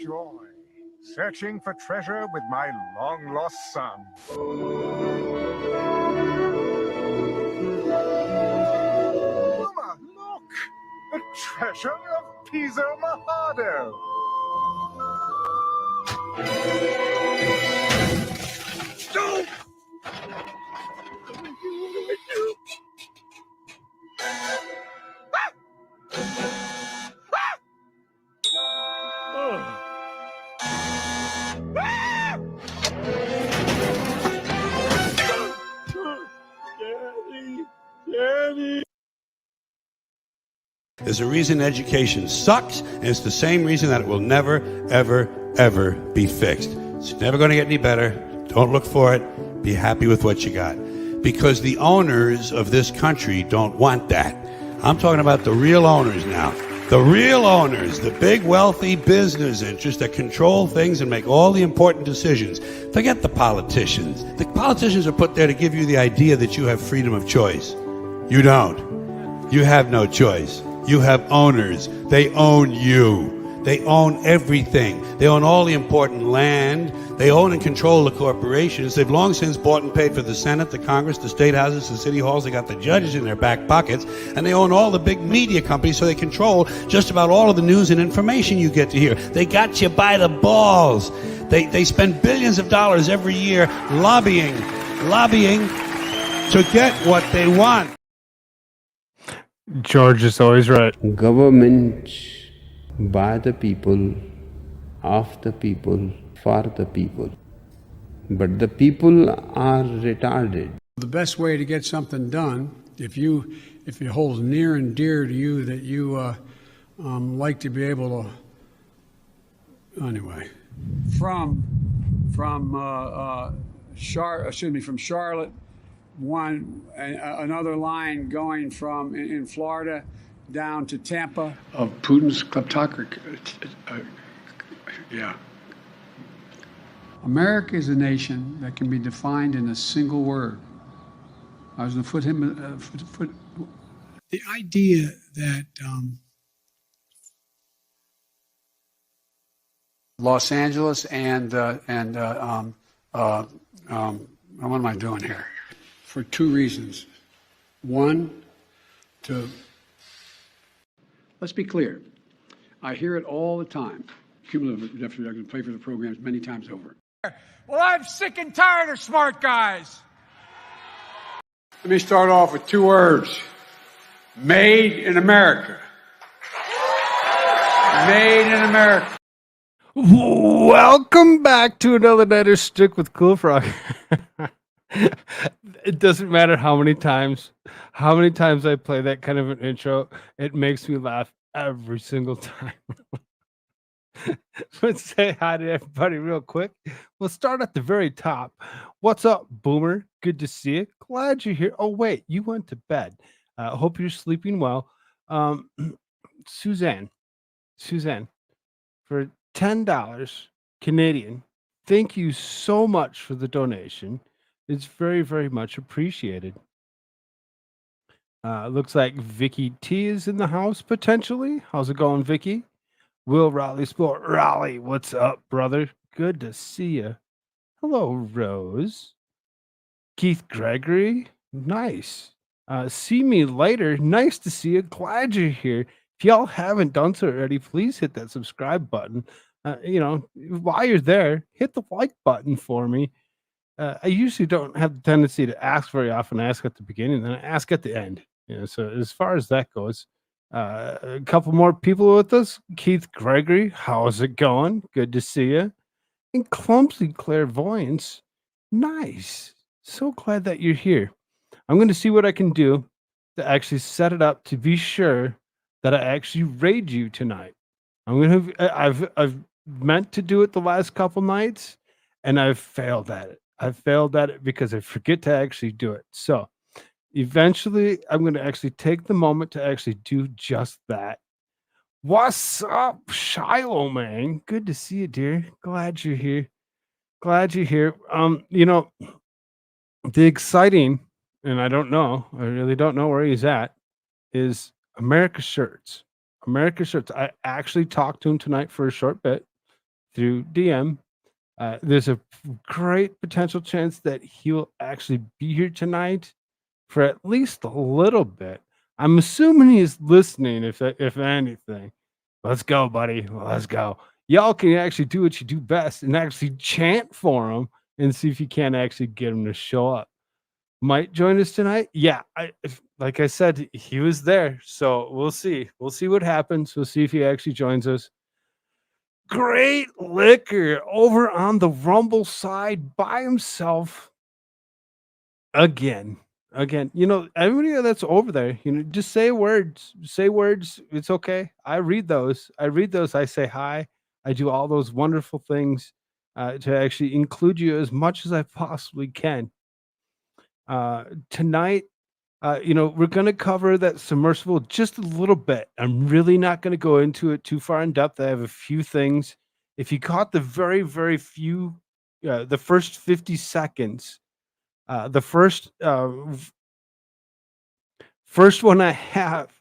joy, searching for treasure with my long-lost son. Mama, look! The treasure of Pisa Mojado! Don't! There's a reason education sucks, and it's the same reason that it will never, ever, ever be fixed. It's never going to get any better. Don't look for it. Be happy with what you got. Because the owners of this country don't want that. I'm talking about the real owners now. The real owners, the big wealthy business interests that control things and make all the important decisions. Forget the politicians. The politicians are put there to give you the idea that you have freedom of choice. You don't. You have no choice. You have owners. They own you. They own everything. They own all the important land. They own and control the corporations. They've long since bought and paid for the Senate, the Congress, the state houses, the city halls. They got the judges in their back pockets. And they own all the big media companies, so they control just about all of the news and information you get to hear. They got you by the balls. They spend billions of dollars every year lobbying to get what they want. George is always right. Government by the people, of the people, for the people. But the people are retarded. The best way to get something done, if it holds near and dear to you that you like to be able to, anyway, from Charlotte, another line going from in Florida down to Tampa. Of Putin's kleptocracy. Yeah. America is a nation that can be defined in a single word. I was going to put him. The idea that Los Angeles and what am I doing here? For two reasons. One, let's be clear. I hear it all the time. Cumulative deficit, I can play for the programs many times over. Well, I'm sick and tired of smart guys. Let me start off with two words. Made in America. Made in America. Welcome back to another night of Shtick with Koolfrogg. It doesn't matter how many times I play that kind of an intro, it makes me laugh every single time. Let's say hi to everybody real quick. We'll start at the very top. What's up, Boomer? Good to see you. Glad you're here. Oh, wait, you went to bed. Hope you're sleeping well. Suzanne, for $10 Canadian, thank you so much for the donation. It's very, very much appreciated. Looks like Vicky T is in the house, potentially. How's it going, Vicky? Will Raleigh Sport. Raleigh, what's up, brother? Good to see you. Hello, Rose. Keith Gregory. Nice. See me later. Nice to see you. Glad you're here. If y'all haven't done so already, please hit that subscribe button. While you're there, hit the like button for me. I usually don't have the tendency to ask very often. I ask at the beginning, then I ask at the end. So as far as that goes, a couple more people with us. Keith Gregory, how's it going? Good to see you. And Clumsy Clairvoyance, nice. So glad that you're here. I'm going to see what I can do to actually set it up to be sure that I actually raid you tonight. I've meant to do it the last couple nights, and I've failed at it. I've failed at it because I forget to actually do it. So eventually, I'm going to actually take the moment to actually do just that. What's up, Shiloh, man? Good to see you, dear. Glad you're here. The exciting, and I really don't know where he's at, is America Shirts. I actually talked to him tonight for a short bit. through DM. There's a great potential chance that he'll actually be here tonight for at least a little bit. I'm assuming he's listening, if anything. Let's go, buddy. Let's go. Y'all can actually do what you do best and actually chant for him and see if you can actually get him to show up. Might join us tonight. Yeah, like I said, he was there, so we'll see. We'll see what happens. We'll see if he actually joins us. Great liquor over on the Rumble side by himself again. Everybody that's over there, just say words. Say words. It's okay. I read those. I say hi. I do all those wonderful things to actually include you as much as I possibly can. Tonight, we're going to cover that submersible just a little bit. I'm really not going to go into it too far in depth. I have a few things. If you caught the very, very few, the first 50 seconds, the first one I have,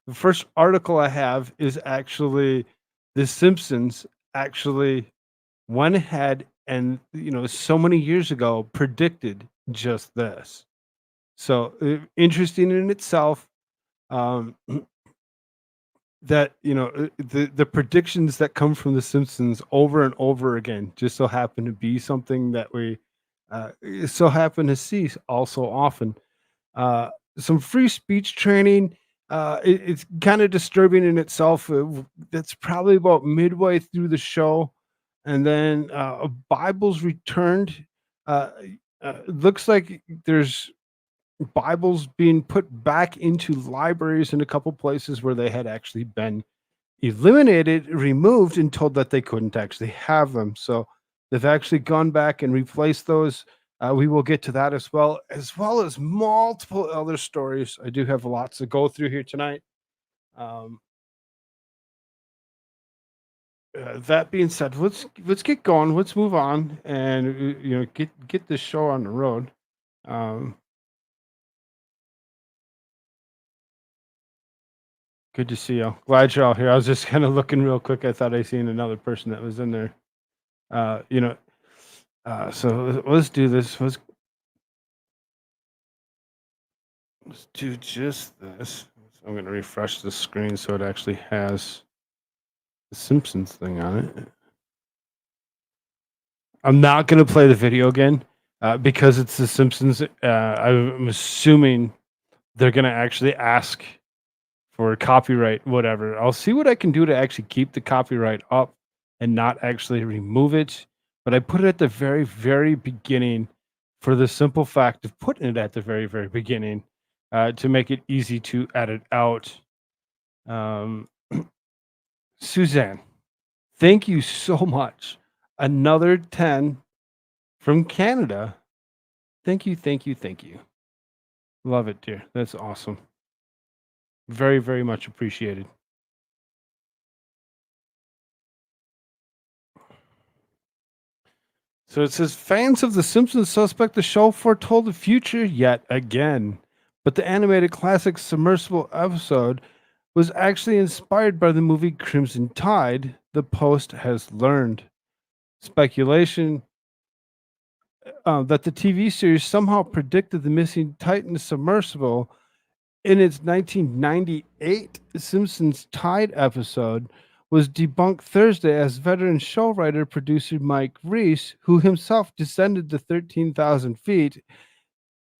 the first article I have is actually The Simpsons actually went ahead and, so many years ago predicted just this. So interesting in itself. Um, that the predictions that come from the Simpsons over and over again just so happen to be something that we so happen to see all so often. Some free speech training. It's kind of disturbing in itself. That's probably about midway through the show, and then Bibles returned. Looks like there's Bibles being put back into libraries in a couple places where they had actually been eliminated, removed, and told that they couldn't actually have them. So they've actually gone back and replaced those. We will get to that as well as multiple other stories. I do have lots to go through here tonight. That being said, let's get going. Let's move on and get this show on the road. Good to see you. Glad you're all here. I was just kind of looking real quick. I thought I seen another person that was in there. So let's do this. Let's do just this. I'm going to refresh the screen so it actually has the Simpsons thing on it. I'm not going to play the video again because it's the Simpsons. I'm assuming they're going to actually ask for copyright, whatever. I'll see what I can do to actually keep the copyright up and not actually remove it. But I put it at the very, very beginning for the simple fact of putting it at the very, very beginning to make it easy to edit out. Suzanne, thank you so much. Another 10 from Canada. Thank you, thank you, thank you. Love it, dear. That's awesome. Very, very much appreciated. So it says fans of The Simpsons suspect the show foretold the future yet again. But the animated classic submersible episode was actually inspired by the movie Crimson Tide, the Post has learned. Speculation that the TV series somehow predicted the missing Titan submersible in its 1998 Simpsons Tide episode was debunked Thursday as veteran show writer producer Mike Reiss, who himself descended to 13,000 feet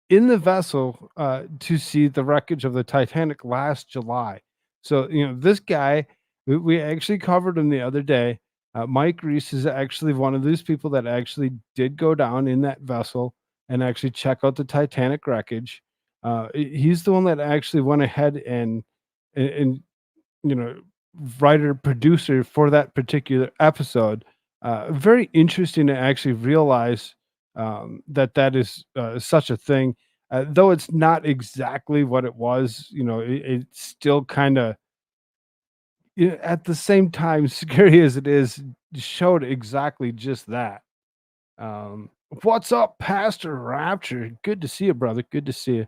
in the vessel to see the wreckage of the Titanic last July. So, this guy, we actually covered him the other day. Mike Reiss is actually one of those people that actually did go down in that vessel and actually check out the Titanic wreckage. He's the one that actually went ahead and writer producer for that particular episode. Very interesting to actually realize that is such a thing, though it's not exactly what it was. It's still kind of at the same time scary as it is. Showed exactly just that. What's up, Pastor Rapture? Good to see you, brother. Good to see you.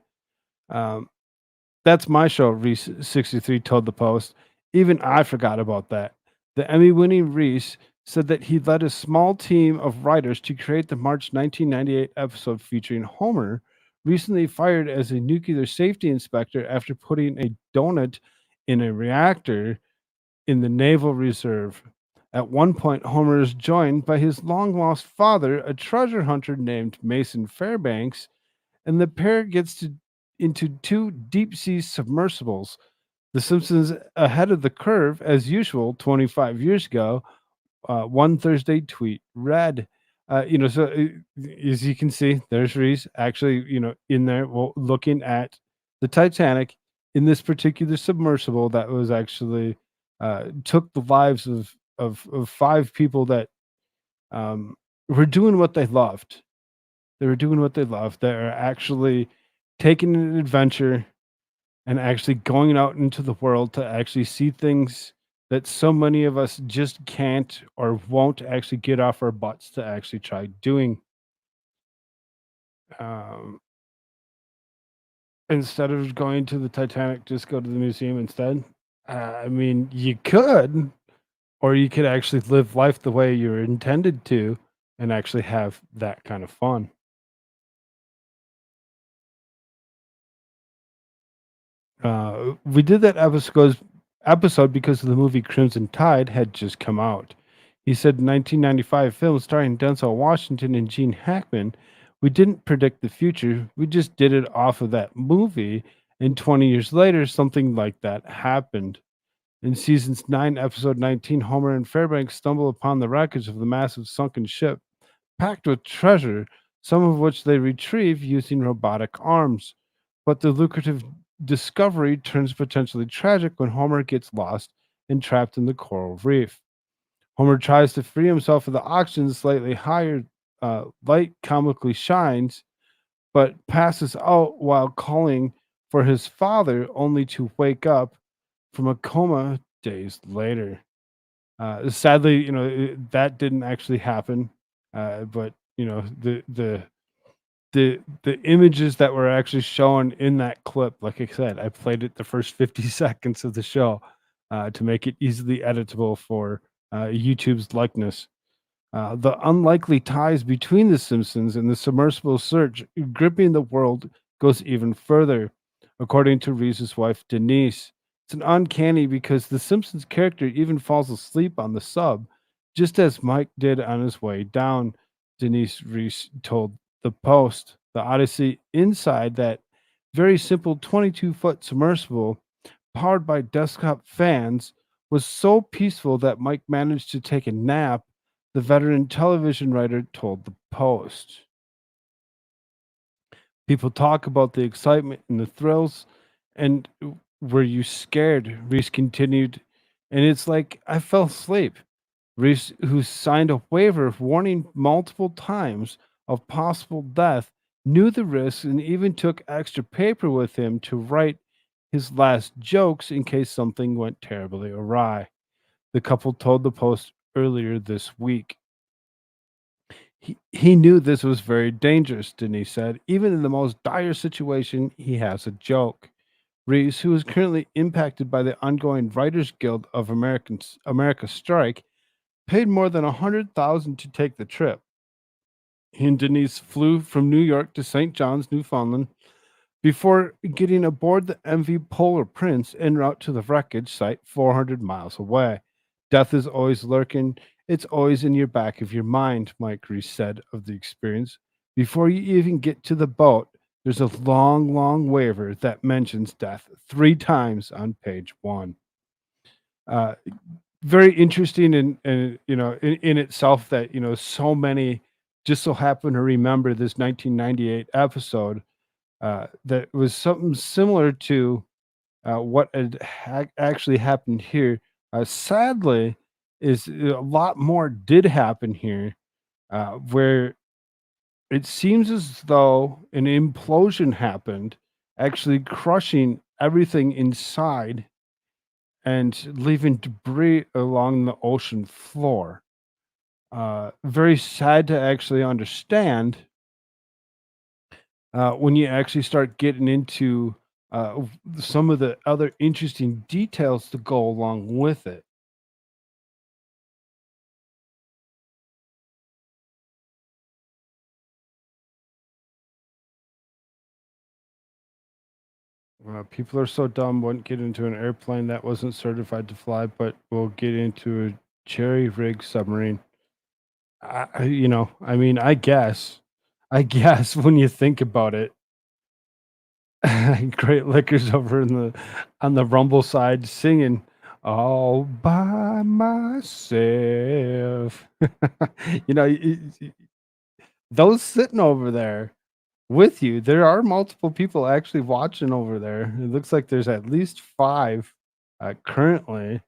That's my show, Reese 63 told the Post. Even I forgot about that. The Emmy-winning Reese said that he led a small team of writers to create the March 1998 episode featuring Homer, recently fired as a nuclear safety inspector after putting a donut in a reactor in the Naval Reserve. At one point, Homer is joined by his long lost father, a treasure hunter named Mason Fairbanks, and the pair into two deep sea submersibles. The Simpsons ahead of the curve, as usual, 25 years ago. One Thursday tweet read, as you can see, there's Reese actually, in there, well, looking at the Titanic in this particular submersible that was actually took the lives of five people that um, were doing what they loved. They were doing what they loved. They're actually taking an adventure and actually going out into the world to actually see things that so many of us just can't or won't actually get off our butts to actually try doing. Um, Instead of going to the Titanic, just go to the museum instead. I mean, you could, or you could actually live life the way you're intended to and actually have that kind of fun. We did that episode because the movie Crimson Tide had just come out. He said 1995 film starring Denzel Washington and Gene Hackman. We didn't predict the future. We just did it off of that movie. And 20 years later, something like that happened. In season's 9, episode 19, Homer and Fairbanks stumble upon the wreckage of the massive sunken ship, packed with treasure, some of which they retrieve using robotic arms. But the lucrative discovery turns potentially tragic when Homer gets lost and trapped in the coral reef. Homer tries to free himself of the oxygen slightly higher. Light comically shines, but passes out while calling for his father, only to wake up from a coma days later. Sadly, that didn't actually happen. But the images that were actually shown in that clip, like I said, I played it the first 50 seconds of the show to make it easily editable for YouTube's likeness. The unlikely ties between The Simpsons and the submersible search gripping the world goes even further, according to Reese's wife, Denise. It's an uncanny because The Simpsons character even falls asleep on the sub, just as Mike did on his way down, Denise Reese told The Post. The Odyssey inside that very simple 22-foot submersible powered by desktop fans was so peaceful that Mike managed to take a nap, the veteran television writer told The Post. People talk about the excitement and the thrills, and were you scared? Reese continued, and it's like I fell asleep. Reese, who signed a waiver warning multiple times of possible death, knew the risks and even took extra paper with him to write his last jokes in case something went terribly awry. The couple told the Post earlier this week. He knew this was very dangerous, Denise said. Even in the most dire situation, he has a joke. Reese, who is currently impacted by the ongoing Writers Guild of America strike, paid more than $100,000 to take the trip. He and Denise flew from New York to St. John's, Newfoundland, before getting aboard the MV Polar Prince en route to the wreckage site 400 miles away. Death is always lurking. It's always in your back of your mind, Mike Reese said of the experience. Before you even get to the boat, there's a long, long waiver that mentions death 3 times on page 1. Very interesting and in itself that so many just so happen to remember this 1998 episode that was something similar to what had actually happened here. Sadly, is a lot more did happen here, where it seems as though an implosion happened, actually crushing everything inside and leaving debris along the ocean floor. Very sad to actually understand when you actually start getting into some of the other interesting details to go along with it. People are so dumb, wouldn't get into an airplane that wasn't certified to fly, but will get into a jerry rig submarine. I mean, I guess when you think about it, Great Liquors over in the on the Rumble side singing all by myself. Those sitting over there with you, there are multiple people actually watching over there. It looks like there's at least five currently.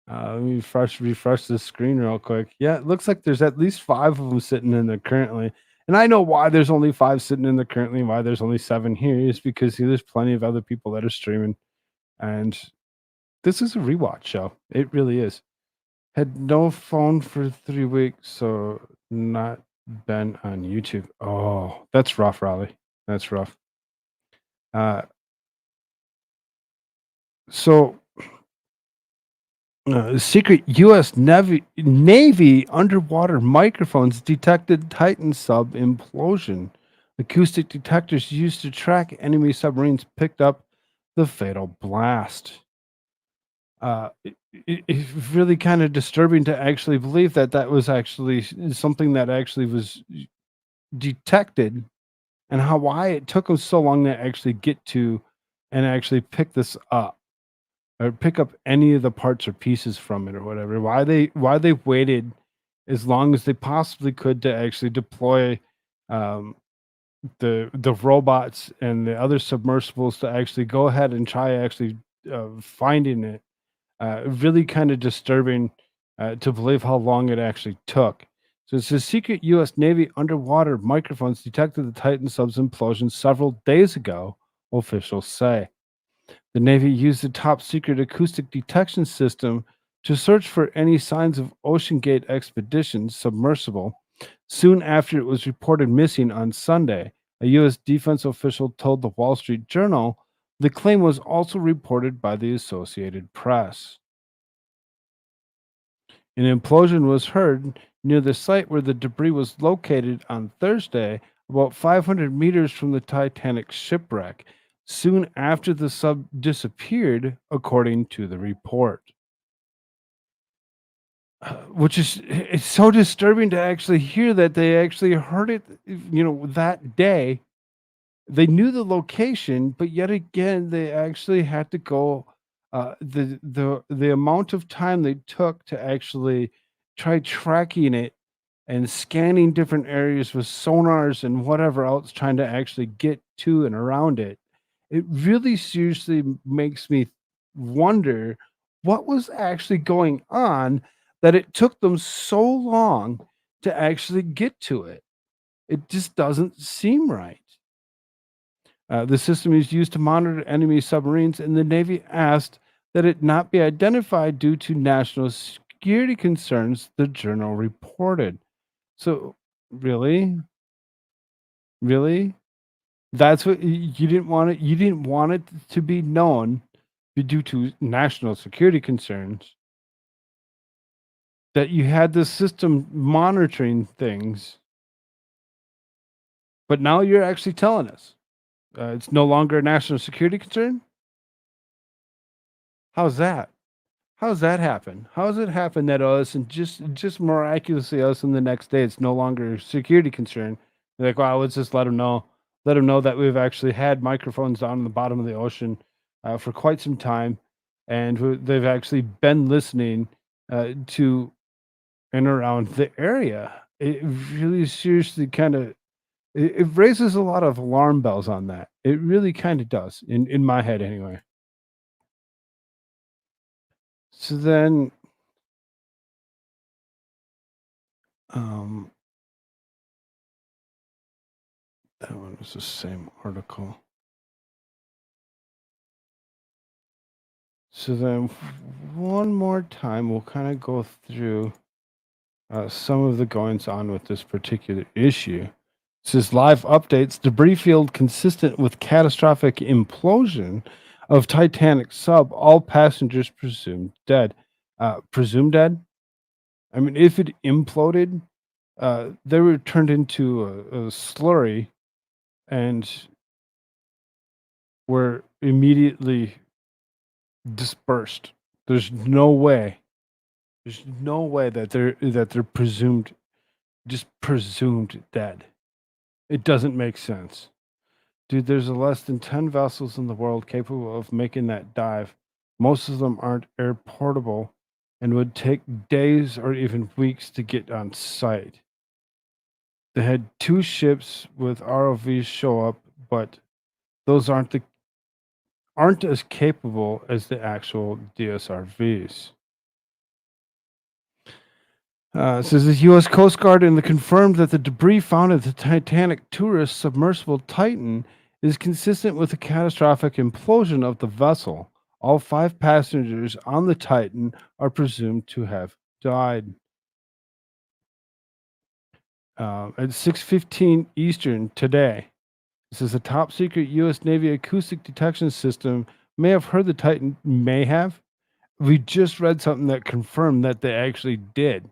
Let me refresh the screen real quick. Yeah, it looks like there's at least five of them sitting in there currently. And I know why there's only five sitting in there currently, and why there's only seven here is because there's plenty of other people that are streaming. And this is a rewatch show. It really is. Had no phone for 3 weeks, so not been on YouTube. Oh, that's rough, Raleigh. That's rough. So secret U.S. Navy underwater microphones detected Titan sub implosion. Acoustic detectors used to track enemy submarines picked up the fatal blast. It's really kind of disturbing to actually believe that that was actually something that actually was detected, and why it took them so long to actually get to and actually pick this up, or pick up any of the parts or pieces from it or whatever. Why they waited as long as they possibly could to actually deploy um, the robots and the other submersibles to actually go ahead and try actually finding it. Really kind of disturbing to believe how long it actually took. So it says secret U.S. Navy underwater microphones detected the Titan sub's implosion several days ago, officials say. The Navy used the top secret acoustic detection system to search for any signs of OceanGate Expedition's submersible soon after it was reported missing on Sunday. A U.S. defense official told the Wall Street Journal the claim was also reported by the Associated Press. An implosion was heard near the site where the debris was located on Thursday, about 500 meters from the Titanic shipwreck, soon after the sub disappeared, according to the report. Which is, it's so disturbing to actually hear that they actually heard it, that day. They knew the location, but yet again, they actually had to go. The amount of time they took to actually try tracking it and scanning different areas with sonars and whatever else, trying to actually get to and around it. It really seriously makes me wonder what was actually going on that it took them so long to actually get to it. It just doesn't seem right. The system is used to monitor enemy submarines, and the Navy asked that it not be identified due to national security concerns, the journal reported. So, really? Really? That's what you didn't want it? You didn't want it to be known due to national security concerns that you had this system monitoring things, but now you're actually telling us it's no longer a national security concern? How's that? How's that happen? How does it happen that us and just miraculously us and the next day it's no longer a security concern? They're like, wow, let's just let them know that we've actually had microphones down in the bottom of the ocean for quite some time, and they've actually been listening to and around the area. It really seriously kind of it raises a lot of alarm bells on that. It really kind of does in my head anyway. So then, um, that one was the same article. So then, one more time, we'll kind of go through some of the goings on with this particular issue. It says live updates, debris field consistent with catastrophic implosion of Titanic sub, all passengers presumed dead. Presumed dead? I mean, if it imploded, they were turned into a slurry, and were immediately dispersed. There's no way. There's no way that they're presumed dead. It doesn't make sense. Dude, there's less than 10 vessels in the world capable of making that dive. Most of them aren't air portable and would take days or even weeks to get on site. They had 2 ships with ROVs show up, but those aren't as capable as the actual DSRVs. It says the U.S. Coast Guard and confirmed that the debris found at the Titanic tourist submersible Titan is consistent with the catastrophic implosion of the vessel. All 5 passengers on the Titan are presumed to have died. At 6:15 Eastern today, it says a top secret U.S. Navy acoustic detection system may have heard the Titan. May have. We just read something that confirmed that they actually did.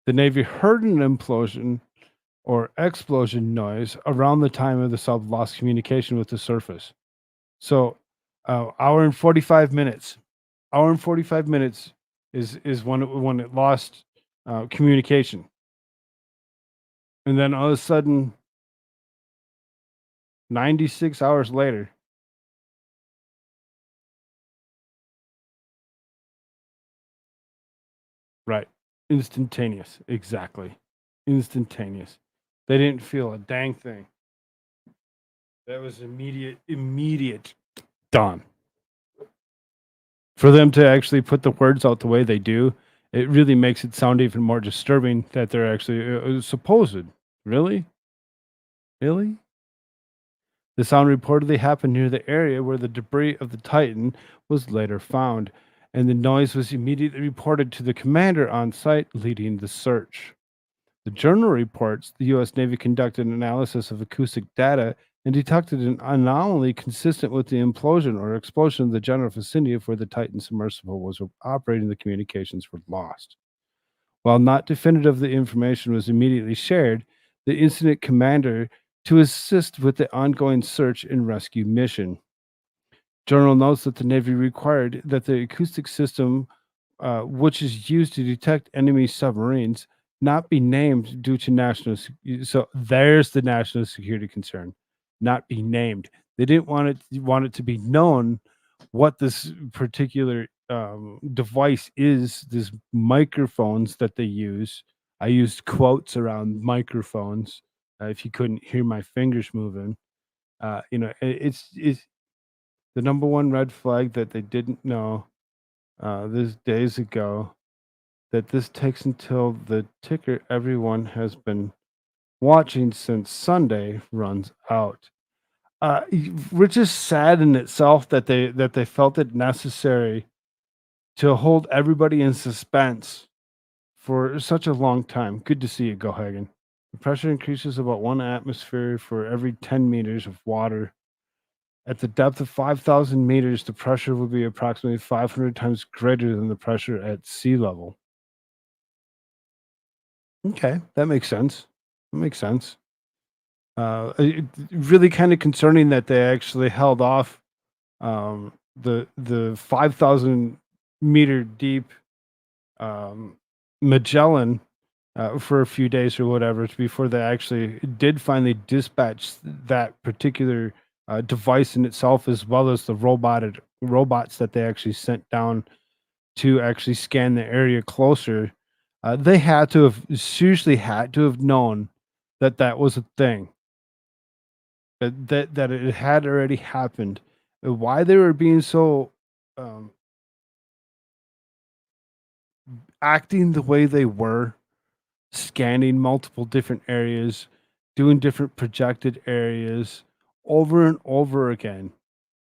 The Navy heard an implosion or explosion noise around the time of the sub lost communication with the surface. So, hour and 45 minutes. Hour and 45 minutes is when it lost communication. And then all of a sudden, 96 hours later, right, instantaneous, exactly, instantaneous. They didn't feel a dang thing. That was immediate, done. For them to actually put the words out the way they do, it really makes it sound even more disturbing that they're actually supposed. Really? Really? The sound reportedly happened near the area where the debris of the Titan was later found, and the noise was immediately reported to the commander on site leading the search. The journal reports the U.S. Navy conducted an analysis of acoustic data and detected an anomaly consistent with the implosion or explosion of the general vicinity of where the Titan submersible was operating. The communications were lost. While not definitive, the information was immediately shared. The incident commander to assist with the ongoing search and rescue mission. Journal notes that the Navy required that the acoustic system, which is used to detect enemy submarines, not be named due to national. So there's the national security concern, not be named. They didn't want it to be known what this particular device is. These microphones that they use. I used quotes around microphones. If you couldn't hear my fingers moving, it's the number one red flag that they didn't know this days ago, that this takes until the ticker everyone has been watching since Sunday runs out. Which is sad in itself that they felt it necessary to hold everybody in suspense for such a long time. Good to see you, Go Hagen. The pressure increases about 1 atmosphere for every 10 meters of water. At the depth of 5,000 meters, the pressure will be approximately 500 times greater than the pressure at sea level. Okay, that makes sense. That makes sense. Really kind of concerning that they actually held off the 5,000 meter deep Magellan for a few days or whatever before they actually did finally dispatch that particular device in itself, as well as the robots that they actually sent down to actually scan the area closer. They had to have seriously had to have known that that was a thing, that it had already happened. Why they were being so acting the way they were, scanning multiple different areas, doing different projected areas over and over again.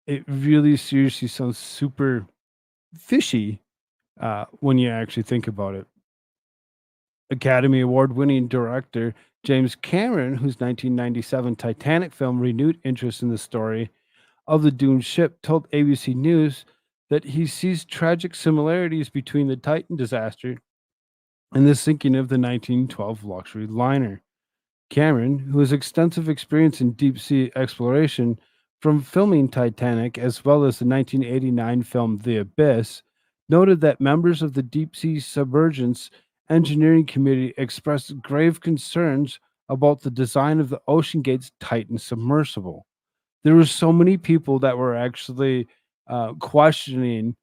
It really seriously sounds super fishy when you actually think about it. Academy Award winning director James Cameron, whose 1997 Titanic film renewed interest in the story of the doomed ship, told ABC News that he sees tragic similarities between the Titan disaster and the sinking of the 1912 luxury liner. Cameron, who has extensive experience in deep sea exploration from filming Titanic, as well as the 1989 film The Abyss, noted that members of the deep sea submergence engineering community expressed grave concerns about the design of the OceanGate's Titan submersible. There were so many people that were actually questioning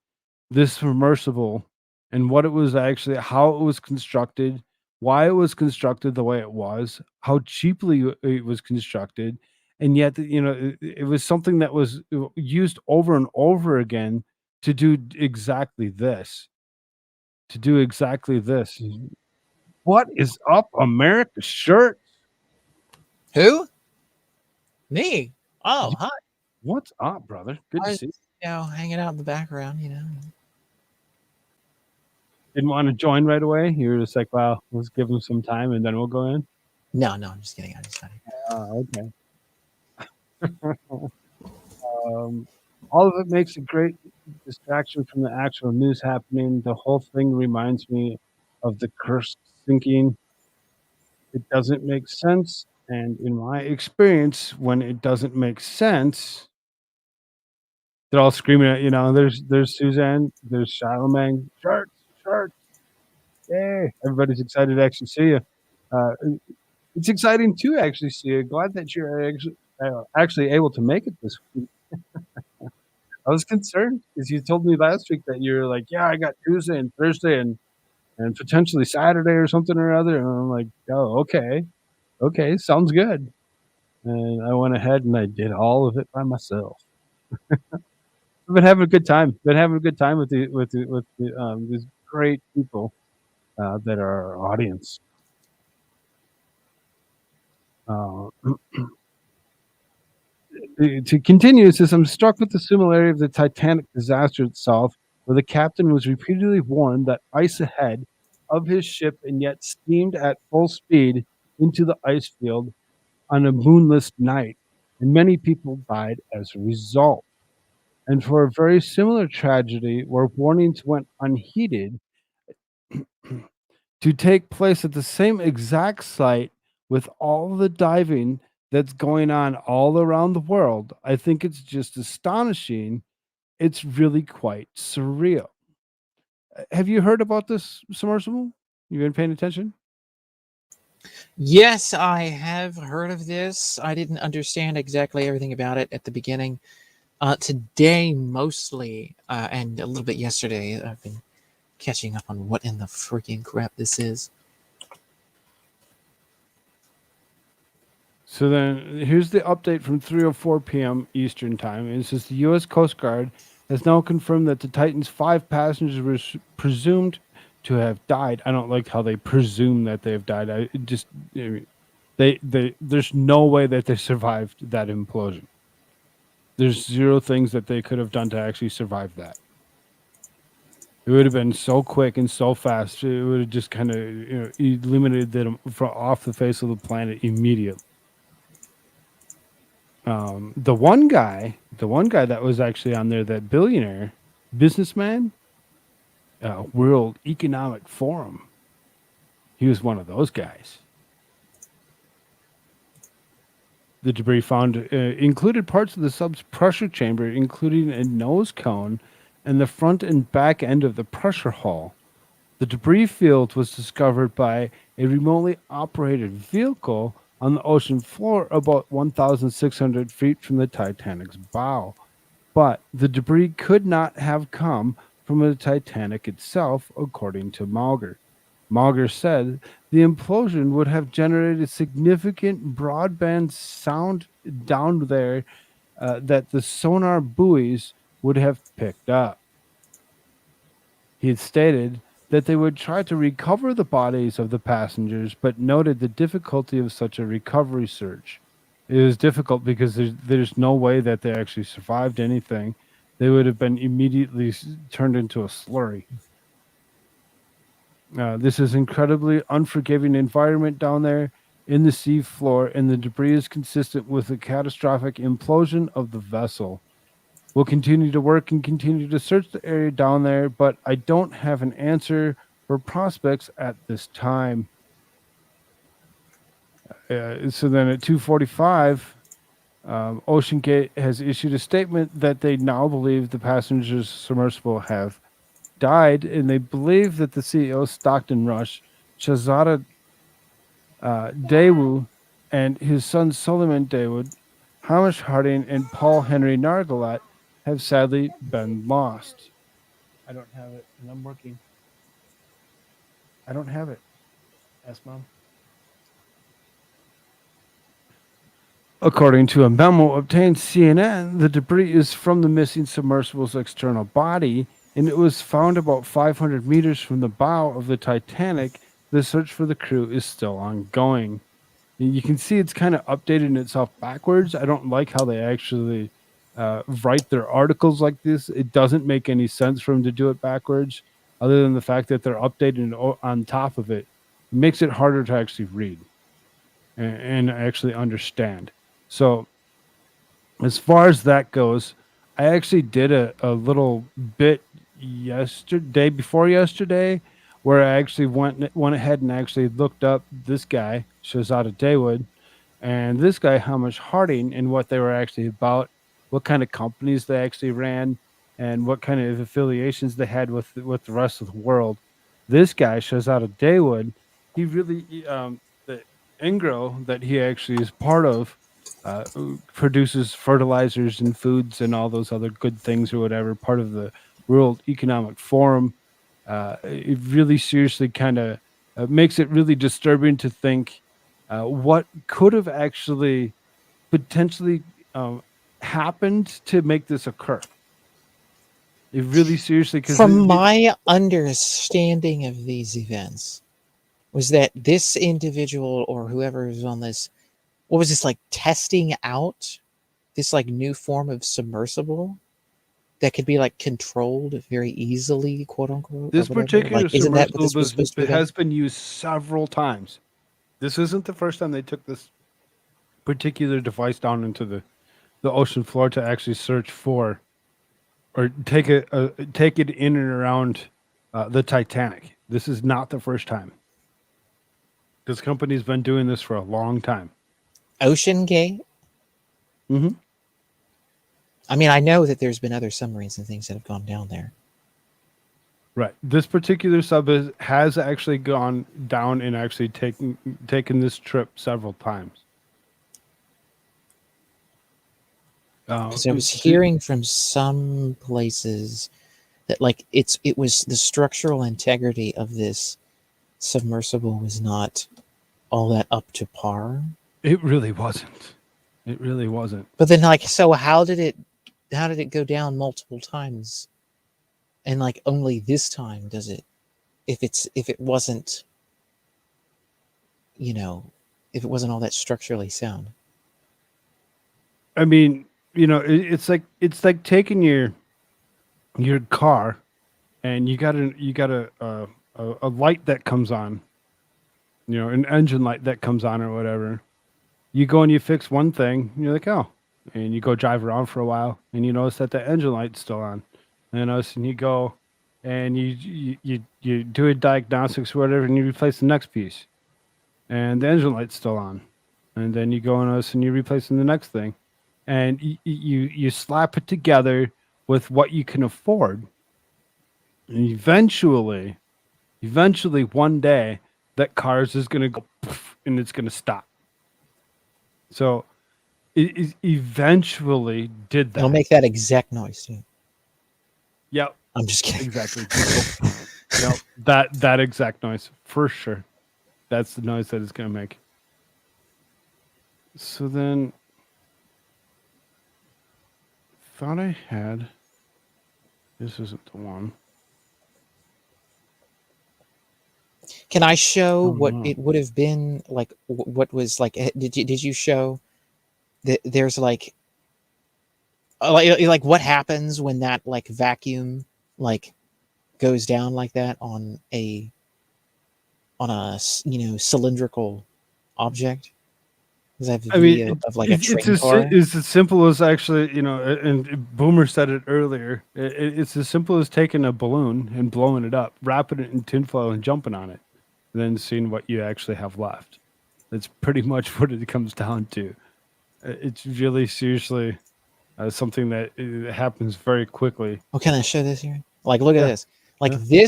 this submersible and what it was actually, how it was constructed, why it was constructed the way it was, how cheaply it was constructed, and yet it was something that was used over and over again to do exactly this. To do exactly this. What is up, America shirt? Who? Me. Oh, hi. What's up, brother? Good I to was, see you. hanging out in the background, Didn't want to join right away. You were just like, "Well, let's give them some time, and then we'll go in." No, I'm just kidding. I just got Okay. All of it makes a great distraction from the actual news happening. The whole thing reminds me of the Kursk sinking. It doesn't make sense, and in my experience, when it doesn't make sense, they're all screaming at There's Suzanne, there's Charlemagne, shirts, yay! Everybody's excited to actually see you. Uh, it's exciting to actually see you. Glad that you're actually able to make it this week. I was concerned because you told me last week that you're like, yeah, I got Tuesday and Thursday and potentially Saturday or something or other. And I'm like, oh, okay, sounds good. And I went ahead and I did all of it by myself. I've been having a good time. Been having a good time with these great people that are our audience. To continue, it says, I'm struck with the similarity of the Titanic disaster itself, where the captain was repeatedly warned that ice ahead of his ship and yet steamed at full speed into the ice field on a moonless night, and many people died as a result. And for a very similar tragedy, where warnings went unheeded, to take place at the same exact site with all the diving that's going on all around the world, I think it's just astonishing. It's really quite surreal. Have you heard about this submersible? You been paying attention? Yes, I have heard of this. I didn't understand exactly everything about it at the beginning. Today, mostly, and a little bit yesterday, I've been catching up on what in the freaking crap this is. So then here's the update from 3:04 p.m. Eastern Time. It says the U.S. Coast Guard has now confirmed that the Titan's 5 passengers were presumed to have died. I don't like how they presume that they have died. There's no way that they survived that implosion. There's zero things that they could have done to actually survive that. It would have been so quick and so fast. It would have just kind of eliminated them from off the face of the planet immediately. The one guy that was actually on there, that billionaire businessman, World Economic Forum, he was one of those guys. The debris found included parts of the sub's pressure chamber, including a nose cone and the front and back end of the pressure hull. The debris field was discovered by a remotely operated vehicle on the ocean floor about 1,600 feet from the Titanic's bow. But the debris could not have come from the Titanic itself, according to Mauger. Mauger said the implosion would have generated significant broadband sound down there that the sonar buoys would have picked up. He had stated that they would try to recover the bodies of the passengers, but noted the difficulty of such a recovery search. It was difficult because there's no way that they actually survived anything. They would have been immediately turned into a slurry. This is incredibly unforgiving environment down there in the sea floor, and the debris is consistent with the catastrophic implosion of the vessel. We'll continue to work and continue to search the area down there, but I don't have an answer for prospects at this time. So then at 2:45, OceanGate has issued a statement that they now believe the passengers submersible have died, and they believe that the CEO, Stockton Rush, Shahzada Daewoo, and his son Suleiman Dawood, Hamish Harding, and Paul Henry Nargalat have sadly been lost. I don't have it, and I'm working. I don't have it. Ask Mom. According to a memo obtained CNN, the debris is from the missing submersible's external body, and it was found about 500 meters from the bow of the Titanic. The search for the crew is still ongoing. You can see it's kind of updating itself backwards. I don't like how they actually write their articles like this. It doesn't make any sense for them to do it backwards, other than the fact that they're updating on top of it. It makes it harder to actually read and actually understand. So, as far as that goes, I actually did a little bit yesterday, before yesterday, where I actually went ahead and actually looked up this guy, Shahzada Dawood, and this guy, Hamish Harding, and what they were actually about, what kind of companies they actually ran, and what kind of affiliations they had with the rest of the world. This guy, Shahzada Dawood, he really the Engro that he actually is part of produces fertilizers and foods and all those other good things or whatever, part of the World Economic Forum. It really seriously kind of makes it really disturbing to think what could have actually potentially happened to make this occur. It really seriously, because From my understanding of these events, was that this individual or whoever was on this, what was this, like testing out this like new form of submersible that could be like controlled very easily, quote unquote. this or whatever? particular Like, isn't that what this was submersible supposed to be? has been used several times. This isn't the first time they took this particular device down into the ocean floor to actually search for or take it in and around the Titanic. This is not the first time. This company's been doing this for a long time. Ocean Gate? Mm-hmm. I mean, I know that there's been other submarines and things that have gone down there. Right. This particular sub has actually gone down and actually taken this trip several times. Because I was hearing from some places that like it was the structural integrity of this submersible was not all that up to par. It really wasn't. It really wasn't. But then, like, so how did it go down multiple times, and like only this time does it? If it wasn't, if it wasn't all that structurally sound. I mean, it's like taking your car, and you got a light that comes on, an engine light that comes on or whatever. You go and you fix one thing, and you're like, oh, and you go drive around for a while, and you notice that the engine light's still on, and you go, and you do a diagnostics or whatever, and you replace the next piece, and the engine light's still on, and then you go and you're replacing the next thing, and you slap it together with what you can afford, and eventually one day that cars is going to go poof, and it's going to stop. So it eventually did that. It'll make that exact noise too. Yep. I'm just kidding. Exactly. Yep. That exact noise for sure. That's the noise that it's going to make. So then, thought I had. This isn't the one. Can I show what it would have been like? What was like? Did you show that there's like what happens when that like vacuum like goes down like that on a cylindrical object? Because I have a video of like a train car. It's as simple as actually, and Boomer said it earlier. It's as simple as taking a balloon and blowing it up, wrapping it in tinfoil and jumping on it, and then seeing what you actually have left. That's pretty much what it comes down to. It's really seriously something that happens very quickly. Oh, can I show this here? Like, look at Yeah. this. Like, Yeah.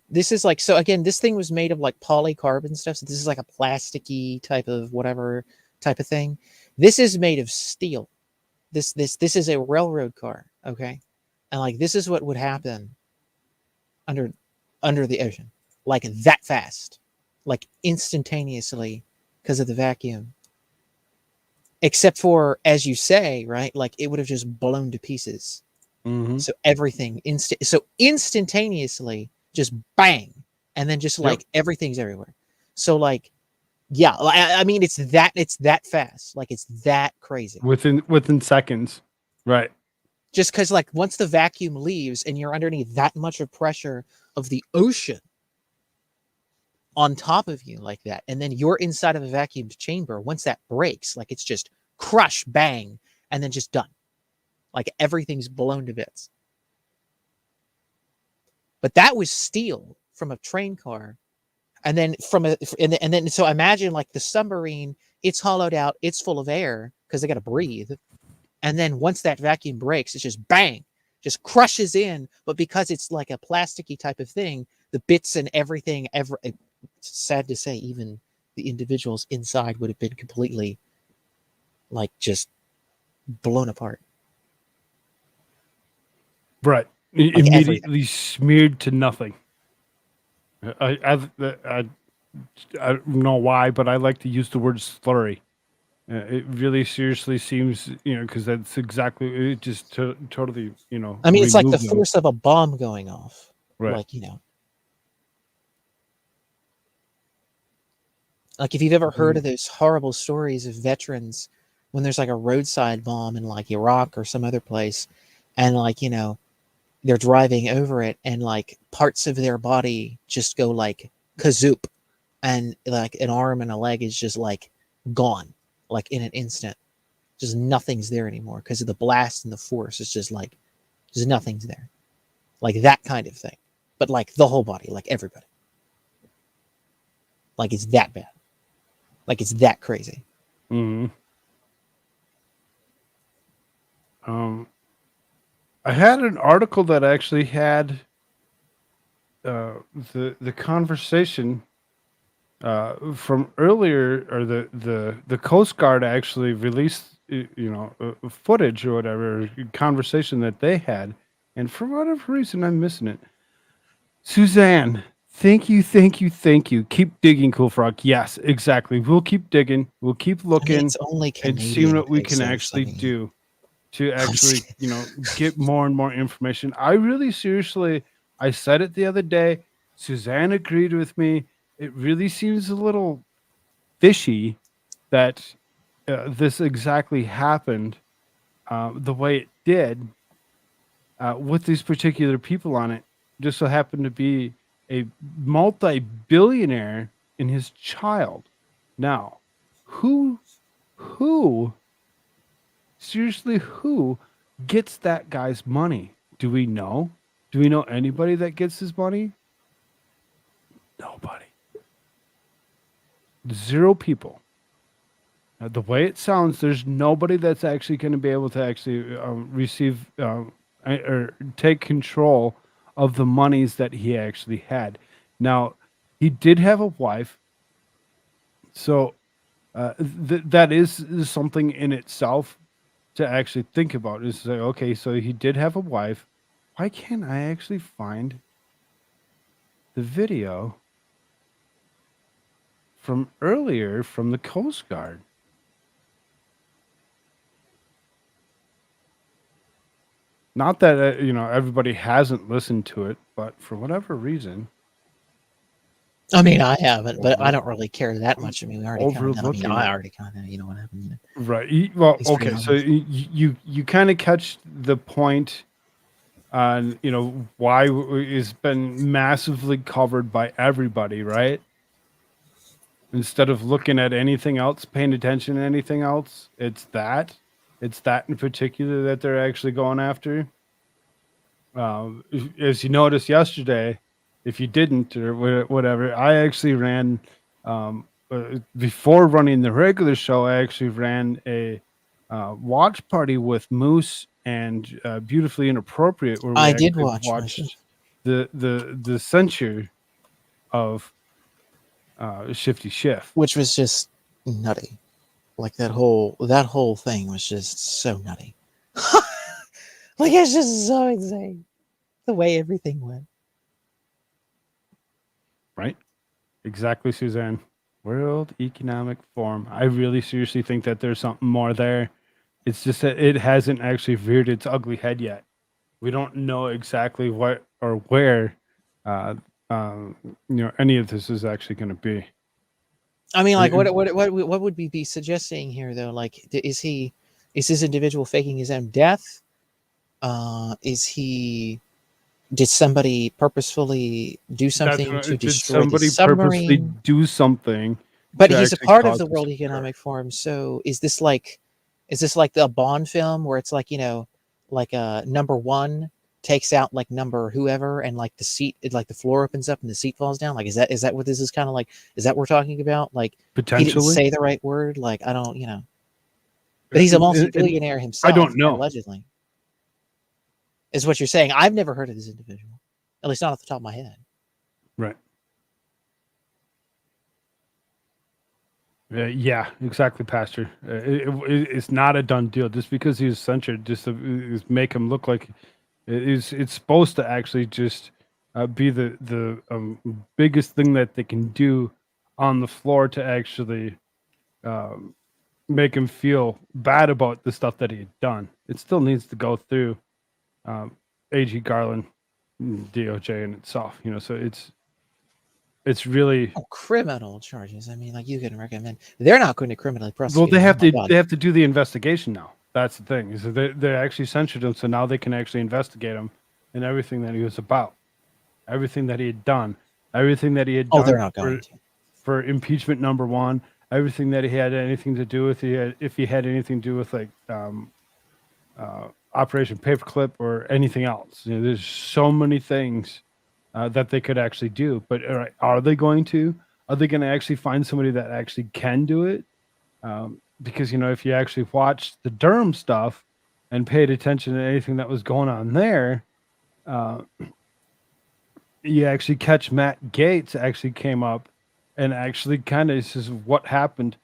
this is like, so again, this thing was made of like polycarbon stuff. So this is like a plasticky type of whatever type of thing. This is made of steel. This is a railroad car. Okay. And like, this is what would happen under the ocean, like that fast, like instantaneously, because of the vacuum. Except for, as you say, right, like it would have just blown to pieces. Mm-hmm. So everything so instantaneously, just bang, and then just like everything's everywhere. So like, yeah, I mean, it's that fast, like it's that crazy. Within seconds, right? Just because like once the vacuum leaves and you're underneath that much of pressure of the ocean on top of you like that, and then you're inside of a vacuumed chamber. Once that breaks, like it's just crush, bang, and then just done. Like everything's blown to bits. But that was steel from a train car. And then and then so imagine like the submarine, it's hollowed out, it's full of air because they got to breathe. And then once that vacuum breaks, it's just bang, just crushes in. But because it's like a plasticky type of thing, the bits and everything, it's sad to say, even the individuals inside would have been completely like just blown apart. Right. Like Immediately everything. smeared to nothing. I don't know why, but I like to use the word slurry. It really seriously seems, because that's exactly it. Just totally, I mean, it's like the remove them. force of a bomb going off. Right. Like, like if you've ever heard of those horrible stories of veterans when there's like a roadside bomb in like Iraq or some other place, and like, they're driving over it and like parts of their body just go like kazoop, and like an arm and a leg is just like gone, like in an instant. Just nothing's there anymore because of the blast and the force. It's just like just nothing's there. Like that kind of thing. But like the whole body, like everybody. Like it's that bad. Like it's that crazy. Mm-hmm. I had an article that actually had the conversation from earlier, or the Coast Guard actually released footage or whatever conversation that they had, and for whatever reason I'm missing it. Suzanne, thank you. Keep digging, Koolfrogg. Yes, exactly. We'll keep digging. We'll keep I looking mean, it's only and Canadian seeing what we can pixels, actually I mean. do to actually, get more and more information. I really seriously, I said it the other day. Suzanne agreed with me. It really seems a little fishy that this exactly happened the way it did with these particular people on it. Just so happened to be a multi-billionaire and his child. Now, who seriously, who gets that guy's money? Do we know? Do we know anybody that gets his money? Nobody. 0 people. Now, the way it sounds, there's nobody that's actually going to be able to actually receive or take control of the monies that he actually had. Now, he did have a wife, so that is something in itself to actually think about. Is say, okay, so he did have a wife. Why can't I actually find the video from earlier from the Coast Guard? Not that everybody hasn't listened to it, but for whatever reason, I mean, I haven't, but I don't really care that much. I mean, we already kind of know. I mean, overlooking I it. already kind of what happened. Right. Well, He's pretty okay. So obvious. you kind of catch the point on why it's been massively covered by everybody, right? Instead of looking at anything else, paying attention to anything else, it's that in particular that they're actually going after. As you noticed yesterday, if you didn't or whatever, I actually ran before running the regular show. I actually ran a watch party with Moose and Beautifully Inappropriate, where we I did actually watch watched myself. the censure of Shifty Schiff. Which was just nutty. Like that whole thing was just so nutty. Like it's just so insane. The way everything went. Right? Exactly, Suzanne. World Economic Forum. I really seriously think that there's something more there. It's just that it hasn't actually reared its ugly head yet. We don't know exactly what or where any of this is actually going to be. I mean, like, what would we be suggesting here, though? Like, is this individual faking his own death? Did somebody purposefully do something to Did destroy the somebody purposely submarine? do something? But to he's a actually part of cause the this World to occur? Economic Forum. So is this like the Bond film where it's like, like number one takes out like number whoever, and like the floor opens up and the seat falls down? Like, is that what this is kind of like? Is that what we're talking about? Like, he didn't Potentially. say the right word. Like, I don't, but he's a multi-billionaire himself. I don't know. Allegedly, is what you're saying. I've never heard of this individual, at least not off the top of my head. Right. Yeah, exactly, Pastor. It's not a done deal. Just because he was censored, just to make him look like it's supposed to actually just be the biggest thing that they can do on the floor to actually make him feel bad about the stuff that he had done. It still needs to go through AG Garland, DOJ in itself. So it's really criminal charges. I mean, like, you can recommend. They're not going to criminally prosecute. Well, they have him. Oh, they have to do the investigation now. That's the thing. Is that they actually censored him, so now they can actually investigate him and everything that he was about, everything that he had done, everything that he had done. They're not going to. For impeachment number one, everything that he had anything to do with. If he had anything to do with like Operation Paperclip or anything else. There's so many things that they could actually do. But are they going to? Are they going to actually find somebody that actually can do it? Because, if you actually watched the Durham stuff and paid attention to anything that was going on there, you actually catch Matt Gaetz actually came up and actually kind of says what happened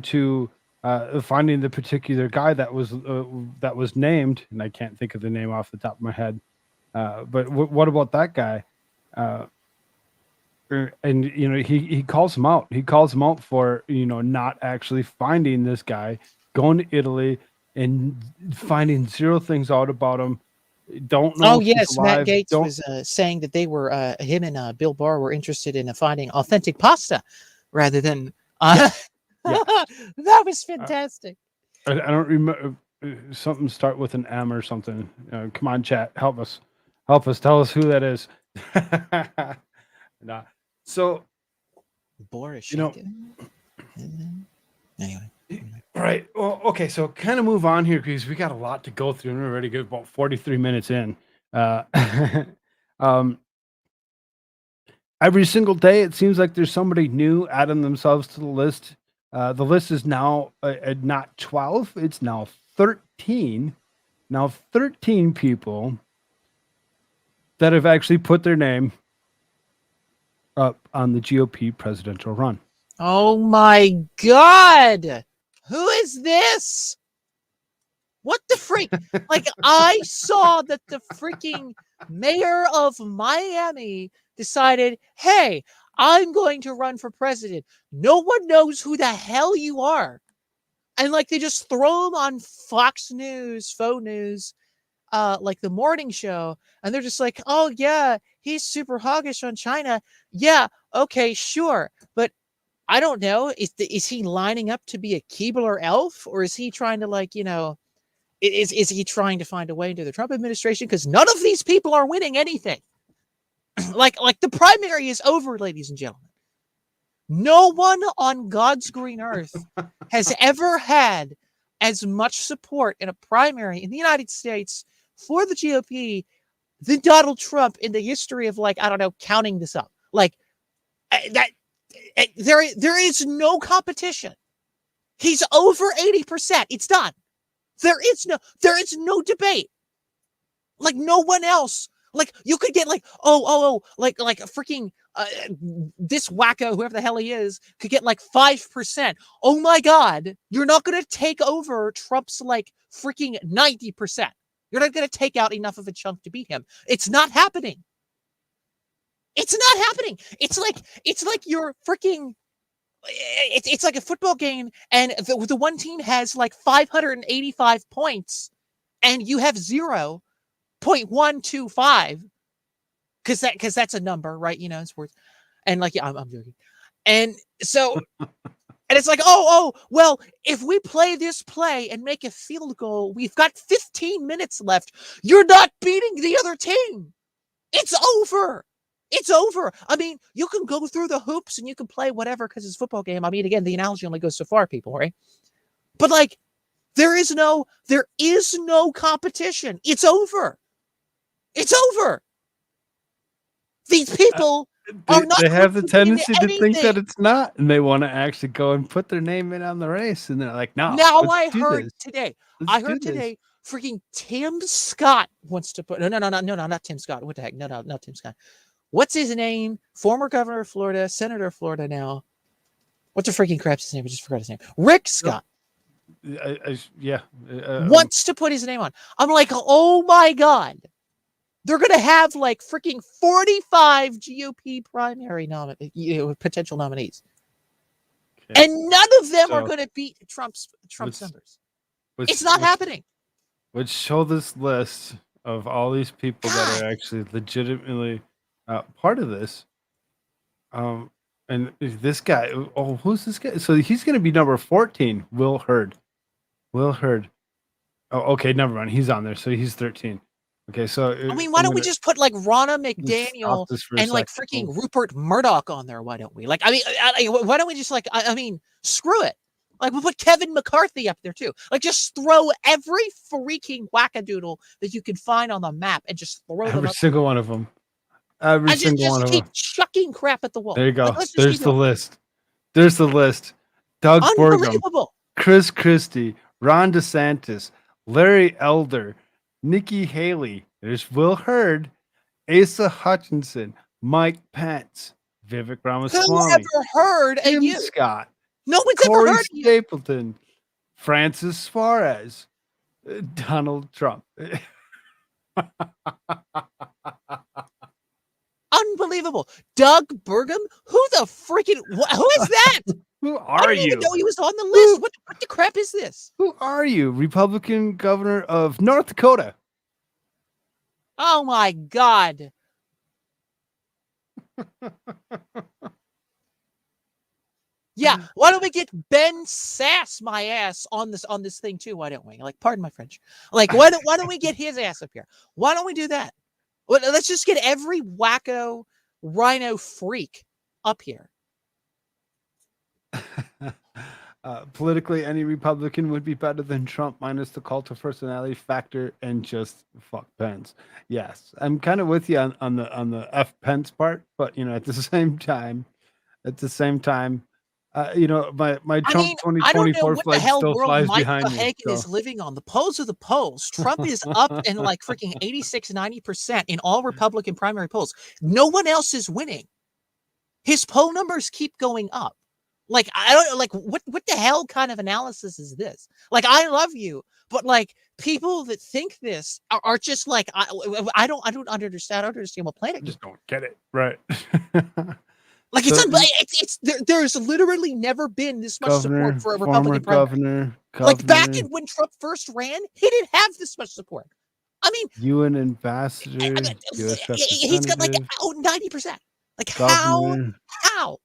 to finding the particular guy that was named, and I can't think of the name off the top of my head. But what about that guy? And he calls him out. He calls him out for not actually finding this guy, going to Italy and finding zero things out about him. Don't know. Oh yes, Matt Gaetz was saying that they were him and Bill Barr were interested in finding authentic pasta rather than. Yeah. That was fantastic. I don't remember. Something start with an M or something. Come on, chat, help us. Tell us who that is. Nah. So, Boris, anyway. Right. Well, okay. So, kind of move on here because we got a lot to go through, and we're already good about 43 minutes in. Every single day, it seems like there's somebody new adding themselves to the list. The list is now not 12; it's now 13. Now, 13 people that have actually put their name up on the GOP presidential run. Oh my God! Who is this? What the freak? Like, I saw that the freaking mayor of Miami decided, hey, I'm going to run for president. No one knows who the hell you are. And like, they just throw him on Fox News, faux news, like the morning show. And they're just like, oh yeah, he's super hoggish on China. Yeah. Okay, sure. But I don't know. Is he lining up to be a Keebler elf, or is he trying to is he trying to find a way into the Trump administration? Because none of these people are winning anything. like the primary is over, ladies and gentlemen. No one on God's green earth has ever had as much support in a primary in the United States for the GOP than Donald Trump in the history of, like, I don't know, counting this up. Like, that. There is no competition. He's over 80%. It's done. There is no debate. Like no one else. Like you could get like like a freaking this wacko, whoever the hell he is, could get like 5%. Oh my God, you're not gonna take over Trump's like freaking 90%. You're not gonna take out enough of a chunk to beat him. It's not happening. It's not happening. It's like you're freaking. It's like a football game, and the one team has like 585 points, and you have 0.125 because that's a number, right? You know, in sports, and like, yeah, I'm joking, and so. And it's like, well, if we play this play and make a field goal, we've got 15 minutes left. You're not beating the other team. It's over. It's over. I mean, you can go through the hoops and you can play whatever because it's a football game. I mean, again, the analogy only goes so far, people, right? But like, there is no competition. It's over. It's over. These people are not. They have the tendency to think that anything. it's not, and they want to actually go and put their name in on the race, and they're like, "No." Now let's I do heard this. today. Let's I do heard this." today. Freaking Tim Scott wants to put no, not Tim Scott. What the heck? No, not Tim Scott. What's his name? Former governor of Florida, senator of Florida now. What's the freaking crap's his name? I just forgot his name. Rick Scott wants to put his name on. I'm like, oh my God. They're going to have like freaking 45 GOP primary potential nominees. Okay. And none of them are going to beat Trump's numbers. It's not happening. Let's show this list of all these people that are actually legitimately part of this. And this guy, who's this guy? So he's going to be number 14, Will Hurd. Oh, okay, never mind. He's on there, so he's 13. Okay, so I mean, why don't we just put like Ronna McDaniel and like freaking Rupert Murdoch on there? Why don't we? Like, I mean, why don't we just like? I mean, screw it. Like, we'll put Kevin McCarthy up there too. Like, just throw every freaking wackadoodle that you can find on the map and just throw them. Every single one of them. Every single one of them. Just keep chucking crap at the wall. There you go. Like, there's the list. There's the list. Doug Burgum, Chris Christie, Ron DeSantis, Larry Elder, Nikki Haley. There's Will Hurd, Asa Hutchinson, Mike Pence, Vivek Ramaswamy. Who ever heard of Tim you? Scott. No one's Corey ever heard of you. Stapleton, Francis Suarez, Donald Trump. Unbelievable. Doug Burgum? Who the freaking... Who is that? Who are you? I didn't even know he was on the list. What the crap is this? Who are you? Republican governor of North Dakota. Oh, my God. Yeah, why don't we get Ben Sass my ass on this thing too? Why don't we? Like, pardon my French. Like, why don't we get his ass up here? Why don't we do that? Well, let's just get every wacko rhino freak up here. Politically, any Republican would be better than Trump minus the cult of personality factor and just fuck Pence. Yes, I'm kind of with you on the F Pence part, but you know, at the same time, you know, my Trump 2024 flag still flies behind me. Mike Hagan is living on. The polls are the polls. Trump is up in like freaking 86-90% in all Republican primary polls. No one else is winning. His poll numbers keep going up. Like, I don't like what the hell kind of analysis is this? Like, I love you, but like people that think this are just like I don't understand. I don't understand what planet. I just don't get it. Right. Like, it's there's literally never been this much support for a Republican governor. Like, back in when Trump first ran, he didn't have this much support. I mean, UN ambassador, he's got like 90%. Like, governor, how?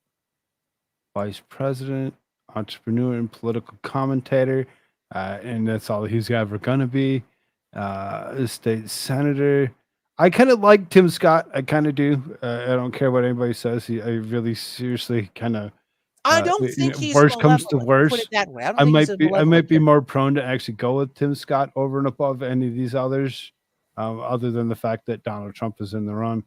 Vice president, entrepreneur, and political commentator, and that's all he's ever gonna be. State senator. I kind of like Tim Scott. I kind of do. I don't care what anybody says. I really seriously kind of. I don't think he's worst comes to worst. Put it that way. I might be more prone to actually go with Tim Scott over and above any of these others, other than the fact that Donald Trump is in the run.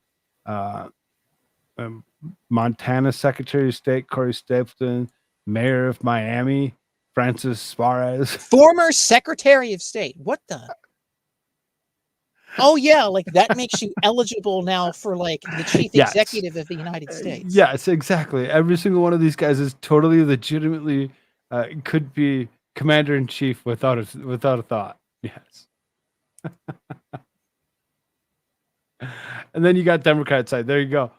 Montana Secretary of State Corey Stapleton, Mayor of Miami Francis Suarez. Former Secretary of State. What the? Oh yeah, like that makes you eligible now for like the chief Yes. executive of the United States. Yes, exactly. Every single one of these guys is totally legitimately could be commander in chief without a thought. Yes. And then you got Democrat side. There you go.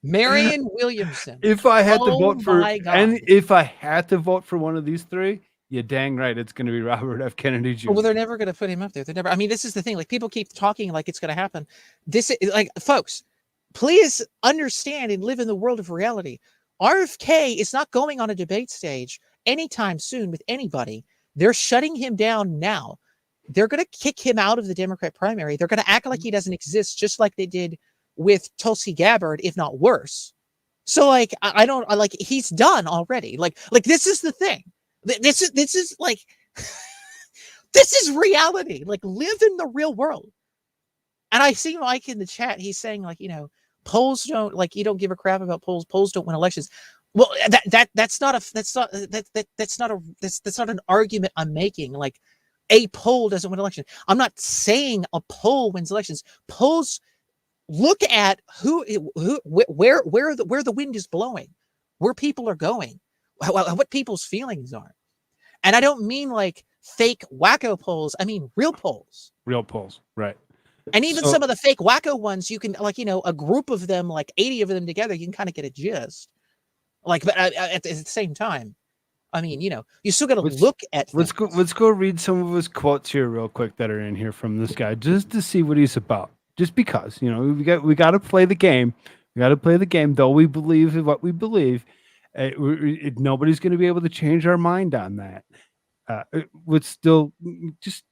Marianne Williamson. If I had to Oh vote for my God. and if I had to vote for one of these three, you're dang right it's going to be Robert F. Kennedy Jr. Well, they're never going to put him up there. They're never. I mean, this is the thing. Like, people keep talking like it's going to happen. This is like, folks, please understand and live in the world of reality. RFK is not going on a debate stage anytime soon with anybody. They're shutting him down now. They're going to kick him out of the Democrat primary. They're going to act like he doesn't exist, just like they did with Tulsi Gabbard, if not worse. So, like, I don't like. He's done already. Like this is the thing. This is like. This is reality. Like, live in the real world. And I see Mike in the chat. He's saying, like, polls don't, like, you don't give a crap about polls. Polls don't win elections. Well, that's not an argument I'm making. Like, a poll doesn't win elections. I'm not saying a poll wins elections. Polls look at where the wind is blowing, where people are going, what people's feelings are. And I don't mean like fake wacko polls. I mean real polls. Real polls, right? And even some of the fake wacko ones, you can, like, a group of them, like 80 of them together, you can kind of get a gist. Like, but at the same time, I mean, you still got to look at things. Let's go read some of his quotes here real quick that are in here from this guy, just to see what he's about. Just because, we got to play the game. We got to play the game, though we believe in what we believe. Nobody's going to be able to change our mind on that. Would still just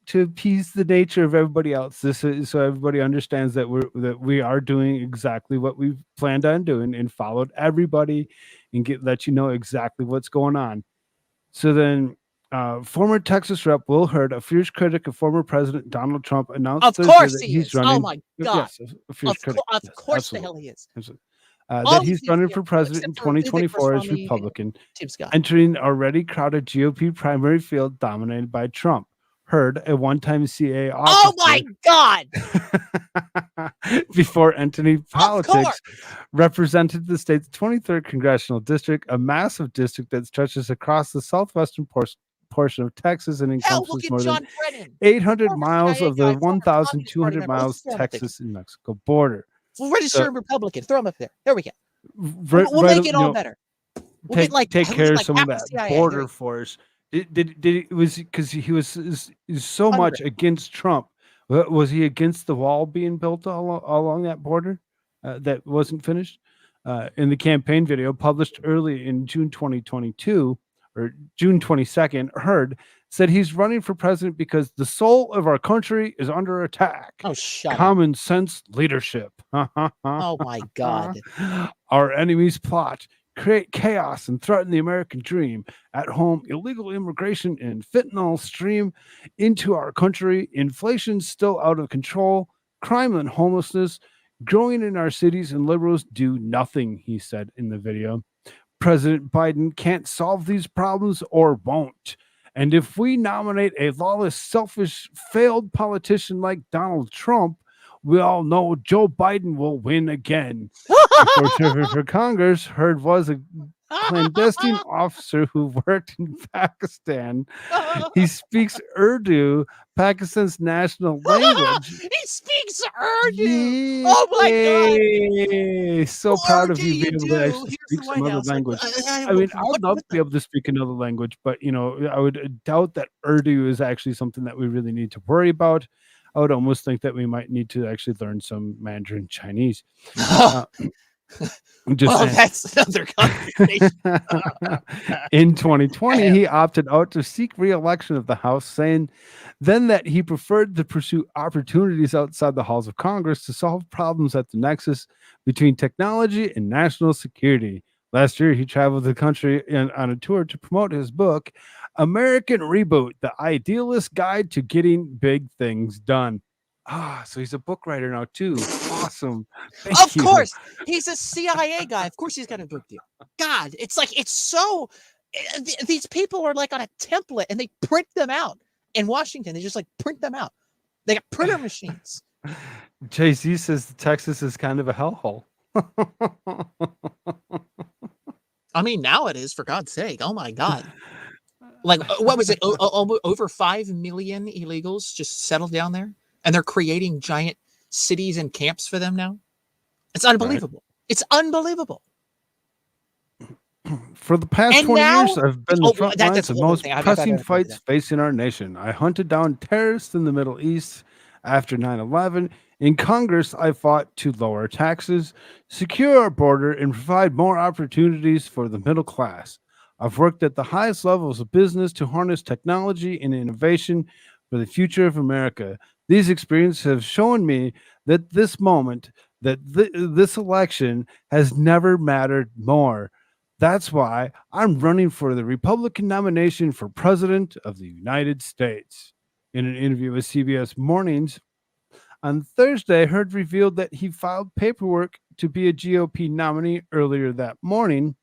to appease the nature of everybody else. This is so everybody understands that we are doing exactly what we've planned on doing and followed everybody and let you know exactly what's going on. So then, former Texas Rep Will Hurd, a fierce critic of former President Donald Trump, announced Of Thursday course that he he's is. running. Oh my God! Yes, a fierce critic. Of course Absolutely. the hell he is. That he's running for president in 2024 as Republican, entering already crowded GOP primary field dominated by Trump. Hurd, a one-time CA officer, oh my God, before entering politics, represented the state's 23rd congressional district, a massive district that stretches across the southwestern portion of Texas and encompasses more than 800 miles of the 1,200 miles Texas and Mexico border. Registered Republican. Throw him up there. There we go. We'll make it all better. We'll take care of some of that border for us. It was because he was so much against Trump. Was he against the wall being built along that border that wasn't finished? In the campaign video published early in June 2022 or June 22nd, Hurd said he's running for president because the soul of our country is under attack. Oh, shut Common sense leadership. Oh my God. Our enemies plot, create chaos and threaten the American dream. At home, illegal immigration and fentanyl stream into our country. Inflation still out of control. Crime and homelessness growing in our cities, and liberals do nothing, he said in the video. President Biden can't solve these problems or won't. And if we nominate a lawless, selfish, failed politician like Donald Trump, we all know Joe Biden will win again. Before serving for Congress, Hurd was a clandestine officer who worked in Pakistan. He speaks Urdu, Pakistan's national language. He speaks Urdu. Oh my God! So proud of you being able to actually speak some other language. I mean, I'd love to be able to speak another language, but I would doubt that Urdu is actually something that we really need to worry about. I would almost think that we might need to actually learn some Mandarin Chinese. That's another conversation. In 2020, he opted out to seek re-election of the House, saying then that he preferred to pursue opportunities outside the halls of Congress to solve problems at the nexus between technology and national security. Last year, he traveled the country on a tour to promote his book, American Reboot, The Idealist Guide to Getting Big Things Done. So he's a book writer now, too. Awesome. Of course. He's a CIA guy. Of course he's got a book deal. God, it's like it's so. These people are like on a template, and they print them out in Washington. They just like print them out. They got printer machines. JC says Texas is kind of a hellhole. I mean, now it is, for God's sake. Oh my God. Like, what was it? Over 5 million illegals just settled down there, and they're creating giant cities and camps for them now. It's unbelievable. Right. It's unbelievable. For the past 20 years, I've been the front lines of most pressing fights facing our nation. I hunted down terrorists in the Middle East after 9/11. In Congress, I fought to lower taxes, secure our border, and provide more opportunities for the middle class. I've worked at the highest levels of business to harness technology and innovation for the future of America. These experiences have shown me that this election has never mattered more. That's why I'm running for the Republican nomination for President of the United States. In an interview with CBS Mornings on Thursday, Hurd revealed that he filed paperwork to be a GOP nominee earlier that morning,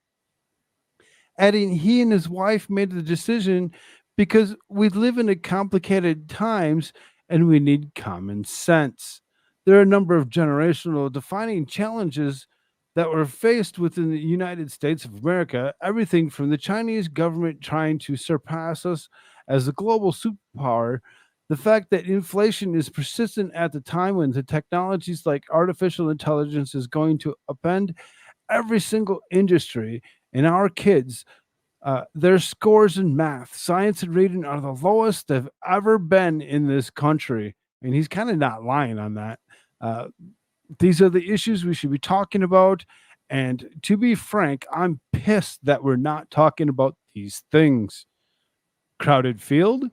adding he and his wife made the decision because we live in complicated times and we need common sense. There are a number of generational defining challenges that were faced within the United States of America, everything from the Chinese government trying to surpass us as a global superpower, the fact that inflation is persistent at the time when the technologies like artificial intelligence is going to upend every single industry, and our kids, their scores in math, science, and reading are the lowest they've ever been in this country. And he's kind of not lying on that. These are the issues we should be talking about. And to be frank, I'm pissed that we're not talking about these things. Crowded field.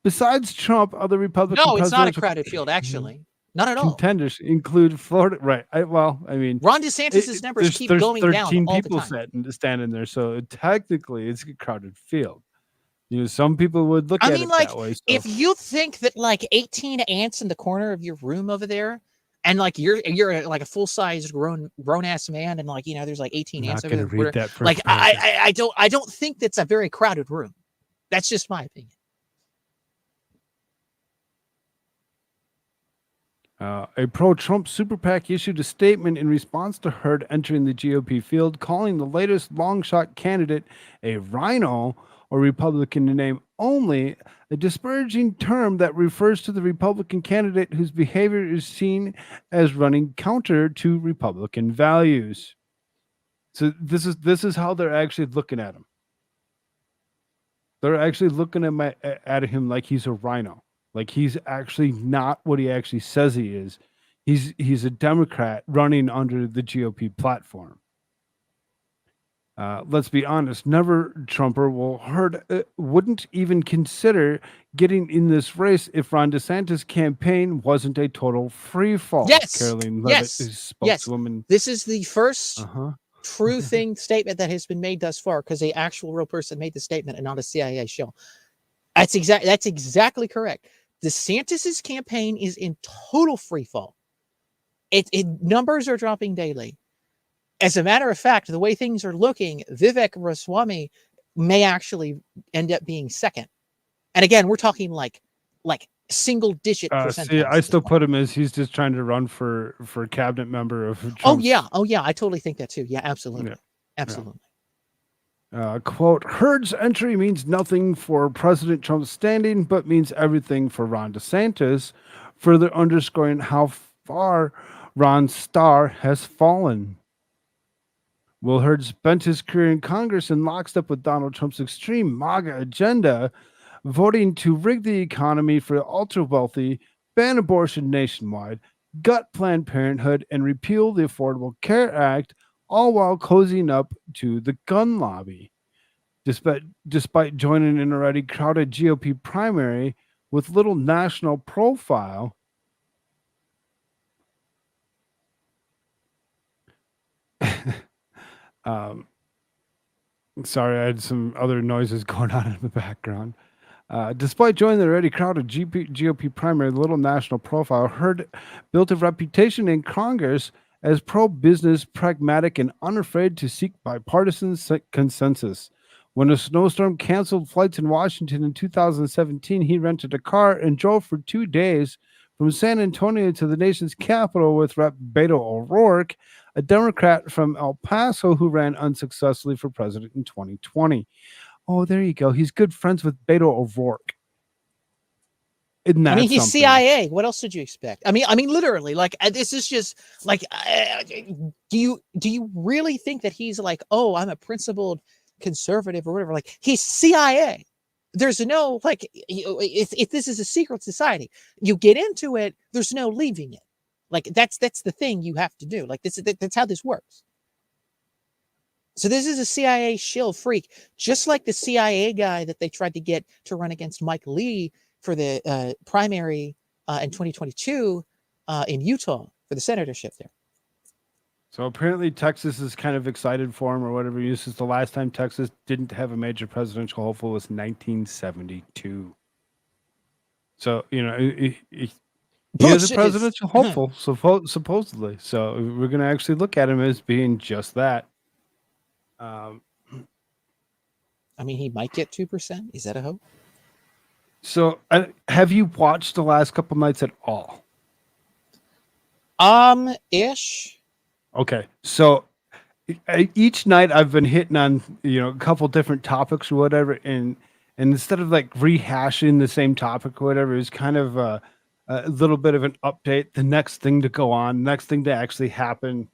Besides Trump, other Republican presidents... No, it's not a crowded Mm-hmm. field, actually. Not at all. Contenders include Florida. Right. Ron DeSantis' numbers keep going down all the time. There's 13 people standing there. So technically, it's a crowded field. Some people would look at it that way. So. If you think that 18 ants in the corner of your room over there, and you're like a full-sized grown ass man, and there's 18 ants over there. I don't think that's a very crowded room. That's just my opinion. A pro-Trump super PAC issued a statement in response to Hurd entering the GOP field, calling the latest long-shot candidate a rhino, or Republican in name only, a disparaging term that refers to the Republican candidate whose behavior is seen as running counter to Republican values. So this is how they're actually looking at him. They're actually looking at him like he's a rhino. Like he's actually not what he actually says he is. He's a Democrat running under the GOP platform. Let's be honest, never Trumper wouldn't even consider getting in this race if Ron DeSantis' campaign wasn't a total free fall. Yes, Caroline Levitt, his spokeswoman. This is the first true statement that has been made thus far, because the actual real person made the statement and not a CIA show. That's exactly correct. DeSantis' campaign is in total free fall. Numbers are dropping daily. As a matter of fact, the way things are looking, Vivek Ramaswamy may actually end up being second. And again, we're talking like single-digit percentage. I still put him as he's just trying to run for cabinet member of Trump's. Oh yeah, I totally think that too. Yeah, absolutely, absolutely. Quote, Hurd's entry means nothing for President Trump's standing, but means everything for Ron DeSantis, further underscoring how far Ron's star has fallen. Will Hurd spent his career in Congress in lockstep with Donald Trump's extreme MAGA agenda, voting to rig the economy for the ultra-wealthy, ban abortion nationwide, gut Planned Parenthood, and repeal the Affordable Care Act, all while cozying up to the gun lobby. Despite joining an already crowded GOP primary with little national profile, sorry, I had some other noises going on in the background. Despite joining the already crowded GOP primary, little national profile, Hurd built a reputation in Congress as pro-business, pragmatic, and unafraid to seek bipartisan consensus. When a snowstorm canceled flights in Washington in 2017, he rented a car and drove for 2 days from San Antonio to the nation's capital with Rep. Beto O'Rourke, a Democrat from El Paso who ran unsuccessfully for president in 2020. Oh, there you go. He's good friends with Beto O'Rourke. Isn't that I mean, he's something? CIA. What else did you expect? I mean, literally, like this is just like, do you really think that he's like, oh, I'm a principled conservative or whatever? Like, he's CIA. There's no like, if this is a secret society, you get into it. There's no leaving it. Like that's the thing you have to do. Like that's how this works. So this is a CIA shill freak, just like the CIA guy that they tried to get to run against Mike Lee for the primary in 2022 in Utah for the senatorship there. So apparently Texas is kind of excited for him or whatever. This is the last time Texas didn't have a major presidential hopeful was 1972. So, you know, he is a presidential hopeful, supposedly. So we're going to actually look at him as being just that. I mean, he might get 2%. Is that a hope? So have you watched the last couple nights at all? Ish. Okay. So each night I've been hitting on, you know, a couple different topics or whatever. And instead of like rehashing the same topic or whatever, it's kind of a little bit of an update, the next thing to go on, next thing to actually happen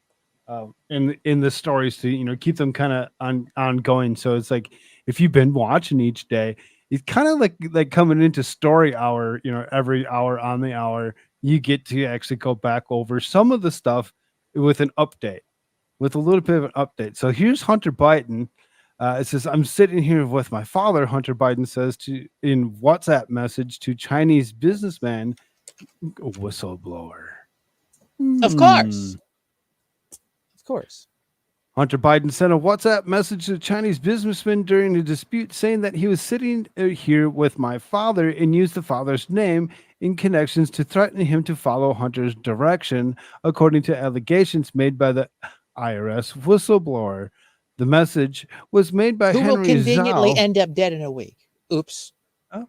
in the stories to, you know, keep them kind of ongoing. So it's like, if you've been watching each day, it's kind of like coming into story hour, you know, every hour on the hour, you get to actually go back over some of the stuff with an update, with a little bit of an update. So here's Hunter Biden. It says, I'm sitting here with my father, Hunter Biden says in WhatsApp message to Chinese businessman, whistleblower. Of course. Of course. Hunter Biden sent a WhatsApp message to Chinese businessman during a dispute saying that he was sitting here with my father and used the father's name in connections to threaten him to follow Hunter's direction, according to allegations made by the IRS whistleblower. The message was made by Who Henry will conveniently Zhao. end up dead in a week. Oops.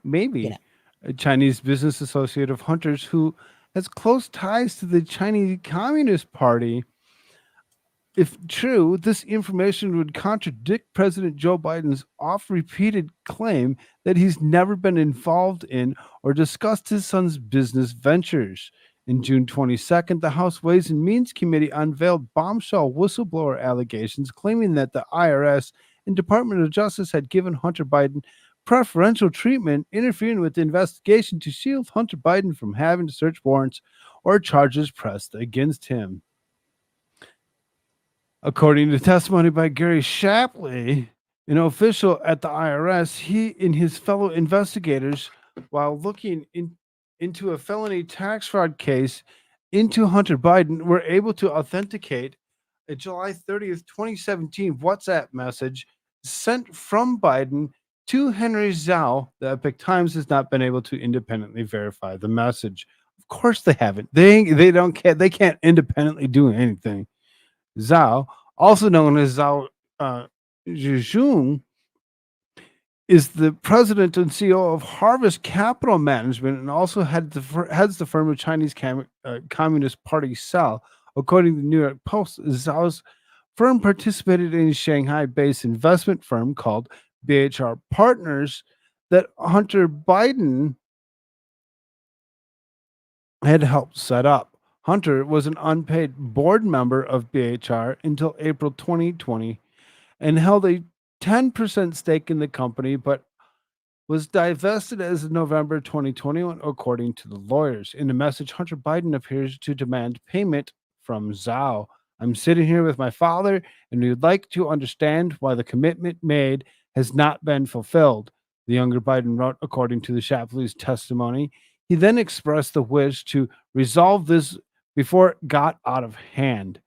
Maybe. You know. A Chinese business associate of Hunter's who has close ties to the Chinese Communist Party. If true, this information would contradict President Joe Biden's oft-repeated claim that he's never been involved in or discussed his son's business ventures. In June 22nd, the House Ways and Means Committee unveiled bombshell whistleblower allegations claiming that the IRS and Department of Justice had given Hunter Biden preferential treatment, interfering with the investigation to shield Hunter Biden from having search warrants or charges pressed against him. According to testimony by Gary Shapley, an official at the IRS, he and his fellow investigators, while looking into a felony tax fraud case into Hunter Biden, were able to authenticate a July 30th, 2017 WhatsApp message sent from Biden to Henry Zhao. The Epoch Times has not been able to independently verify the message. Of course they haven't. They don't care. They can't independently do anything. Zhao, also known as Zhao Zhizhong, is the president and CEO of Harvest Capital Management and also heads the firm of Chinese Communist Party Cell. According to the New York Post, Zhao's firm participated in a Shanghai-based investment firm called BHR Partners that Hunter Biden had helped set up. Hunter was an unpaid board member of BHR until April 2020 and held a 10% stake in the company, but was divested as of November 2021, according to the lawyers. In the message, Hunter Biden appears to demand payment from Zhao. I'm sitting here with my father, and we would like to understand why the commitment made has not been fulfilled, the younger Biden wrote, according to the Shapley's testimony. He then expressed the wish to resolve this before it got out of hand.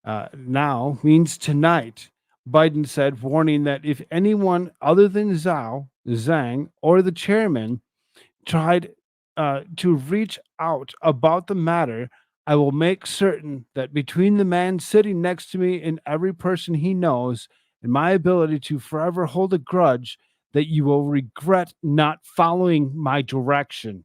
Now means tonight, Biden said, warning that if anyone other than Zhang, or the chairman tried to reach out about the matter, I will make certain that between the man sitting next to me and every person he knows, and my ability to forever hold a grudge, that you will regret not following my direction.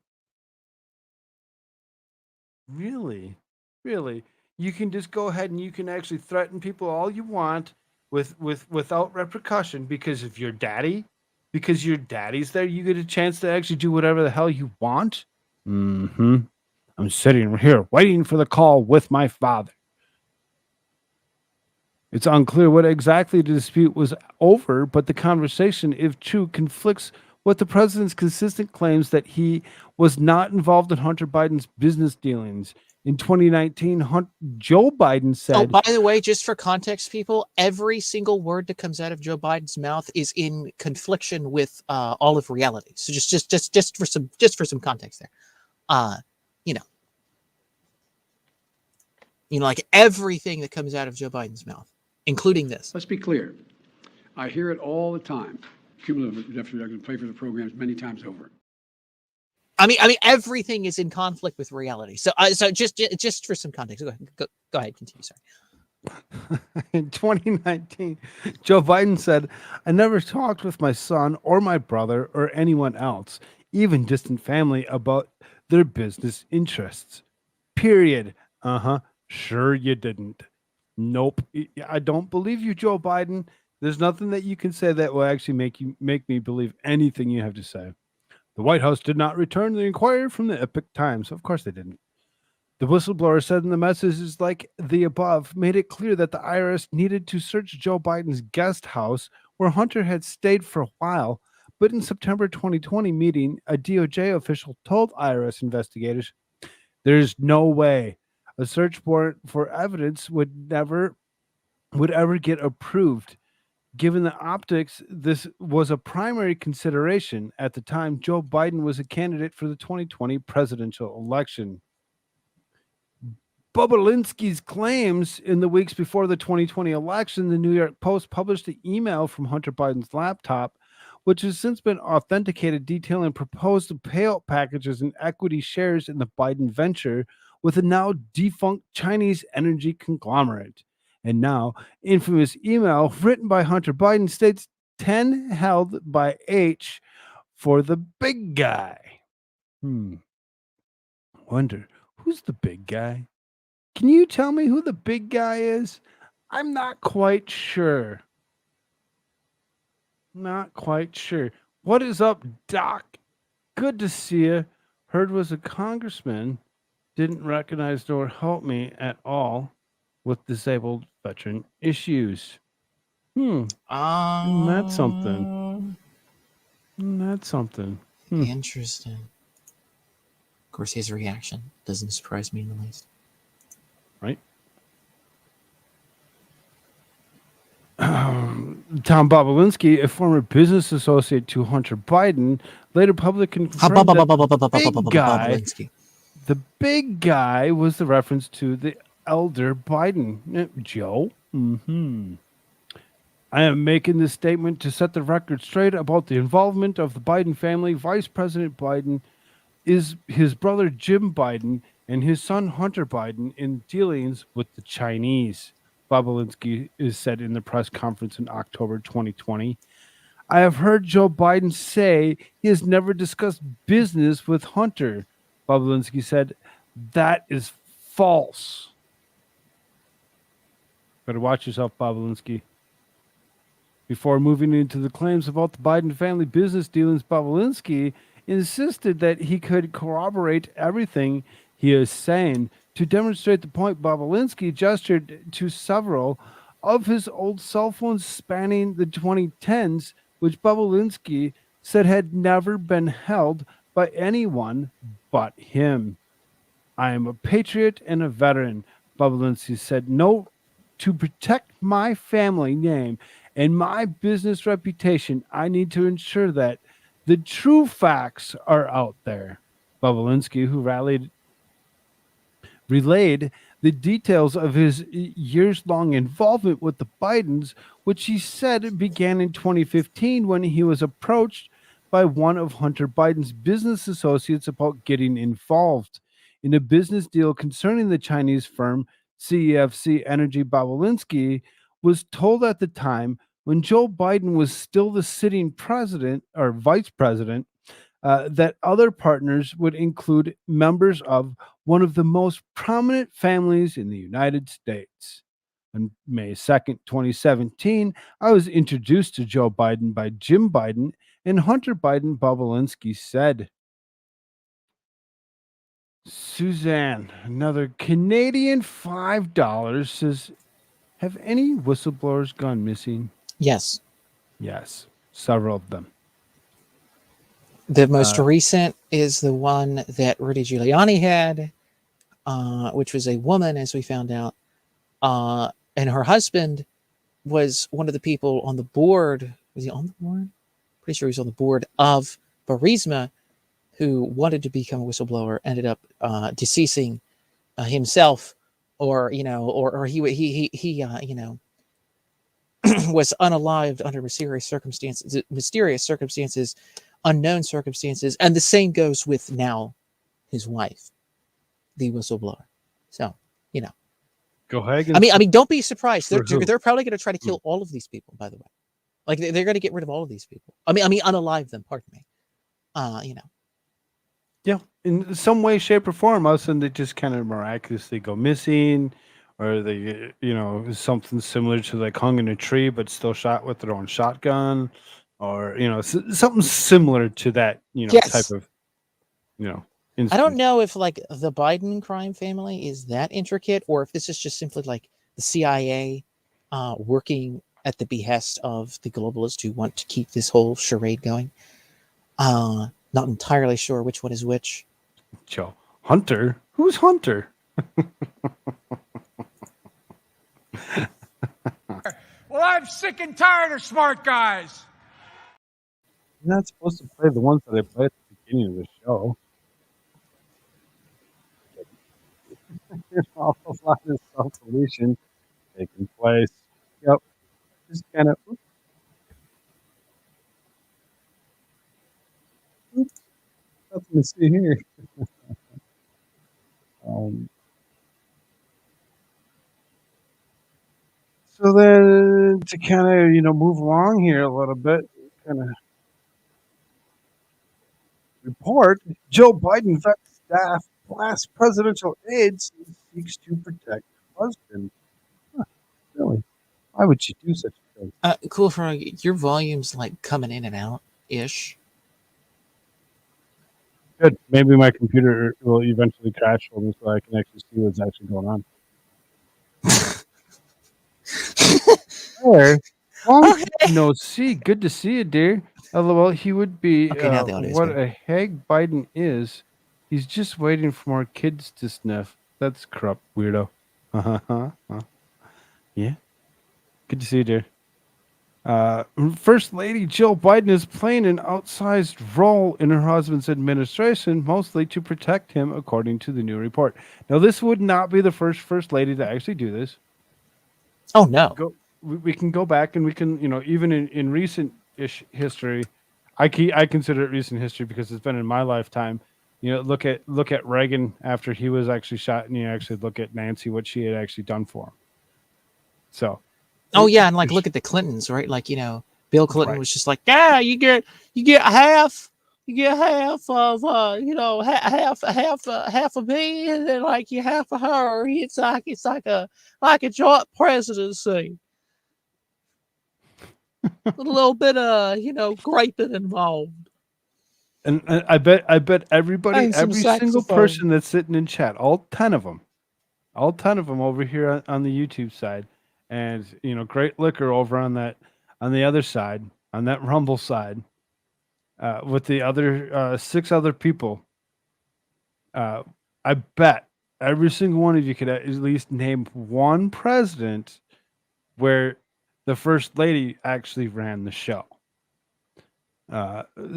Really? Really? You can just go ahead and you can actually threaten people all you want without repercussion because your daddy's there, you get a chance to actually do whatever the hell you want? Mm-hmm. I'm sitting here waiting for the call with my father. It's unclear what exactly the dispute was over, but the conversation, if true, conflicts with the president's consistent claims that he was not involved in Hunter Biden's business dealings. In 2019, Joe Biden Oh, said, by the way, just for context, people, every single word that comes out of Joe Biden's mouth is in confliction with all of reality. So just for some context there, you know, like everything that comes out of Joe Biden's mouth, including this. Let's be clear. I hear it all the time. Cumulative deficit, I can pay for the programs many times over. I mean, everything is in conflict with reality. So, so just for some context, go ahead, continue. Sorry. in 2019, Joe Biden said, I never talked with my son or my brother or anyone else, even distant family, about their business interests. Period. Sure you didn't. Nope. I don't believe you, Joe Biden. There's nothing that you can say that will actually make me believe anything you have to say. The White House did not return the inquiry from the Epoch Times. Of course they didn't. The whistleblower said in the messages like the above made it clear that the IRS needed to search Joe Biden's guest house where Hunter had stayed for a while. But in September 2020 meeting, a DOJ official told IRS investigators, there's no way a search warrant for evidence would ever get approved. Given the optics, this was a primary consideration at the time Joe Biden was a candidate for the 2020 presidential election. Bobulinski's claims in the weeks before the 2020 election, the New York Post published an email from Hunter Biden's laptop, which has since been authenticated, detailing proposed payout packages and equity shares in the Biden venture with a now defunct Chinese energy conglomerate. And now, infamous email written by Hunter Biden states 10 held by H for the big guy. Wonder, who's the big guy? Can you tell me who the big guy is? I'm not quite sure. Not quite sure. What is up, Doc? Good to see you. Heard was a congressman. Didn't recognize nor help me at all with disabled veteran issues. That's something. That's something. Interesting. Of course, his reaction doesn't surprise me in the least. Right? Tom Bobulinski, a former business associate to Hunter Biden, later publicly confirmed that the big guy was the reference to the elder Biden. Joe? I am making this statement to set the record straight about the involvement of the Biden family. Vice President Biden is his brother Jim Biden and his son Hunter Biden in dealings with the Chinese, Bobulinski is said in the press conference in October 2020. I have heard Joe Biden say he has never discussed business with Hunter. Bobulinski said, that is false. Better watch yourself, Bobulinski. Before moving into the claims about the Biden family business dealings, Bobulinski insisted that he could corroborate everything he is saying. To demonstrate the point, Bobulinski gestured to several of his old cell phones spanning the 2010s, which Bobulinski said had never been held by anyone but him. I am a patriot and a veteran, Bobulinski said. No, to protect my family name and my business reputation, I need to ensure that the true facts are out there. Bobulinski, who relayed the details of his years-long involvement with the Bidens, which he said began in 2015 when he was approached by one of Hunter Biden's business associates about getting involved. in a business deal concerning the Chinese firm CEFC Energy Bobolinsky was told at the time when Joe Biden was still the sitting president or vice president that other partners would include members of one of the most prominent families in the United States. On May 2nd, 2017, I was introduced to Joe Biden by Jim Biden, and Hunter Biden Bobolinsky said, Suzanne, another Canadian $5 says, have any whistleblowers gone missing? Yes. Yes, several of them. The most recent is the one that Rudy Giuliani had, which was a woman, as we found out. And her husband was one of the people on the board. Was he on the board? Pretty sure he was on the board of Burisma, who wanted to become a whistleblower, ended up deceasing himself, or he was unalived under mysterious circumstances, unknown circumstances, and the same goes with now his wife, the whistleblower. So Go ahead. I mean, don't be surprised. For who? They're probably going to try to kill all of these people. By the way, like they're going to get rid of all of these people. I mean, unalive them. Pardon me. Yeah, in some way, shape, or form, all of a sudden they just kind of miraculously go missing, or they, something similar to like hung in a tree but still shot with their own shotgun, or something similar to that, Yes. type of, instance. I don't know if like the Biden crime family is that intricate, or if this is just simply like the CIA working at the behest of the globalists who want to keep this whole charade going. Not entirely sure which one is which. Joe Hunter, who's Hunter? Well, I'm sick and tired of smart guys. You're not supposed to play the ones that I play at the beginning of the show. There's a lot of self-deletion taking place. Yep. Just kind of. Oops. Nothing to see here. So then to kind of, move along here a little bit, kind of report, Joe Biden vet staff blast presidential aides seeks to protect husband. Huh, really? Why would you do such a thing? Koolfrogg, your volume's like coming in and out ish. Good. Maybe my computer will eventually crash for me so I can actually see what's actually going on. Hey, long time no see. Good to see you, dear. LOL, he would be Okay, now the audio's what good. a hag Biden is. He's just waiting for more kids to sniff. That's corrupt, weirdo. Yeah. Good to see you, dear. First Lady Jill Biden is playing an outsized role in her husband's administration, mostly to protect him, according to the new report. Now, this would not be the first lady to actually do this. Oh, no. We can go back and we can, even in recent-ish history, I consider it recent history because it's been in my lifetime. Look at Reagan after he was actually shot, and you actually look at Nancy, what she had actually done for him. So. Oh yeah, and like look at the Clintons, right? Like Bill Clinton was just like, yeah, you get half of half of me, and then like you half of her. It's like a joint presidency. With a little bit of graping involved. And I bet everybody, every single saxophone. person that's sitting in chat, all 10 of them over here on the YouTube side. And Great Liquor over on the other side, on that Rumble side, with the other 6 other people. I bet every single one of you could at least name one president where the first lady actually ran the show.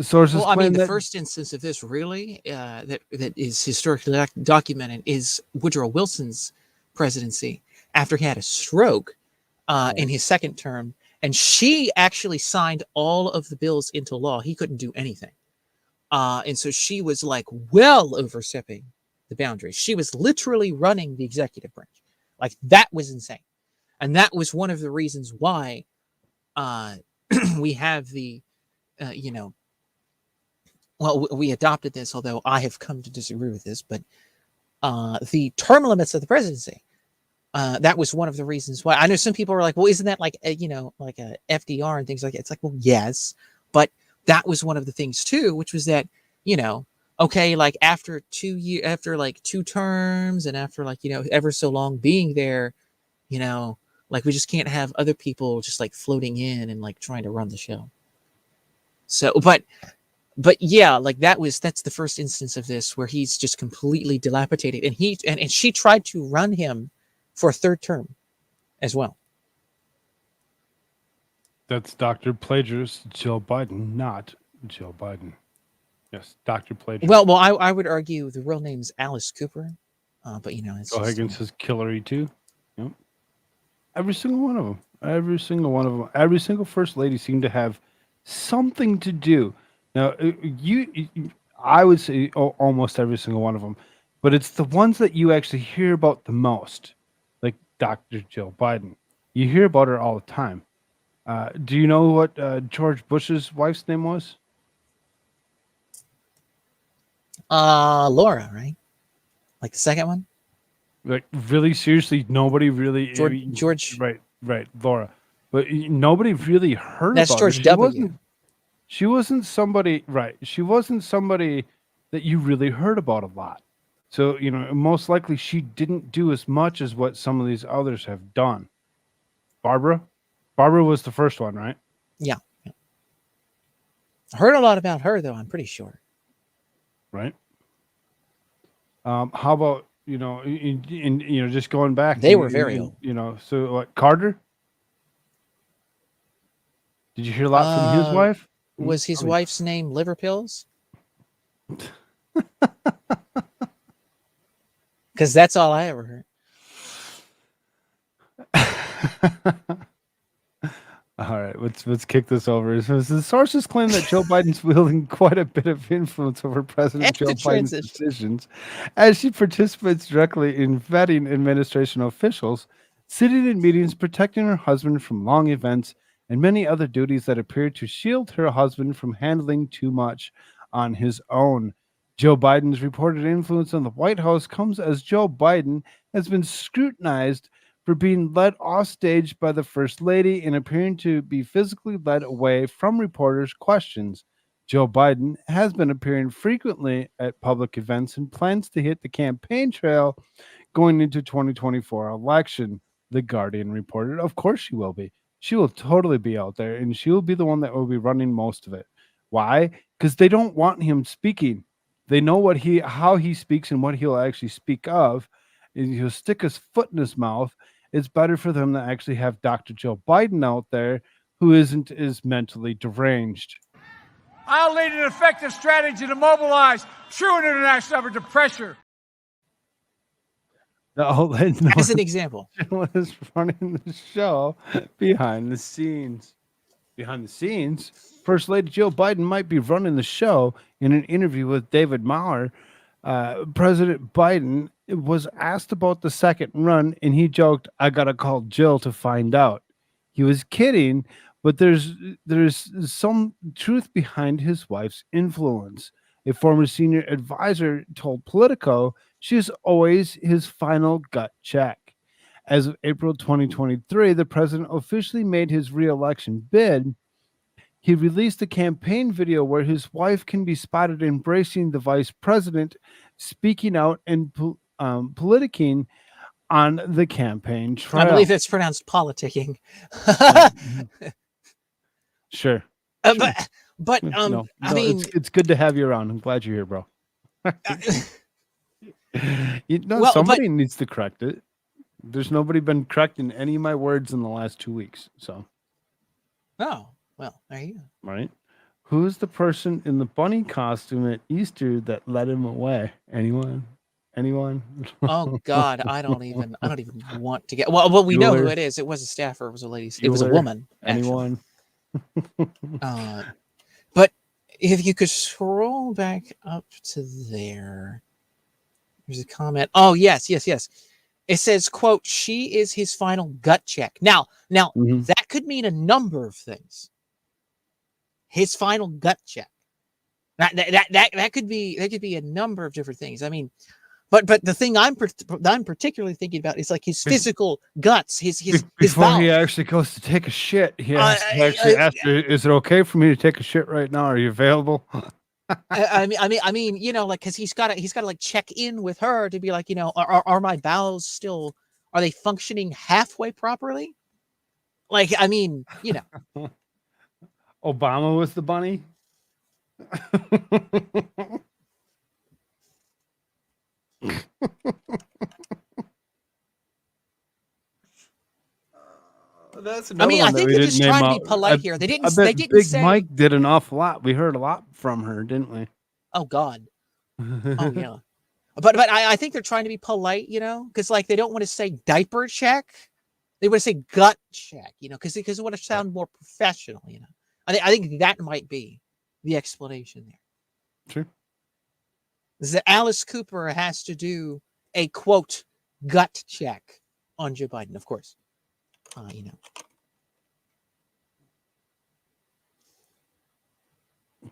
Sources. Well, I mean, the that first instance of this really that is historically documented is Woodrow Wilson's presidency after he had a stroke. In his second term, and she actually signed all of the bills into law. He couldn't do anything. And so she was like well overstepping the boundaries. She was literally running the executive branch. Like, that was insane. And that was one of the reasons why we have the, well, we adopted this, although I have come to disagree with this, but the term limits of the presidency. That was one of the reasons why. I know some people are like, well, isn't that like a FDR and things like that? It's like, well, yes, but that was one of the things too, which was that, okay, like after 2 years, after like 2 terms, and after like, ever so long being there, like we just can't have other people just like floating in and like trying to run the show. So, but yeah, like that's the first instance of this where he's just completely dilapidated, and she tried to run him for a 3rd term as well. That's Dr. Plagiarist Jill Biden, not Jill Biden. Yes, Dr. Plagiarist. Well, I would argue the real name's Alice Cooper, but it's Joe Higgins says Hillary too. Yep. Every single one of them. Every single one of them. Every single first lady seemed to have something to do. Now, I would say almost every single one of them, but it's the ones that you actually hear about the most, like Dr. Jill Biden. You hear about her all the time. Do you know what George Bush's wife's name was? Laura, right? Like the second one? Like, really, seriously, nobody really... George. Right, Laura. But nobody really heard That's about George her. W. She wasn't somebody... Right. She wasn't somebody that you really heard about a lot. So, most likely she didn't do as much as what some of these others have done. Barbara was the first one, right? Yeah. I heard a lot about her, though, I'm pretty sure. Right. How about, just going back. They were very old. So what, Carter? Did you hear a lot from his wife? Was his wife's name Liver Pills? Because that's all I ever heard. All right, let's kick this over. So the sources claim that Joe Biden's wielding quite a bit of influence over President Joe Biden's decisions, as she participates directly in vetting administration officials, sitting in meetings, protecting her husband from long events, and many other duties that appear to shield her husband from handling too much on his own. Joe Biden's reported influence on the White House comes as Joe Biden has been scrutinized for being led off stage by the First Lady and appearing to be physically led away from reporters' questions. Joe Biden has been appearing frequently at public events and plans to hit the campaign trail going into 2024 election, The Guardian reported. Of course she will be. She will totally be out there, and she will be the one that will be running most of it. Why? Because they don't want him speaking. They know how he speaks and what he'll actually speak of. And he'll stick his foot in his mouth. It's better for them to actually have Dr. Joe Biden out there who isn't as mentally deranged. I'll lead an effective strategy to mobilize true international effort to pressure. As an example. Was running the show behind the scenes. Behind the scenes, First Lady Joe Biden might be running the show. In an interview with David Maurer, President Biden was asked about the second run, and he joked, "I gotta call Jill to find out." He was kidding, but there's some truth behind his wife's influence. A former senior advisor told Politico she is always his final gut check. As of April 2023, the president officially made his re-election bid. He released a campaign video where his wife can be spotted embracing the vice president, speaking out and politicking on the campaign trail. I believe it's pronounced politicking. Sure. But no, I mean, it's good to have you around. I'm glad you're here, bro. Somebody needs to correct it. There's nobody been correcting any of my words in the last 2 weeks. So. Oh, well, there you go. Right. Who's the person in the bunny costume at Easter that led him away? Anyone? Oh God, I don't even want to get. Well, we know who it is. It was a staffer. It was a lady. It was a woman. Anyone? But if you could scroll back up to there, There's a comment. Oh, yes. It says, quote, she is his final gut check. Now, Mhm. that could mean a number of things. His final gut check. That could be a number of different things. I mean, but the thing I'm particularly thinking about is like his physical guts, his Before he bowels. actually goes to take a shit, he Uh, actually asks, "Is it okay for me to take a shit right now? Are you available?" I mean, you know, like, because he's got to like check in with her to be like, you know, are my bowels still, are they functioning halfway properly? Like, I mean, you know, Obama was the bunny. That's I another mean, I one that think we they're didn't just name trying to out. be polite here. They I bet didn't Big say, Mike did an awful lot. We heard a lot from her, didn't we? oh God, oh yeah. But I think they're trying to be polite, you know, because like they don't want to say diaper check. They want to say gut check, you know, because they want to sound more professional, you know. I think that might be the explanation there. True. Is that Alice Cooper has to do a quote gut check on Joe Biden, of course. You know.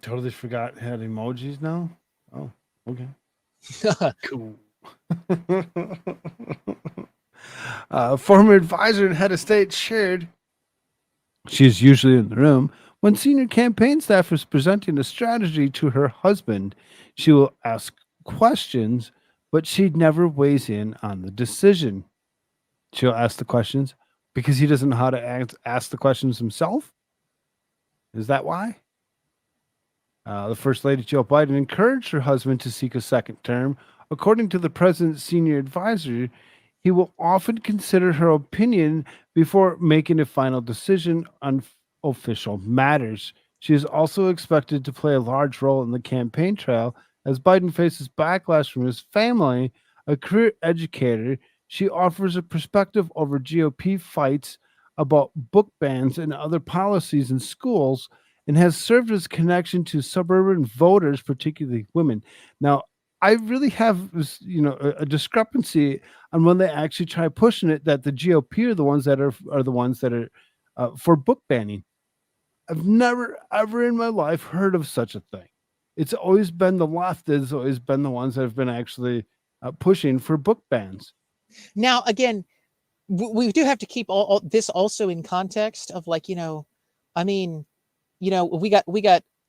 Totally forgot it had emojis now. Oh, okay. Cool. Former advisor and head of state shared she is usually in the room when senior campaign staff is presenting a strategy to her husband. She will ask questions, but she never weighs in on the decision. She'll ask the questions because he doesn't know how to ask the questions himself. Is that why? The First Lady Joe Biden encouraged her husband to seek a second term. According to the president's senior advisor, he will often consider her opinion before making a final decision on official matters. She is also expected to play a large role in the campaign trail as Biden faces backlash from his family. A career educator, she offers a perspective over GOP fights about book bans and other policies in schools and has served as connection to suburban voters, particularly women. Now, I really have, a discrepancy on when they actually try pushing it that the GOP are the ones that are the ones that are for book banning. I've never ever in my life heard of such a thing. It's always been the left has always been the ones that have been actually pushing for book bans. Now, again, we do have to keep all this also in context of like, you know, I mean, you know, we got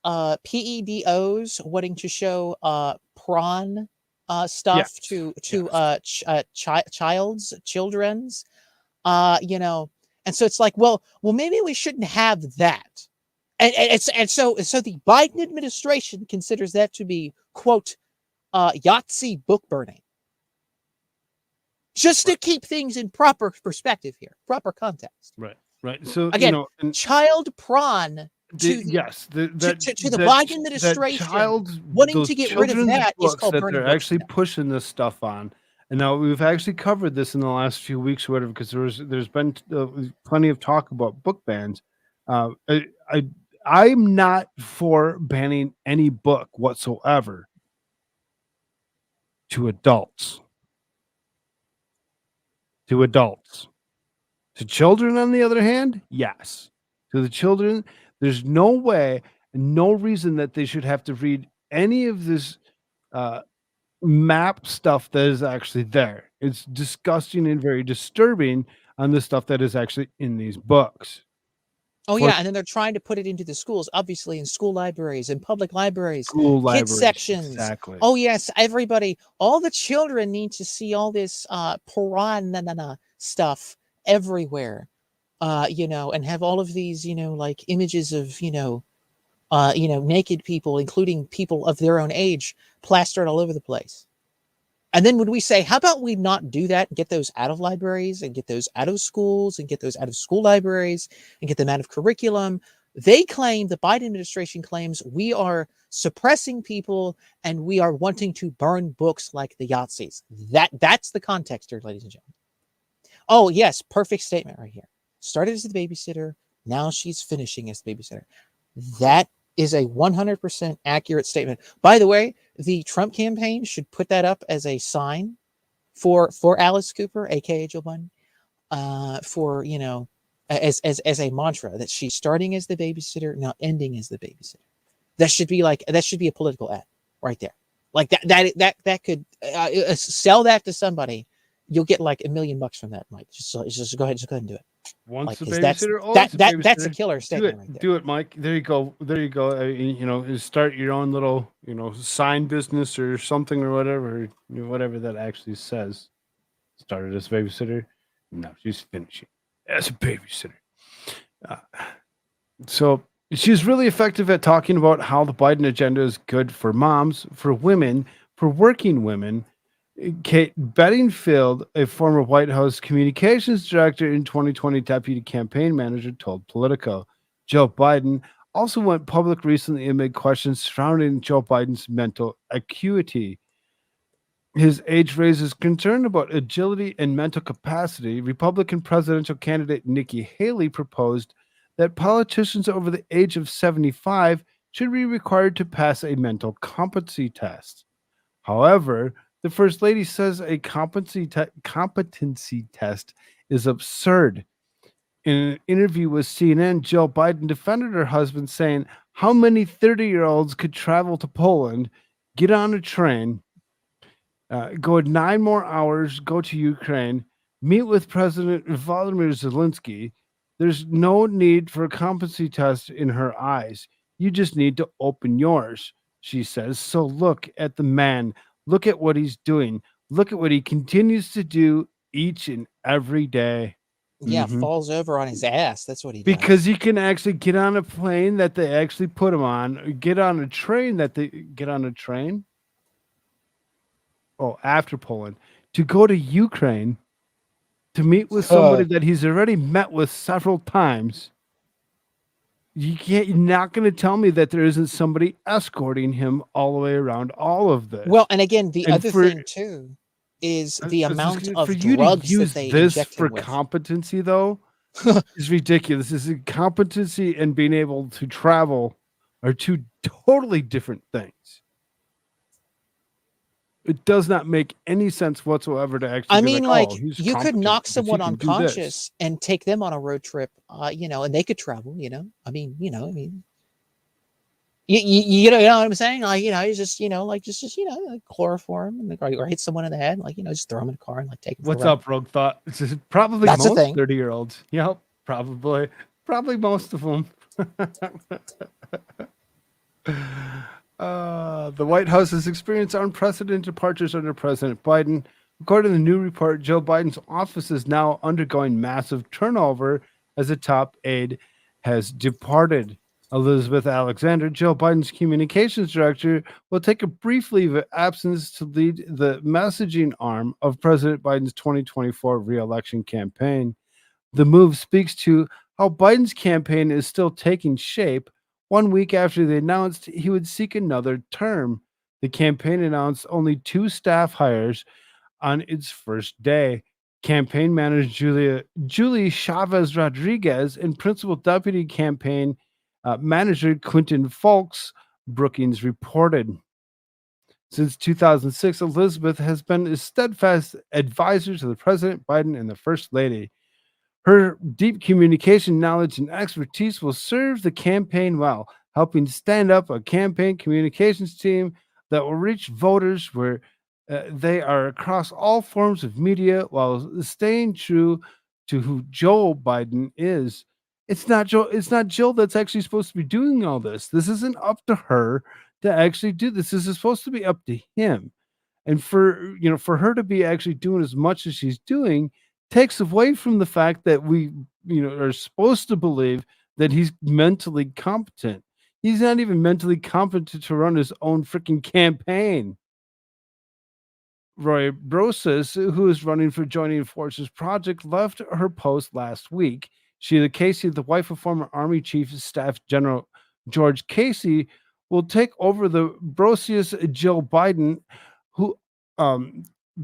PEDOs wanting to show prawn stuff Yes. to Yes. children's, you know, and so it's like, well, maybe we shouldn't have that, and so the Biden administration considers that to be quote Yahtzee book burning, just to keep things in proper perspective here, proper context. Right. So Again, child prawn to yes, to the Biden administration wanting to get rid of that is called that burning they're books. actually pushing this stuff on. And now we've actually covered this in the last few weeks or whatever, because there's been plenty of talk about book bans. I'm not for banning any book whatsoever to adults. To adults. To children, on the other hand, yes. To the children, there's no way, no reason that they should have to read any of this map stuff that is actually there. It's disgusting and very disturbing on the stuff that is actually in these books. Oh yeah, and then they're trying to put it into the schools, obviously in school libraries and public libraries, School kids libraries, sections. exactly. Oh yes, everybody, all the children need to see all this piranha stuff everywhere. You know, and have all of these, you know, like images of, you know, naked people, including people of their own age, plastered all over the place. And then would we say, how about we not do that and get those out of libraries and get those out of schools and get those out of school libraries and get them out of curriculum? They claim, the Biden administration claims, we are suppressing people and we are wanting to burn books like the Yahtzees. That's the context here, ladies and gentlemen. Oh, yes, perfect statement right here. Started as the babysitter, now she's finishing as the babysitter. That is a 100% accurate statement. By the way, the Trump campaign should put that up as a sign for Alice Cooper, aka Joe Biden, for as a mantra that she's starting as the babysitter, now ending as the babysitter. That should be a political ad right there. Like that could sell that to somebody. You'll get like $1 million from that, Mike. Just go ahead and do it. Once Like, the 'cause babysitter, that's a killer Do statement it, right there. do it, Mike. There you go. There you go. You start your own little, sign business or something or whatever, whatever that actually says. Started as babysitter. No, she's finishing as a babysitter. So she's really effective at talking about how the Biden agenda is good for moms, for women, for working women. Kate Bedingfield, a former White House communications director and 2020 deputy campaign manager, told Politico. Joe Biden also went public recently amid questions surrounding Joe Biden's mental acuity. His age raises concern about agility and mental capacity. Republican presidential candidate Nikki Haley proposed that politicians over the age of 75 should be required to pass a mental competency test. However, the First Lady says a competency test is absurd. In an interview with CNN, Jill Biden defended her husband, saying, "How many 30-year-olds could travel to Poland, get on a train, go 9 more hours, go to Ukraine, meet with President Volodymyr Zelensky? There's no need for a competency test in her eyes. You just need to open yours," she says. "So look at the man. Look at what he's doing. Look at what he continues to do each and every day." Yeah, Mhm. falls over on his ass. That's what he does. Because he can actually get on a plane that they actually put him on, or get on a train that they get on a train. Oh, after Poland, to go to Ukraine to meet with somebody that he's already met with several times. You're not going to tell me that there isn't somebody escorting him all the way around all of this. Well, and again, the And other thing too is the amount of for you to drugs use that they this inject for him with. competency, though, is ridiculous. This is competency and being able to travel are two totally different things. It does not make any sense whatsoever to actually. I be mean, like, like, "Oh, he's you could competent knock because he someone can do this." unconscious and take them on a road trip, and they could travel. I mean, you know what I'm saying? Like, it's just, like chloroform and or hit someone in the head, like, just throw them in a car and like take them. What's up, Rogue Thought? This is probably That's a most thing. 30-year-olds. Yep, probably most of them. The White House has experienced unprecedented departures under President Biden. According to the new report, Joe Biden's office is now undergoing massive turnover as a top aide has departed. Elizabeth Alexander, Joe Biden's communications director, will take a brief leave of absence to lead the messaging arm of President Biden's 2024 re-election campaign. The move speaks to how Biden's campaign is still taking shape 1 week after they announced he would seek another term. The campaign announced only 2 staff hires on its first day. Campaign manager Julie Chavez Rodriguez and principal deputy campaign manager Quentin Fulks, Brookings reported. Since 2006, Elizabeth has been a steadfast advisor to the President Biden and the First Lady. Her deep communication knowledge and expertise will serve the campaign well, helping stand up a campaign communications team that will reach voters where they are across all forms of media while staying true to who Joe Biden is. It's not Jill that's actually supposed to be doing all this. This isn't up to her to actually do this. This is supposed to be up to him. And for her to be actually doing as much as she's doing takes away from the fact that we are supposed to believe that he's mentally competent. He's not even mentally competent to run his own freaking campaign. Roy Brosas, who is running for Joining Forces Project, left her post last week. Sheila Casey, the wife of former Army Chief of Staff General George Casey, will take over the Brosius Jill Biden, who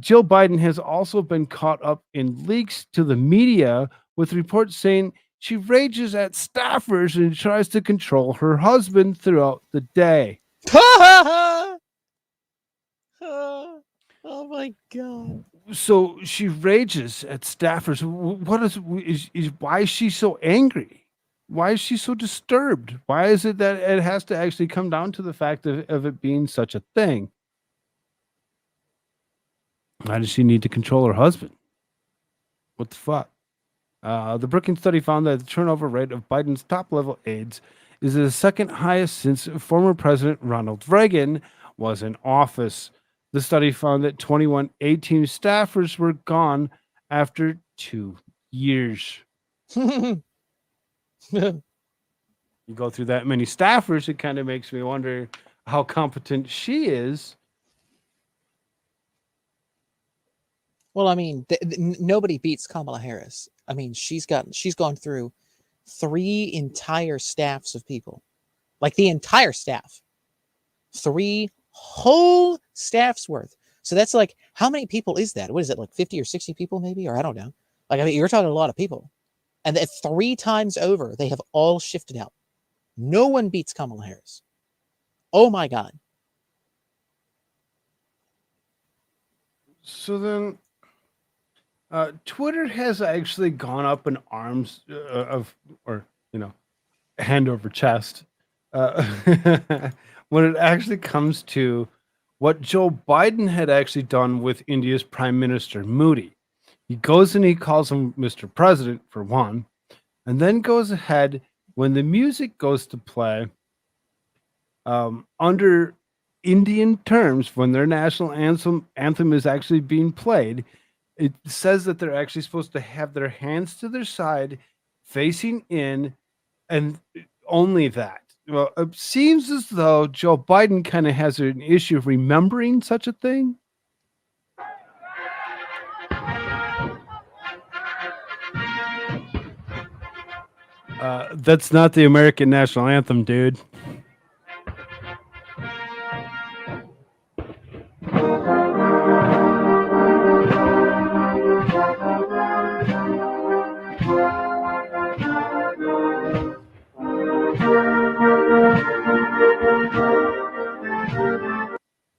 Jill Biden has also been caught up in leaks to the media with reports saying she rages at staffers and tries to control her husband throughout the day. Oh my god. So she rages at staffers. What is why is she so angry? Why is she so disturbed? Why is it that it has to actually come down to the fact of it being such a thing? Why does she need to control her husband? What the fuck? The Brookings study found that the turnover rate of Biden's top level aides is the second highest since former President Ronald Reagan was in office. The study found that 21 A-team staffers were gone after 2 years. You go through that many staffers, it kind of makes me wonder how competent she is. Well, I mean, nobody beats Kamala Harris. I mean, she's gone through 3 entire staffs of people, like the entire staff, 3 whole staffs worth. So that's like, how many people is that? What is it, like 50 or 60 people maybe? Or I don't know. Like, I mean, you're talking a lot of people. And that 3 times over, they have all shifted out. No one beats Kamala Harris. Oh my God. So then, Twitter has actually gone up in arms hand over chest, when it actually comes to what Joe Biden had actually done with India's Prime Minister Modi. He goes and he calls him Mr. President for one, and then goes ahead when the music goes to play under Indian terms, when their national anthem is actually being played. It says that they're actually supposed to have their hands to their side, facing in, and only that. Well, it seems as though Joe Biden kind of has an issue of remembering such a thing. That's not the American national anthem, dude.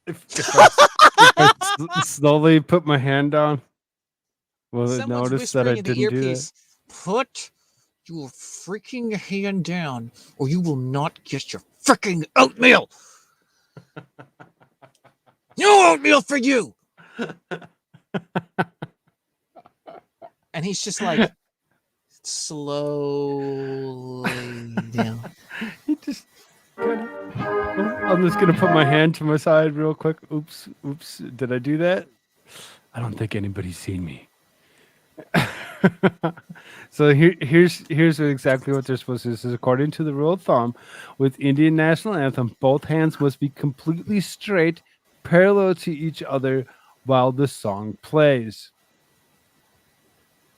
If I slowly put my hand down, will it Someone's notice that I whispering in the didn't do earpiece, put your freaking hand down or you will not get your freaking oatmeal. No oatmeal for you. And he's just like slowly down. He just kinda, I'm just gonna put my hand to my side real quick. Oops. Did I do that? I don't think anybody's seen me. So here's exactly what they're supposed to do. This is according to the rule of thumb with Indian national anthem, both hands must be completely straight, parallel to each other while the song plays.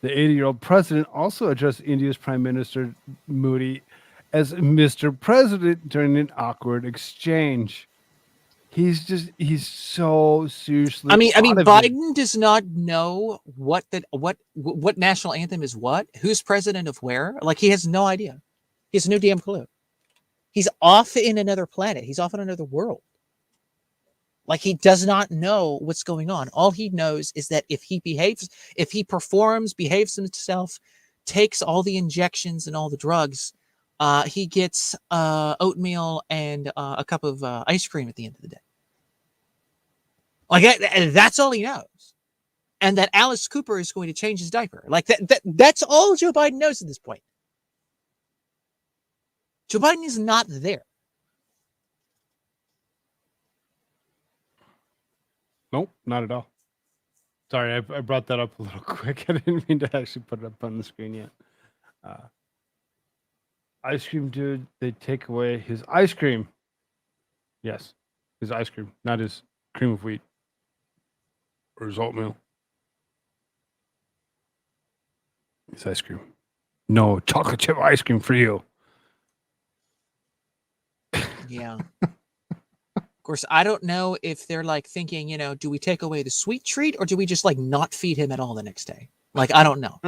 The 80-year-old president also addressed India's Prime Minister Modi as Mr. President during an awkward exchange. He's so seriously. I mean, out of Biden does not know what national anthem is what, who's president of where. Like, he has no idea. He has no damn clue. He's off in another planet. He's off in another world. Like, he does not know what's going on. All he knows is that if he behaves himself, takes all the injections and all the drugs, he gets oatmeal and a cup of ice cream at the end of the day. Like, that's all he knows. And that Alice Cooper is going to change his diaper. Like, that's all Joe Biden knows at this point. Joe Biden is not there. Nope, not at all. Sorry, I brought that up a little quick. I didn't mean to actually put it up on the screen yet. Ice cream dude, they take away his ice cream. Yes, his ice cream, not his cream of wheat or his oatmeal. His ice cream. No chocolate chip ice cream for you. Yeah. Of course, I don't know if they're like thinking, do we take away the sweet treat or do we just like not feed him at all the next day? Like, I don't know.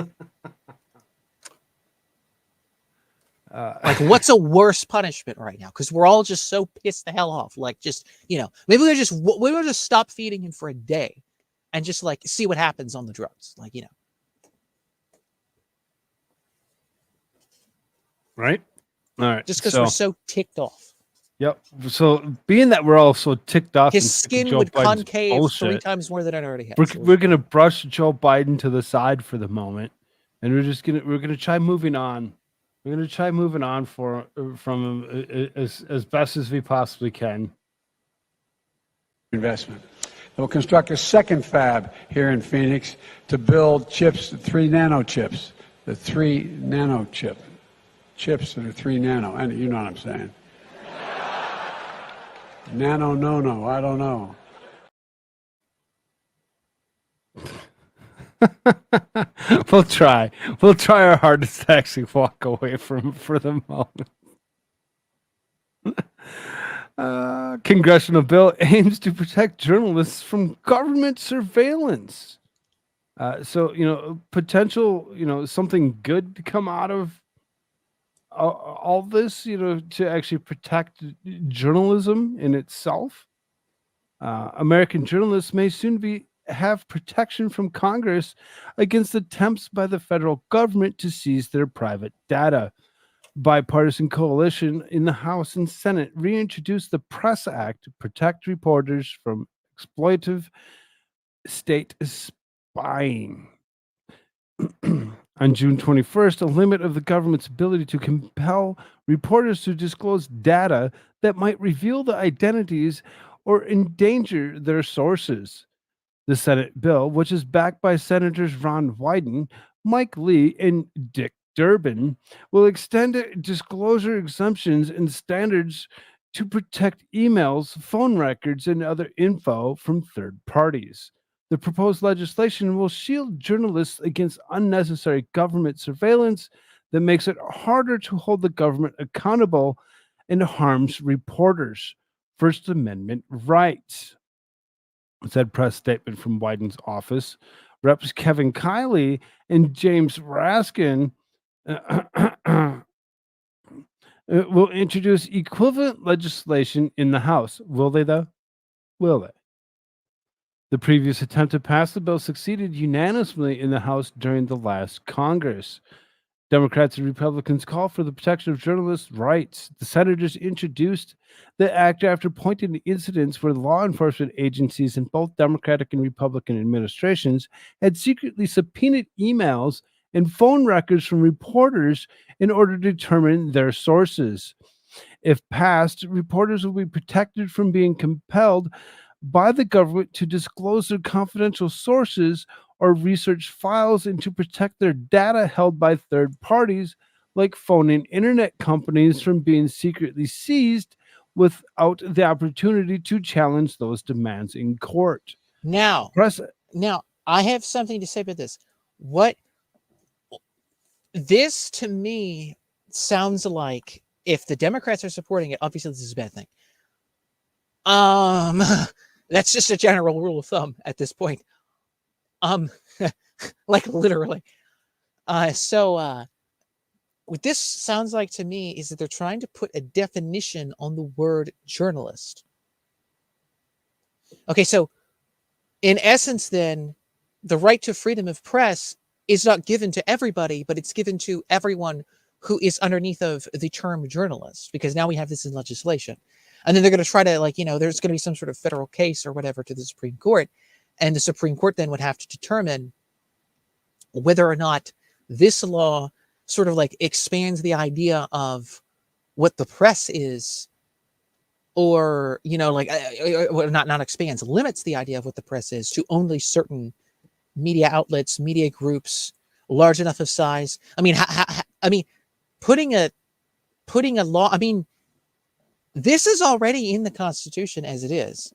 Like, what's a worse punishment right now? Because we're all just so pissed the hell off. Like, just, maybe we'll just stop feeding him for a day and just like see what happens on the drugs. Like, Right? All right. just because we're so ticked off. Yep. So being that we're all so ticked off, His and sick of skin Joe would Biden's concave 3 bullshit, times more than it already has. we're gonna brush Joe Biden to the side for the moment, and we're gonna try moving on. We're gonna try moving on from him as best as we possibly can. Investment. They'll construct a second fab here in Phoenix to build chips, 3 nano chips, the 3 nano chips that are 3 nano, and you know what I'm saying. Nano, no, I don't know. We'll try our hardest to actually walk away from for the moment. Congressional bill aims to protect journalists from government surveillance. So potential, something good to come out of all this, to actually protect journalism in itself. American journalists may soon have protection from Congress against attempts by the federal government to seize their private data. Bipartisan coalition in the House and Senate reintroduced the Press Act to protect reporters from exploitative state spying. On June 21st, a limit of the government's ability to compel reporters to disclose data that might reveal the identities or endanger their sources. The Senate bill, which is backed by Senators Ron Wyden, Mike Lee, and Dick Durbin, will extend disclosure exemptions and standards to protect emails, phone records, and other info from third parties. The proposed legislation will shield journalists against unnecessary government surveillance that makes it harder to hold the government accountable and harms reporters' First Amendment rights. Said press statement from Wyden's office. Reps Kevin Kiley and James Raskin will introduce equivalent legislation in the House. Will they, though? Will they? The previous attempt to pass the bill succeeded unanimously in the House during the last Congress. Democrats and Republicans call for the protection of journalists' rights. The senators introduced the act after pointing to incidents where law enforcement agencies in both Democratic and Republican administrations had secretly subpoenaed emails and phone records from reporters in order to determine their sources. If passed, reporters will be protected from being compelled by the government to disclose their confidential sources or research files and to protect their data held by third parties like phone and internet companies from being secretly seized without the opportunity to challenge those demands in court. Now, I have something to say about this. This to me sounds like, if the Democrats are supporting it, obviously this is a bad thing. That's just a general rule of thumb at this point. Like literally. What this sounds like to me is that they're trying to put a definition on the word journalist. Okay, so in essence, then, the right to freedom of press is not given to everybody, but it's given to everyone who is underneath of the term journalist, because now we have this in legislation. And then they're going to try to, there's going to be some sort of federal case or whatever to the Supreme Court. And the Supreme Court then would have to determine whether or not this law sort of expands the idea of what the press is, or, not expands, limits the idea of what the press is to only certain media outlets, media groups, large enough of size. Putting a law, this is already in the Constitution as it is.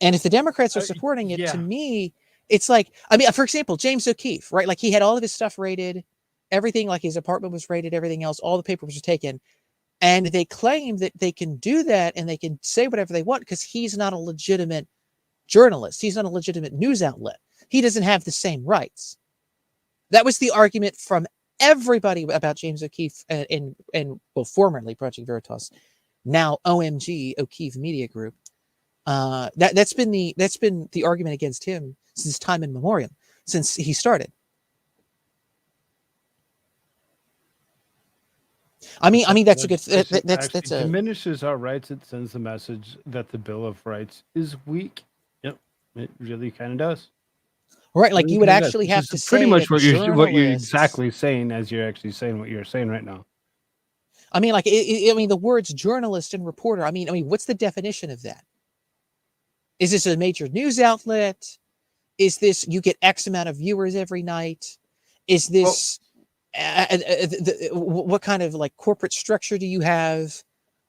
And if the Democrats are supporting it, to me, it's for example, James O'Keefe, right? He had all of his stuff rated, everything, his apartment was rated, everything else, all the papers were taken. And they claim that they can do that and they can say whatever they want because he's not a legitimate journalist. He's not a legitimate news outlet. He doesn't have the same rights. That was the argument from everybody about James O'Keefe and well, formerly Project Veritas, now OMG O'Keefe Media Group. That's been the argument against him since time immemorial, since he started. I mean that's a good. That's a diminishes our rights. It sends the message that the Bill of Rights is weak. Yep, it really kind of does. Right, like you would actually have to say pretty much what you're journalists- exactly saying as you're actually saying what you're saying right now. I mean, like I mean, the words journalist and reporter. I mean, what's the definition of that? Is this a major news outlet? Is this you get X amount of viewers every night? Is this what kind of like corporate structure do you have?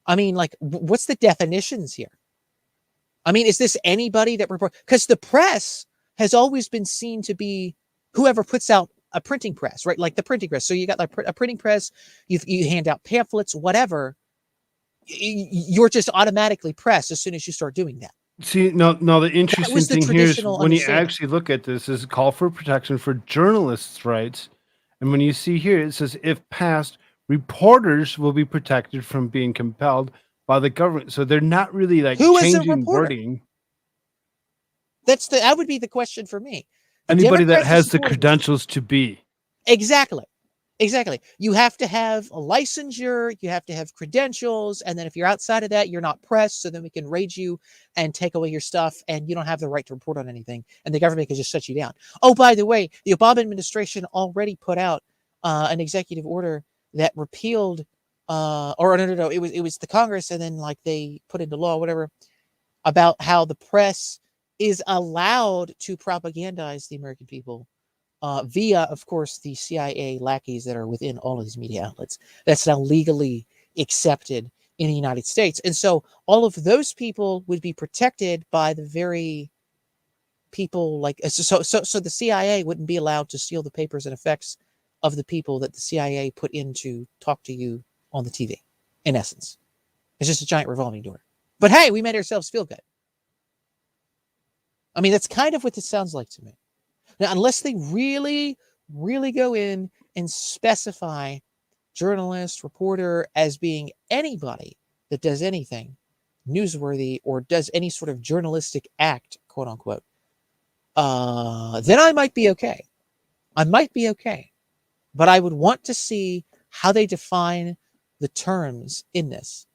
I mean, like, what's the definitions here? I mean, is this anybody that report? Because the press has always been seen to be whoever puts out a printing press, right? Like the printing press. So you got like a printing press, you hand out pamphlets, whatever. You're just automatically press as soon as you start doing that. See, no, the interesting thing here is when you actually look at this is call for protection for journalists' rights. And when you see here, it says, if passed, reporters will be protected from being compelled by the government. So they're not really like changing wording. That would be the question for me. Anybody that has the credentials to be. Exactly. You have to have a licensure, you have to have credentials, and then if you're outside of that, you're not pressed, so then we can raid you and take away your stuff, and you don't have the right to report on anything, and the government can just shut you down. Oh, by the way, the Obama administration already put out an executive order that repealed, or no, it was the Congress, and then like they put into law, whatever, about how the press is allowed to propagandize the American people via, of course, the CIA lackeys that are within all of these media outlets. That's now legally accepted in the United States. And so all of those people would be protected by the very people like, so the CIA wouldn't be allowed to steal the papers and effects of the people that the CIA put in to talk to you on the TV, in essence. It's just a giant revolving door. But hey, we made ourselves feel good. I mean, that's kind of what this sounds like to me. Now, unless they really, really go in and specify journalist, reporter as being anybody that does anything newsworthy or does any sort of journalistic act, quote unquote, then I might be okay. But I would want to see how they define the terms in this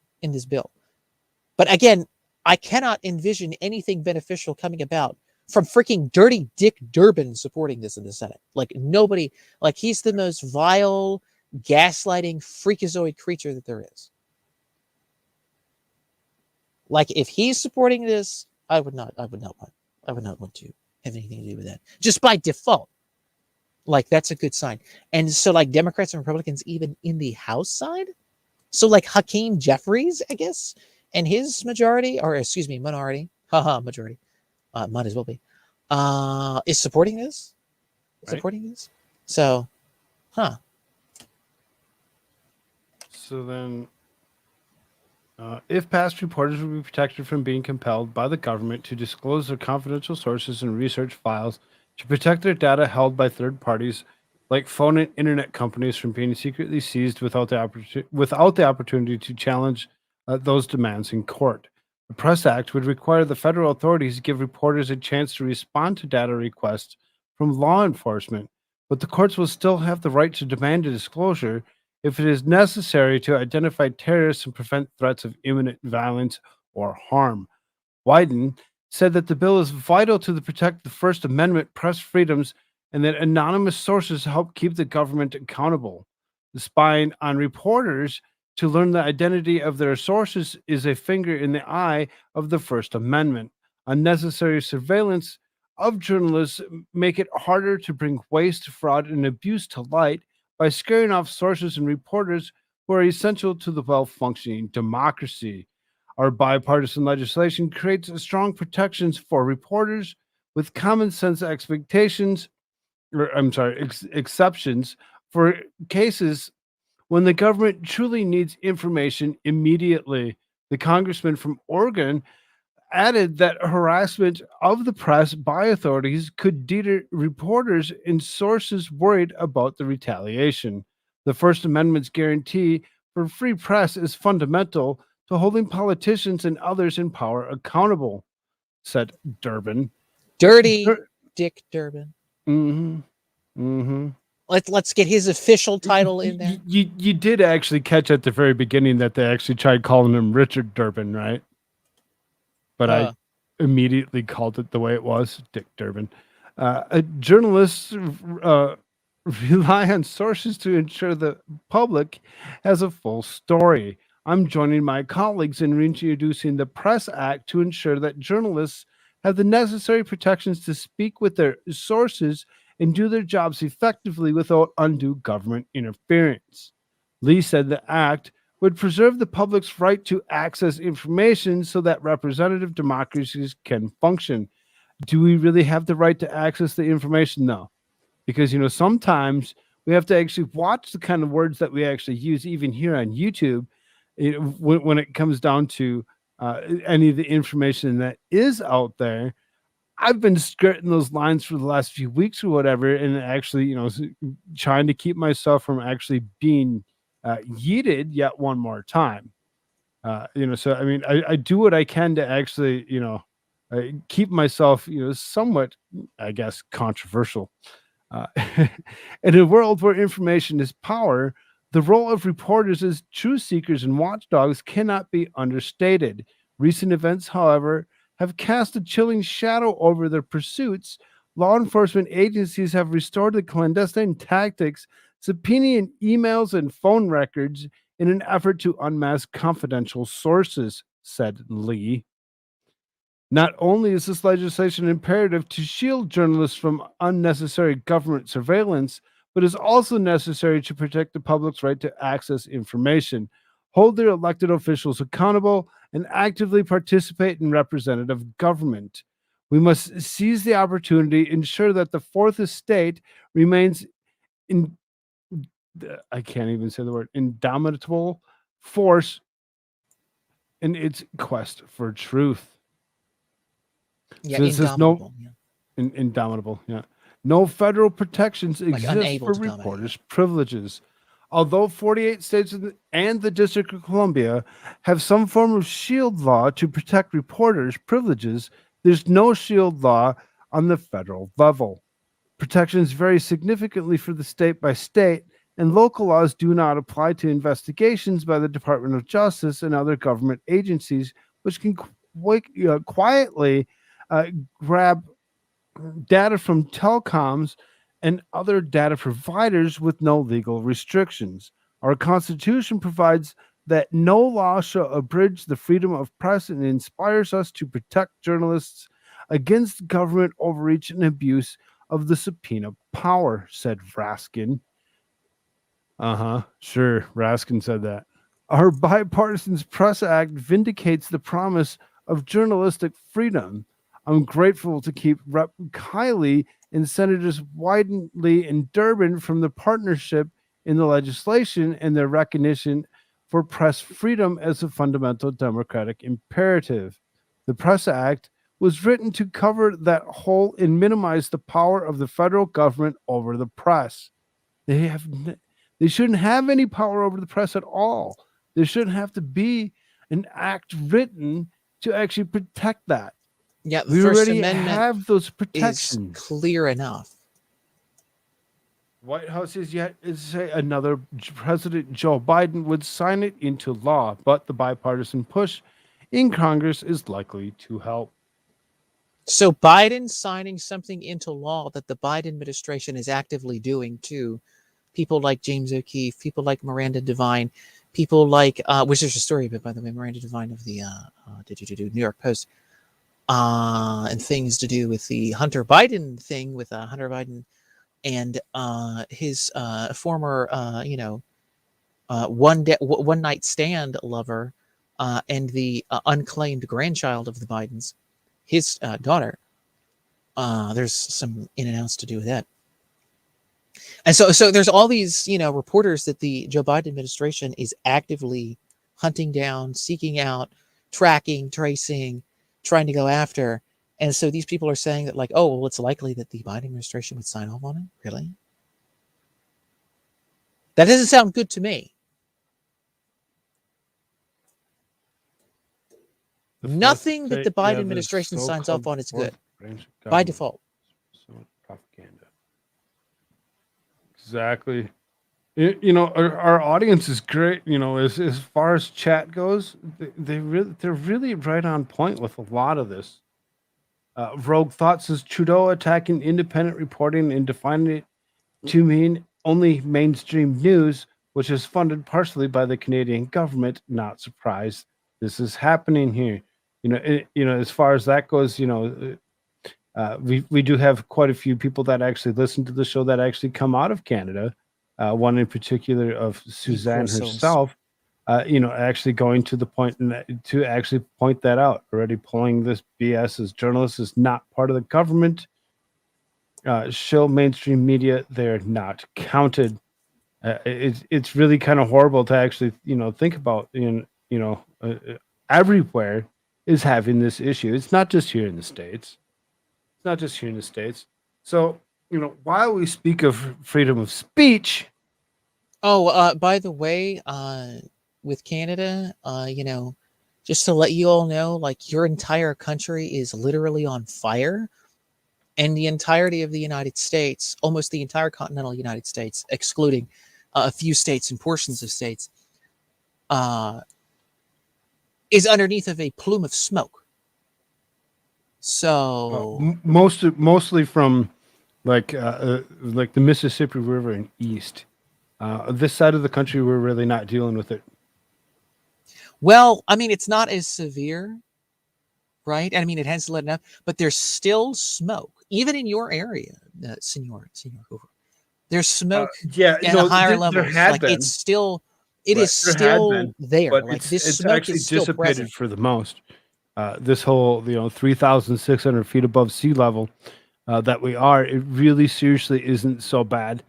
bill. But again, I cannot envision anything beneficial coming about from freaking Dirty Dick Durbin supporting this in the Senate. Like nobody, like he's the most vile, gaslighting, freakazoid creature that there is. Like if he's supporting this, I would not want to have anything to do with that. Just by default. Like that's a good sign. And so like Democrats and Republicans, even in the House side. So like Hakeem Jeffries, I guess, and his minority, majority, might as well be, is supporting this. So, So then, if past reporters will be protected from being compelled by the government to disclose their confidential sources and research files to protect their data held by third parties, like phone and internet companies, from being secretly seized without the opportunity to challenge those demands in court. The Press Act would require the federal authorities to give reporters a chance to respond to data requests from law enforcement, but the courts will still have the right to demand a disclosure if it is necessary to identify terrorists and prevent threats of imminent violence or harm. Wyden said that the bill is vital to protect the First Amendment, press freedoms, and that anonymous sources help keep the government accountable. The spying on reporters to learn the identity of their sources is a finger in the eye of the First Amendment. Unnecessary surveillance of journalists make it harder to bring waste, fraud, and abuse to light by scaring off sources and reporters who are essential to the well-functioning democracy. Our bipartisan legislation creates strong protections for reporters with common sense exceptions for cases when the government truly needs information immediately. The congressman from Oregon added that harassment of the press by authorities could deter reporters and sources worried about the retaliation. The First Amendment's guarantee for free press is fundamental to holding politicians and others in power accountable, said Durbin. Dirty Dick Durbin. Mm-hmm. Mm-hmm. Let's get his official title in there. You did actually catch at the very beginning that they actually tried calling him Richard Durbin, right? But I immediately called it the way it was, Dick Durbin. Journalists rely on sources to ensure the public has a full story. I'm joining my colleagues in reintroducing the Press Act to ensure that journalists have the necessary protections to speak with their sources and do their jobs effectively without undue government interference. Lee said the act would preserve the public's right to access information so that representative democracies can function. Do we really have the right to access the information, though? Because, sometimes we have to actually watch the kind of words that we actually use, even here on YouTube, when it comes down to any of the information that is out there. I've been skirting those lines for the last few weeks or whatever, and actually, trying to keep myself from actually being yeeted yet one more time. So I mean, I do what I can to actually, keep myself, somewhat, I guess, controversial. In a world where information is power, the role of reporters as truth seekers and watchdogs cannot be understated. Recent events, however, have cast a chilling shadow over their pursuits. Law enforcement agencies have restored the clandestine tactics, subpoenaing emails and phone records in an effort to unmask confidential sources, said Lee. Not only is this legislation imperative to shield journalists from unnecessary government surveillance, but is also necessary to protect the public's right to access information, hold their elected officials accountable, and actively participate in representative government. We must seize the opportunity, ensure that the Fourth Estate remains I can't even say the word, indomitable force in its quest for truth. Yeah, So it says indomitable. Indomitable, yeah. No federal protections exist unable for to dominate. reporters' privileges. Although 48 states and the District of Columbia have some form of shield law to protect reporters' privileges, there's no shield law on the federal level. Protections vary significantly for the state by state, and local laws do not apply to investigations by the Department of Justice and other government agencies, which can quietly grab data from telecoms and other data providers with no legal restrictions. Our Constitution provides that no law shall abridge the freedom of press and inspires us to protect journalists against government overreach and abuse of the subpoena power, said Raskin. Sure, Raskin said that. Our Bipartisan Press Act vindicates the promise of journalistic freedom. I'm grateful to keep Rep. Kiley and Senators Wyden and Durbin from the partnership in the legislation and their recognition for press freedom as a fundamental democratic imperative. The Press Act was written to cover that hole and minimize the power of the federal government over the press. They shouldn't have any power over the press at all. There shouldn't have to be an act written to actually protect that. Yeah, the We First already Amendment have those is protections. clear enough. White House is yet to say another President Joe Biden would sign it into law, but the bipartisan push in Congress is likely to help. So Biden signing something into law that the Biden administration is actively doing to people like James O'Keefe, people like Miranda Devine, people like, which there's a story about, by the way, Miranda Devine of the New York Post, and things to do with the Hunter Biden thing with Hunter Biden and his former, one night stand lover and the unclaimed grandchild of the Bidens, his daughter. There's some in and outs to do with that. And so there's all these, reporters that the Joe Biden administration is actively hunting down, seeking out, tracking, tracing, trying to go after. And so these people are saying that, like, oh, well, it's likely that the Biden administration would sign off on it. Really? That doesn't sound good to me. Nothing that the Biden administration signs off on is good by default. Propaganda. Exactly. You know, our audience is great. You know, as far as chat goes, they're really right on point with a lot of this. Rogue Thought says Trudeau attacking independent reporting and defining it to mean only mainstream news, which is funded partially by the Canadian government. Not surprised this is happening here. You know, as far as that goes, you know, we do have quite a few people that actually listen to the show that actually come out of Canada. One in particular of Suzanne herself, you know, actually going to the point to actually point that out. Already pulling this BS as journalists is not part of the government. Show mainstream media, they're not counted. It's really kind of horrible to actually, you know, think about. Everywhere is having this issue. It's not just here in the States. It's not just here in the States. So, you know, while we speak of freedom of speech. Oh, by the way, with Canada, you know, just to let you all know, like, your entire country is literally on fire. And the entirety of the United States, almost the entire continental United States, excluding a few states and portions of states, is underneath of a plume of smoke. So mostly from like the Mississippi River and east. This side of the country, we're really not dealing with it. Well, I mean, it's not as severe, right? I mean, it has let enough, but there's still smoke, even in your area, Senor Hoover. There's smoke at a higher level. Like, it's still, it is still there. But like, this it's smoke actually is still dissipated present. for the most. This whole, 3,600 feet above sea level that we are, it really seriously isn't so bad.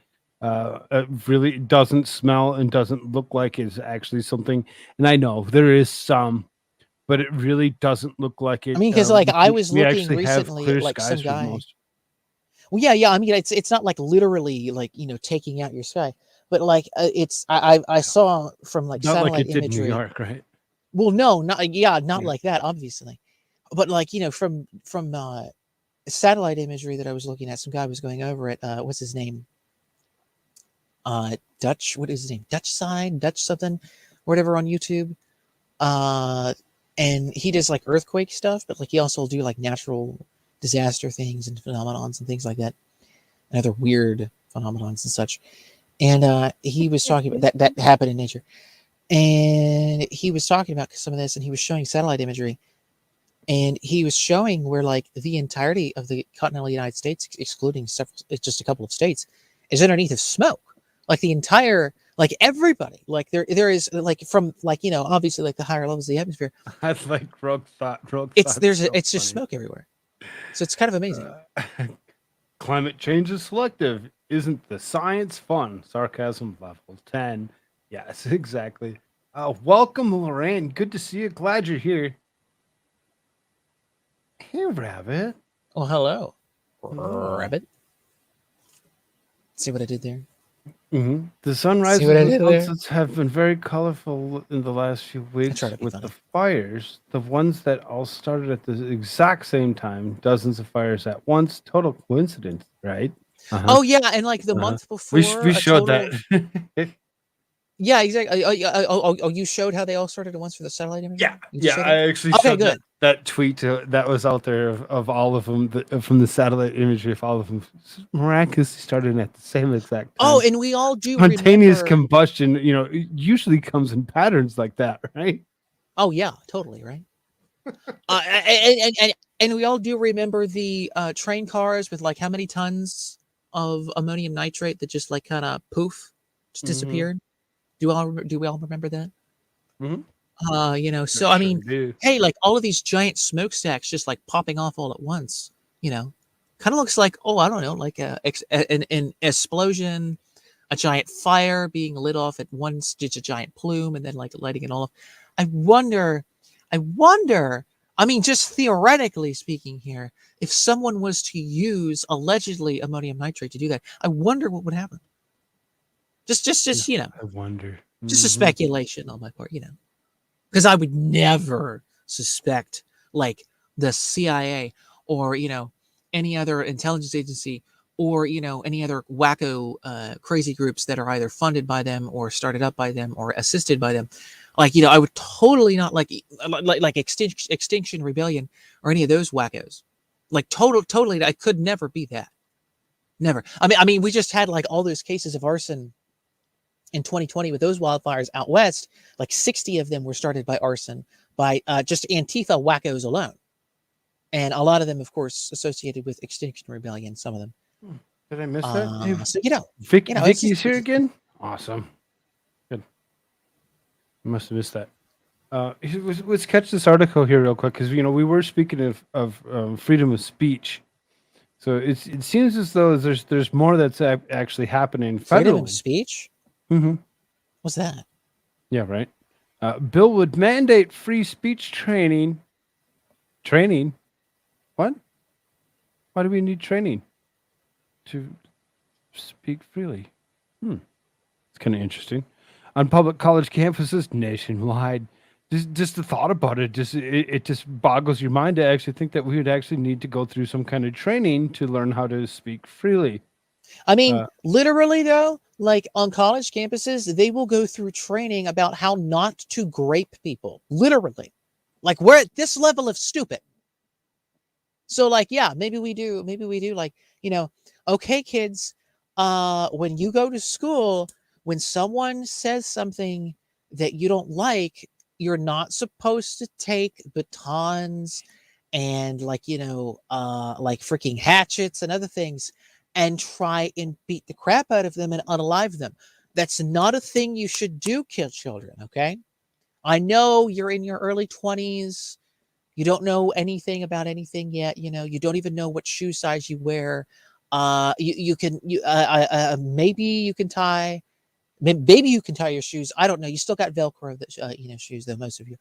It really doesn't smell and doesn't look like it's actually something. And I know there is some, but it really doesn't look like it. I mean, because like I was we looking actually have recently clear at like some skies for guy. most. Well, yeah. I mean, it's not like literally like, taking out your sky, but like it's I saw from like Not satellite like it did in imagery. New York, right? Well, no, not like that, obviously, but like from satellite imagery that I was looking at, some guy was going over it. What's his name? Dutch. What is his name? Dutch something, whatever on YouTube. And he does like earthquake stuff, but like he also will do like natural disaster things and phenomenons and things like that, and other weird phenomenons and such. And he was talking about that happened in nature, and he was talking about some of this, and he was showing satellite imagery, and he was showing where like the entirety of the continental United States, excluding just a couple of states, is underneath of smoke. Like the entire, like everybody, like there is like from like obviously like the higher levels of the atmosphere. I like Rogue Thought. It's just smoke everywhere, so it's kind of amazing. Climate change is selective. Isn't the science fun? Sarcasm level 10. Yes, exactly. Welcome, Lorraine. Good to see you. Glad you're here. Hey, Rabbit. Oh, hello, Rabbit. See what I did there? Mm-hmm. The sunrises and sunsets have been very colorful in the last few weeks with the fires. The ones that all started at the exact same time, dozens of fires at once. Total coincidence, right? Oh yeah, and like the month before, we showed that. Yeah, exactly. Oh, you showed how they all started at once for the satellite image? Yeah. I actually showed that tweet that was out there of all of them from the satellite imagery of all of them miraculously started at the same exact time. Oh, and we all do spontaneous combustion. Usually comes in patterns like that, right? Oh yeah, totally right. And we all do remember the train cars with like how many tons of ammonium nitrate that just like kind of poof, just disappeared. Do we all remember that? Mm-hmm. So I mean, hey, like all of these giant smokestacks just like popping off all at once, kind of looks like, I don't know, like an explosion, a giant fire being lit off at once, just a giant plume, and then like lighting it all off. I wonder. I mean, just theoretically speaking here, if someone was to use allegedly ammonium nitrate to do that, I wonder what would happen. Just I wonder. just a Mhm. speculation on my part, because I would never suspect like the CIA or any other intelligence agency or any other wacko crazy groups that are either funded by them or started up by them or assisted by them. Like I would totally not like Extinction Rebellion or any of those wackos. Like totally, I could never be that. Never. I mean, we just had like all those cases of arson in 2020 with those wildfires out west. Like 60 of them were started by arson by just Antifa wackos alone, and a lot of them, of course, associated with Extinction Rebellion. Some of them. Did I miss that? Hey, So Vicky's here again. Awesome. Good. I must have missed that. Let's catch this article here real quick because we were speaking of freedom of speech. So it seems as though there's more that's actually happening federally. Freedom of speech. Mm-hmm. What's that? Yeah, right. Bill would mandate free speech training. Training? What? Why do we need training to speak freely? It's kind of interesting. On public college campuses nationwide. Just the thought about it, it just boggles your mind to actually think that we would actually need to go through some kind of training to learn how to speak freely. I mean, literally though, like on college campuses, they will go through training about how not to grape people. Literally. Like we're at this level of stupid. So like, yeah, maybe we do like, okay, kids, when you go to school, when someone says something that you don't like, you're not supposed to take batons and like freaking hatchets and other things and try and beat the crap out of them and unalive them. That's not a thing you should do, kill children. Okay, I know you're in your early 20s. You don't know anything about anything yet. You don't even know what shoe size you wear. Maybe you can tie. Maybe you can tie your shoes. I don't know. You still got Velcro that shoes though, most of you.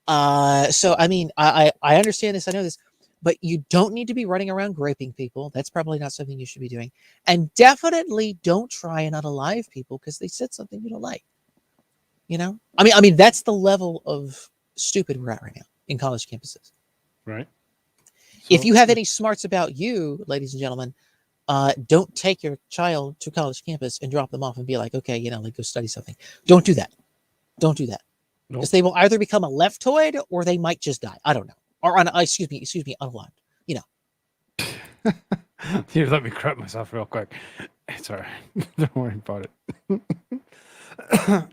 So I mean, I understand this. I know this, but you don't need to be running around graping people. That's probably not something you should be doing. And definitely don't try and unalive people because they said something you don't like. I mean, that's the level of stupid we're at right now in college campuses. Right. If you have any smarts about you, ladies and gentlemen, don't take your child to college campus and drop them off and be like, okay, like go study something. Don't do that. Don't do that. Because they will either become a leftoid or they might just die. I don't know. Or excuse me, unalive. Here, let me correct myself real quick. It's all right. Don't worry about it.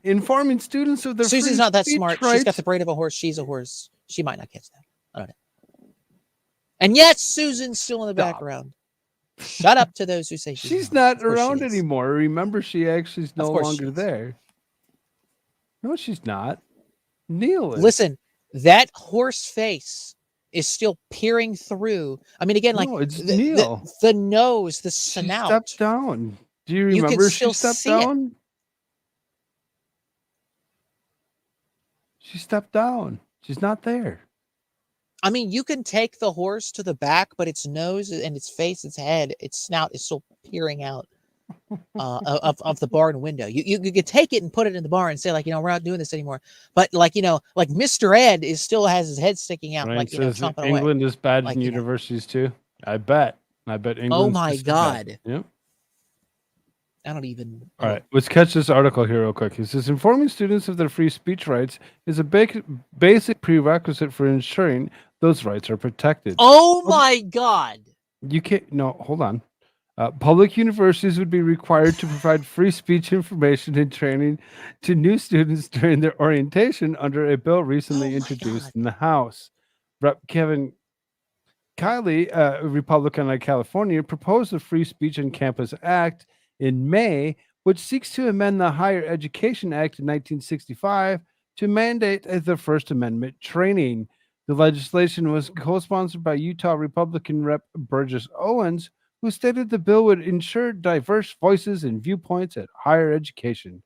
Informing students of their Susan's not that smart. Rights. She's got the brain of a horse. She's a horse. She might not catch that. I don't know. And yes, Susan's still in the background. Shut up to those who say she's not around anymore. Remember, she actually is no longer there. No, she's not. Neil is. Listen, that horse face is still peering through. I mean, again, like it's Neil. The nose, the snout. She stepped down. Do you remember she stepped down? She stepped down. She's not there. I mean, you can take the horse to the back, but its nose and its face, its head, its snout is still peering out of the barn window. You could take it and put it in the barn and say, like, we're not doing this anymore. But like, like Mr. Ed still has his head sticking out, like, chomping away. England is bad in universities too. I bet England. Oh my God. Yep. I don't even. All right, let's catch this article here real quick. It says informing students of their free speech rights is a basic prerequisite for ensuring those rights are protected. Oh my God. You can't. No, hold on. Public universities would be required to provide free speech information and training to new students during their orientation under a bill recently introduced in the House. Rep. Kevin Kiley, a Republican of California, proposed the Free Speech on Campus Act in May, which seeks to amend the Higher Education Act in 1965 to mandate the First Amendment training. The legislation was co-sponsored by Utah Republican Rep. Burgess Owens, who stated the bill would ensure diverse voices and viewpoints at higher education.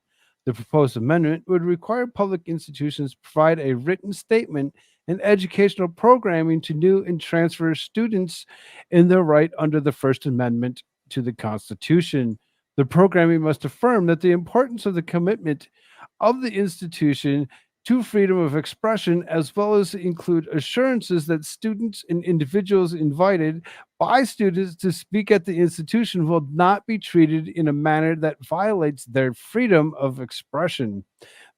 The proposed amendment would require public institutions to provide a written statement and educational programming to new and transfer students in their right under the First Amendment to the Constitution. The programming must affirm that the importance of the commitment of the institution to freedom of expression, as well as include assurances that students and individuals invited by students to speak at the institution will not be treated in a manner that violates their freedom of expression.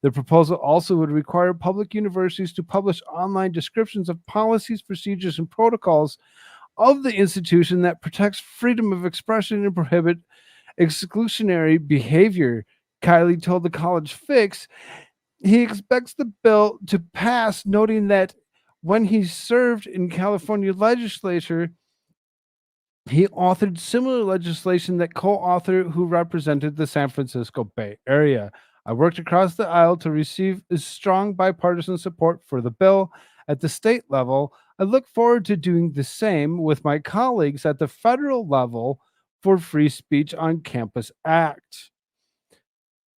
The proposal also would require public universities to publish online descriptions of policies, procedures, and protocols of the institution that protects freedom of expression and prohibit exclusionary behavior. Kylie told the College Fix he expects the bill to pass, noting that when he served in California legislature, he authored similar legislation that co-author who represented the San Francisco Bay Area. I worked across the aisle to receive strong bipartisan support for the bill at the state level. I look forward to doing the same with my colleagues at the federal level for Free Speech on Campus Act.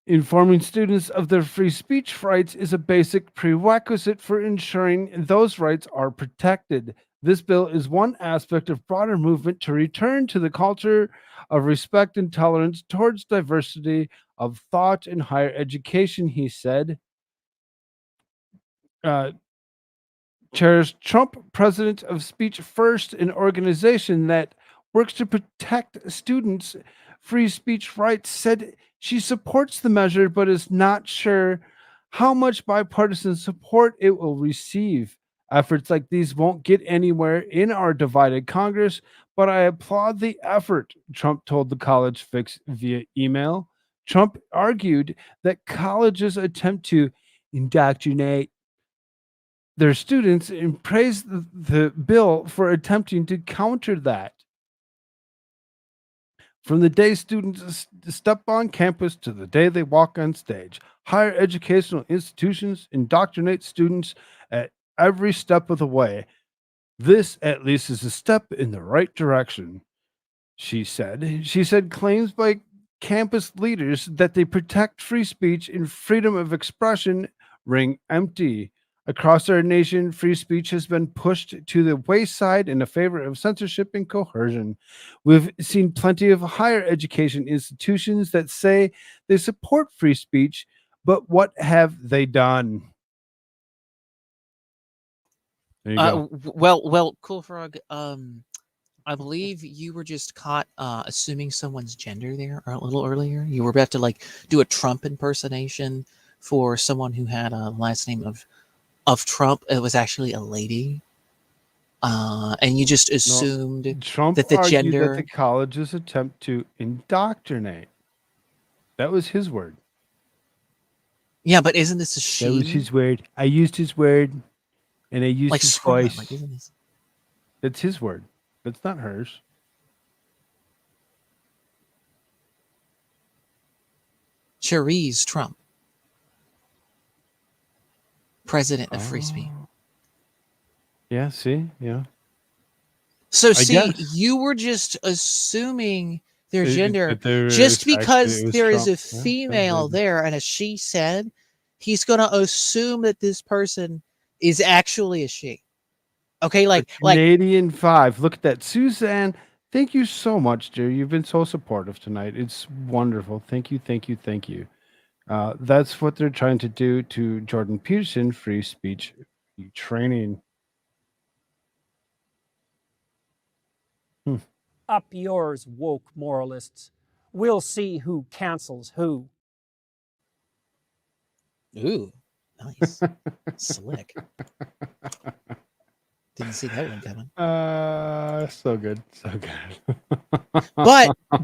Informing students of their free speech rights is a basic prerequisite for ensuring those rights are protected. This bill is one aspect of broader movement to return to the culture of respect and tolerance towards diversity of thought in higher education, he said. Chairs Trump, president of Speech First, an organization that works to protect students' free speech rights, said she supports the measure but is not sure how much bipartisan support it will receive. Efforts like these won't get anywhere in our divided Congress, but I applaud the effort, Trump told the College Fix via email. Trump argued that colleges attempt to indoctrinate their students and praised the bill for attempting to counter that. From the day students step on campus to the day they walk on stage, higher educational institutions indoctrinate students at every step of the way. This, at least, is a step in the right direction, she said. She said claims by campus leaders that they protect free speech and freedom of expression ring empty. Across our nation, free speech has been pushed to the wayside in favor of censorship and coercion. We've seen plenty of higher education institutions that say they support free speech, but what have they done? There you go. Well, Koolfrogg, I believe you were just caught assuming someone's gender there a little earlier. You were about to like do a Trump impersonation for someone who had a last name of Trump. It was actually a lady. And you just assumed Trump that the argued gender that the colleges attempt to indoctrinate. That was his word. Yeah, but isn't this a she? That was his word. I used his word, and I used like his screw it, voice. like, isn't this? That's his word. That's not hers. Cherise Trump, president of Free Speech. Yeah, see? Yeah. So, guess. you were just assuming their gender that there just is because actually- it was there is a Trump. Yeah, female that- there and a she said, he's going to assume that this person is actually a she. Okay, like Canadian 5. Look at that. Suzanne, thank you so much, dear. You've been so supportive tonight. It's wonderful. Thank you, thank you, thank you. That's what they're trying to do to Jordan Peterson, free speech training. Up yours, woke moralists. We'll see who cancels who. Ooh, nice. Slick. Didn't see that one coming. So good. So good.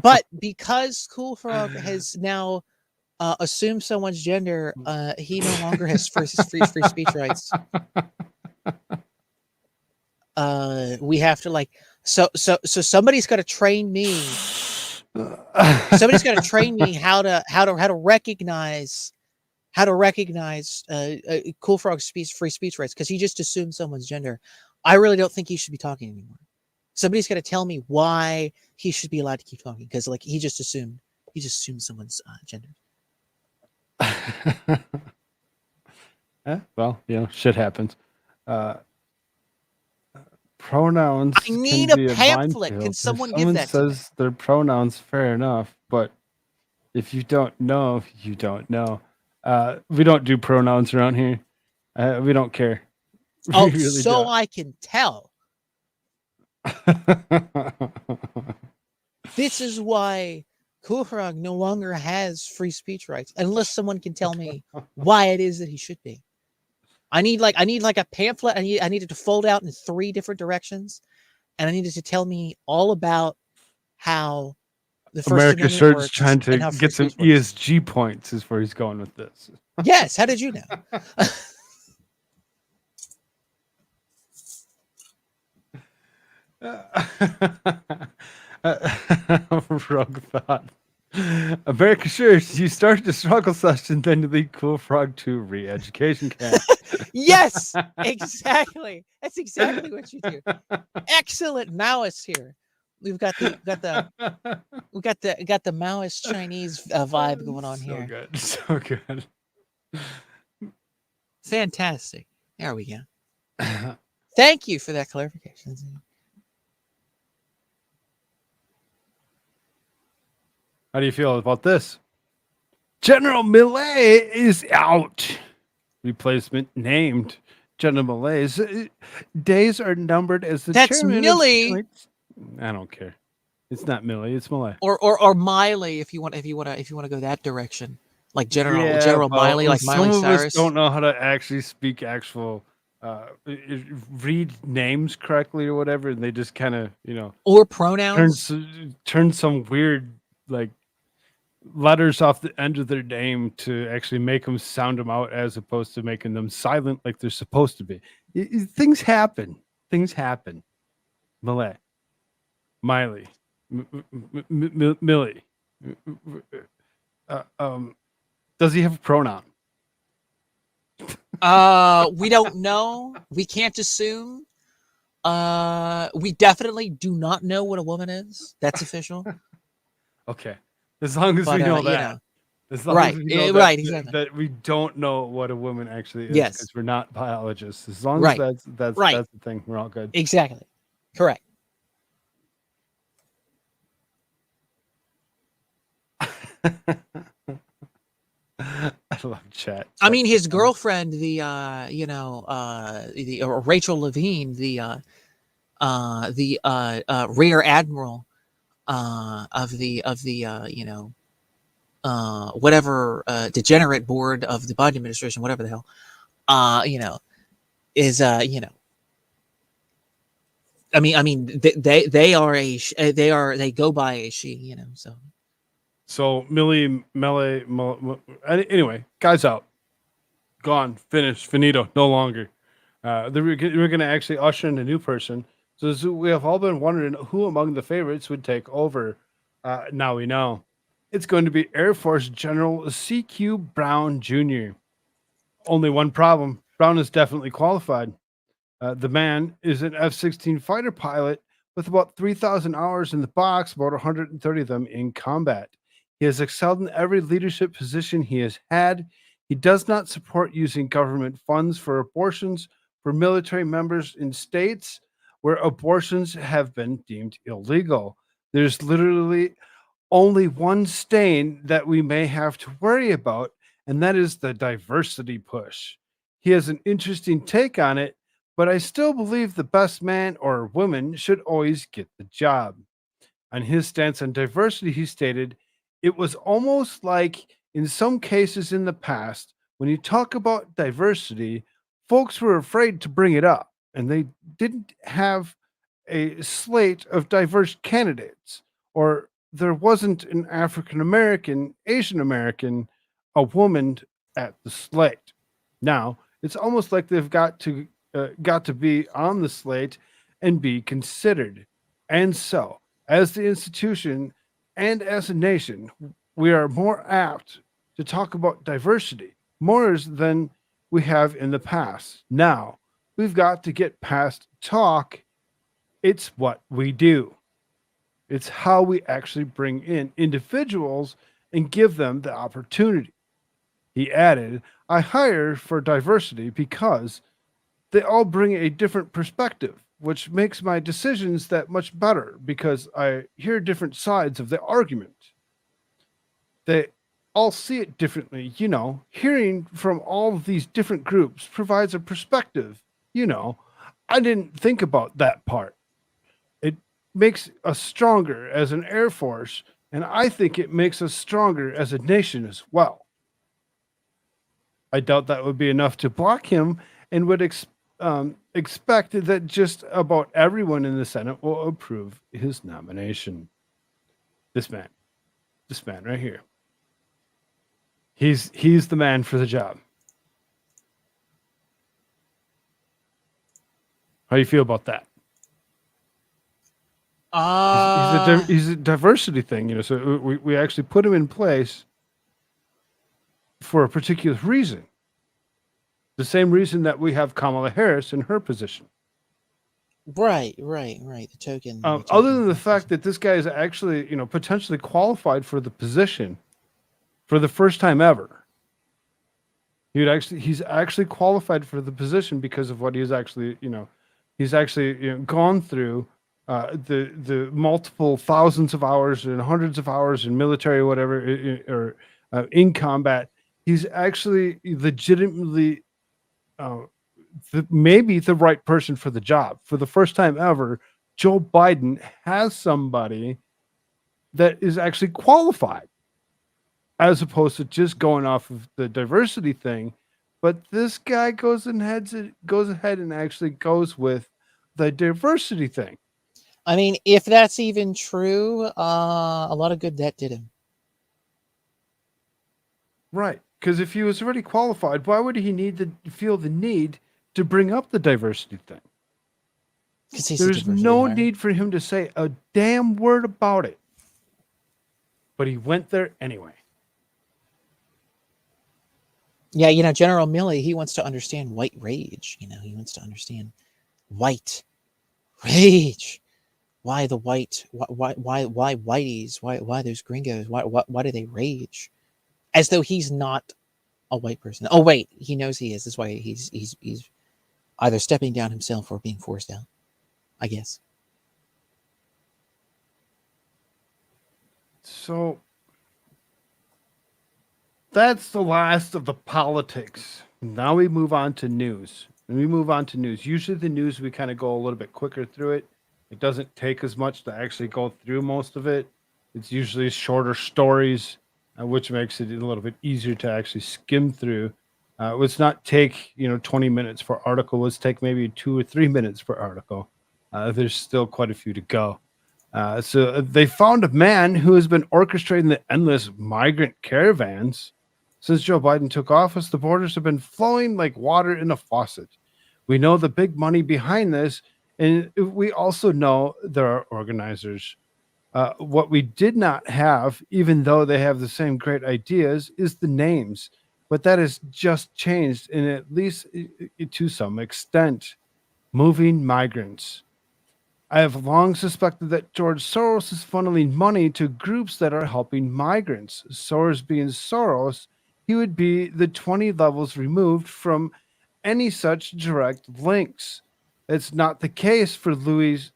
But because Koolfrogg has now assumed someone's gender, he no longer has free speech rights. We have to like so somebody's got to train me. Somebody's got to train me how to recognize Koolfrogg's free speech rights, because he just assumed someone's gender. I really don't think he should be talking anymore. Somebody's got to tell me why he should be allowed to keep talking, because like he just assumed someone's gender. Well, shit happens. Uh, pronouns I can need a be a pamphlet. Can minefield. If someone give someone that to me? says their pronouns, fair enough. But if you don't know, you don't know. We don't do pronouns around here. We don't care. Oh, We really so don't. I can tell. This is why Koolfrogg no longer has free speech rights, unless someone can tell me why it is that he should be. I need like a pamphlet. I need it to fold out in 3 different directions, and I need it to tell me all about how the First America Amendment Shirt's works trying to and how free get some speech works. ESG points, is where he's going with this. Yes, how did you know? Rogue thought. America Shirts, you start the struggle session, then you lead Koolfrogg to re-education camp. Yes, exactly. That's exactly what you do. Excellent Maoists here. We've got the Maoist Chinese vibe going on So here. good, so good. Fantastic. There we go. Thank you for that clarification. How do you feel about this? General Millet is out. Replacement named General Millet's days are numbered as the That's chairman Millie. of joint. I don't care. It's not Millie. It's Millet. Or Miley if you want to go that direction. Like General well, Miley, like some Miley of Cyrus. us don't know how to actually speak actual read names correctly or whatever, and they just kind of or pronouns turn some weird like letters off the end of their name to actually make them sound them out, as opposed to making them silent like they're supposed to be. Things happen. Millet, Miley, Millie. Does he have a pronoun? We don't know. We can't assume. We definitely do not know what a woman is. That's official. Okay. As long as we know that. As long right. as we know right, exactly. that we don't know what a woman actually is, Yes. because we're not biologists. As long Right. as that's Right. that's the thing, we're all good. Exactly. Correct. I love chat. I mean, his girlfriend, the Rachel Levine, the rear admiral of the whatever degenerate board of the Biden administration, whatever the hell, is I mean, they go by a she, so. So Millie, anyway, guy's out, gone, finished, finito, no longer. We're going to actually usher in a new person. So we have all been wondering who among the favorites would take over. Now we know. It's going to be Air Force General C.Q. Brown Jr. Only one problem. Brown is definitely qualified. The man is an F-16 fighter pilot with about 3,000 hours in the box, about 130 of them in combat. He has excelled in every leadership position he has had. He does not support using government funds for abortions for military members in states where abortions have been deemed illegal. There's literally only one stain that we may have to worry about, and that is the diversity push. He has an interesting take on it, but I still believe the best man or woman should always get the job. On his stance on diversity, he stated, it was almost like in some cases in the past, when you talk about diversity, folks were afraid to bring it up, and they didn't have a slate of diverse candidates, or there wasn't an African American, Asian American, a woman at the slate. Now it's almost like they've got to be on the slate and be considered. And so, as the institution and as a nation, we are more apt to talk about diversity more than we have in the past. Now, we've got to get past talk. It's what we do. It's how we actually bring in individuals and give them the opportunity. He added, I hire for diversity because they all bring a different perspective, which makes my decisions that much better because I hear different sides of the argument. They all see it differently, you know. Hearing from all of these different groups provides a perspective, you know. I didn't think about that part. It makes us stronger as an Air Force, and I think it makes us stronger as a nation as well. I doubt that would be enough to block him and would expect that just about everyone in the Senate will approve his nomination. This man right here. He's the man for the job. How do you feel about that? He's a diversity thing, you know. So we actually put him in place for a particular reason. The same reason that we have Kamala Harris in her position. Right. The token. Other than the fact that this guy is actually, you know, potentially qualified for the position for the first time ever. He's actually qualified for the position because of what he's actually, you know, gone through the multiple thousands of hours and hundreds of hours in military, whatever, or in combat. He's actually legitimately maybe the right person for the job. For the first time ever, Joe Biden has somebody that is actually qualified, as opposed to just going off of the diversity thing. But this guy goes ahead and actually goes with the diversity thing. I mean, if that's even true, a lot of good that did him. Right. Because if he was already qualified, why would he feel the need to bring up the diversity thing? There's no need for him to say a damn word about it. But he went there anyway. Yeah, you know, General Milley, he wants to understand white rage. You know, he wants to understand white rage. Why the white? Why whiteys? Why those gringos? Why do they rage? As though he's not a white person. Oh wait, he knows he is. That's why he's either stepping down himself or being forced out, I guess. So that's the last of the politics. Now we move on to news. Usually the news, we kind of go a little bit quicker through it. It doesn't take as much to actually go through most of it. It's usually shorter stories, which makes it a little bit easier to actually skim through. Let's not take 20 minutes per article. Let's take maybe 2 or 3 minutes per article. There's still quite a few to go. So they found a man who has been orchestrating the endless migrant caravans. Since Joe Biden took office, the borders have been flowing like water in a faucet. We know the big money behind this, and we also know there are organizers. What we did not have, even though they have the same great ideas, is the names. But that has just changed, and at least to some extent. Moving migrants. I have long suspected that George Soros is funneling money to groups that are helping migrants. Soros being Soros, he would be the 20 levels removed from any such direct links. It's not the case for Luis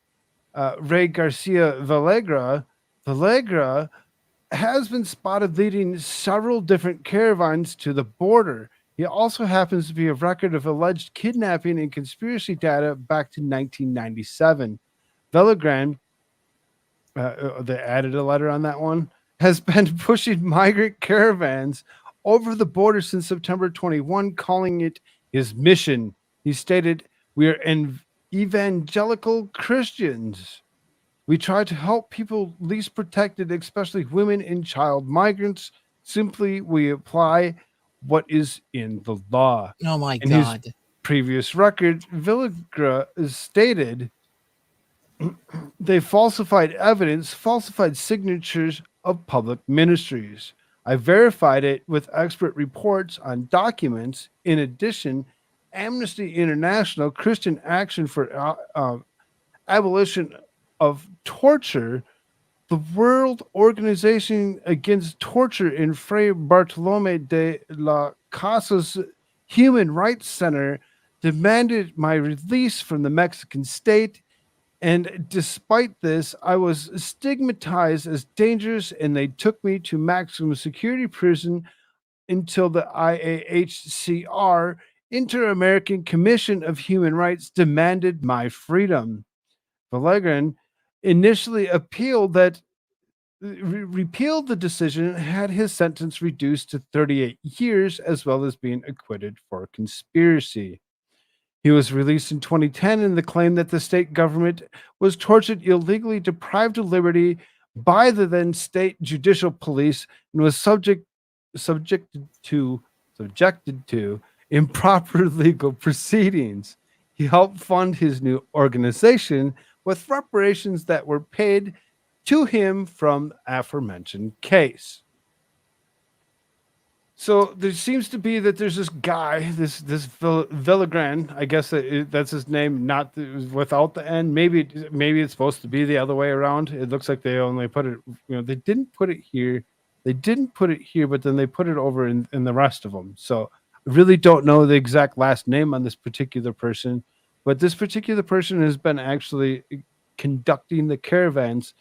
Ray Garcia Villegra. Villegra has been spotted leading several different caravans to the border. He also happens to be a record of alleged kidnapping and conspiracy data back to 1997. Villegra, they added a letter on that one, has been pushing migrant caravans over the border since September 21, calling it his mission. He stated, "We are evangelical Christians. We try to help people least protected, especially women and child migrants. Simply, we apply what is in the law." Oh my In God. his previous record, Villegra stated, "They falsified evidence, falsified signatures of public ministries. I verified it with expert reports on documents. In addition, Amnesty International, Christian Action for Abolition of Torture, the World Organization Against Torture in Fray Bartolome de la Casa's Human Rights Center, demanded my release from the Mexican state. And despite this, I was stigmatized as dangerous, and they took me to maximum security prison until the IAHCR, Inter-American Commission of Human Rights, demanded my freedom. Vallegran initially appealed that repealed the decision and had his sentence reduced to 38 years, as well as being acquitted for conspiracy. He was released in 2010 in the claim that the state government was tortured, illegally deprived of liberty by the then state judicial police, and was subjected to improper legal proceedings. He helped fund his new organization with reparations that were paid to him from aforementioned case. So there seems to be that there's this guy, this Villagran, I guess that's his name, not without the N. Maybe it's supposed to be the other way around. It looks like they only put it, they didn't put it here. They didn't put it here, but then they put it over in the rest of them. So I really don't know the exact last name on this particular person, but this particular person has been actually conducting the caravans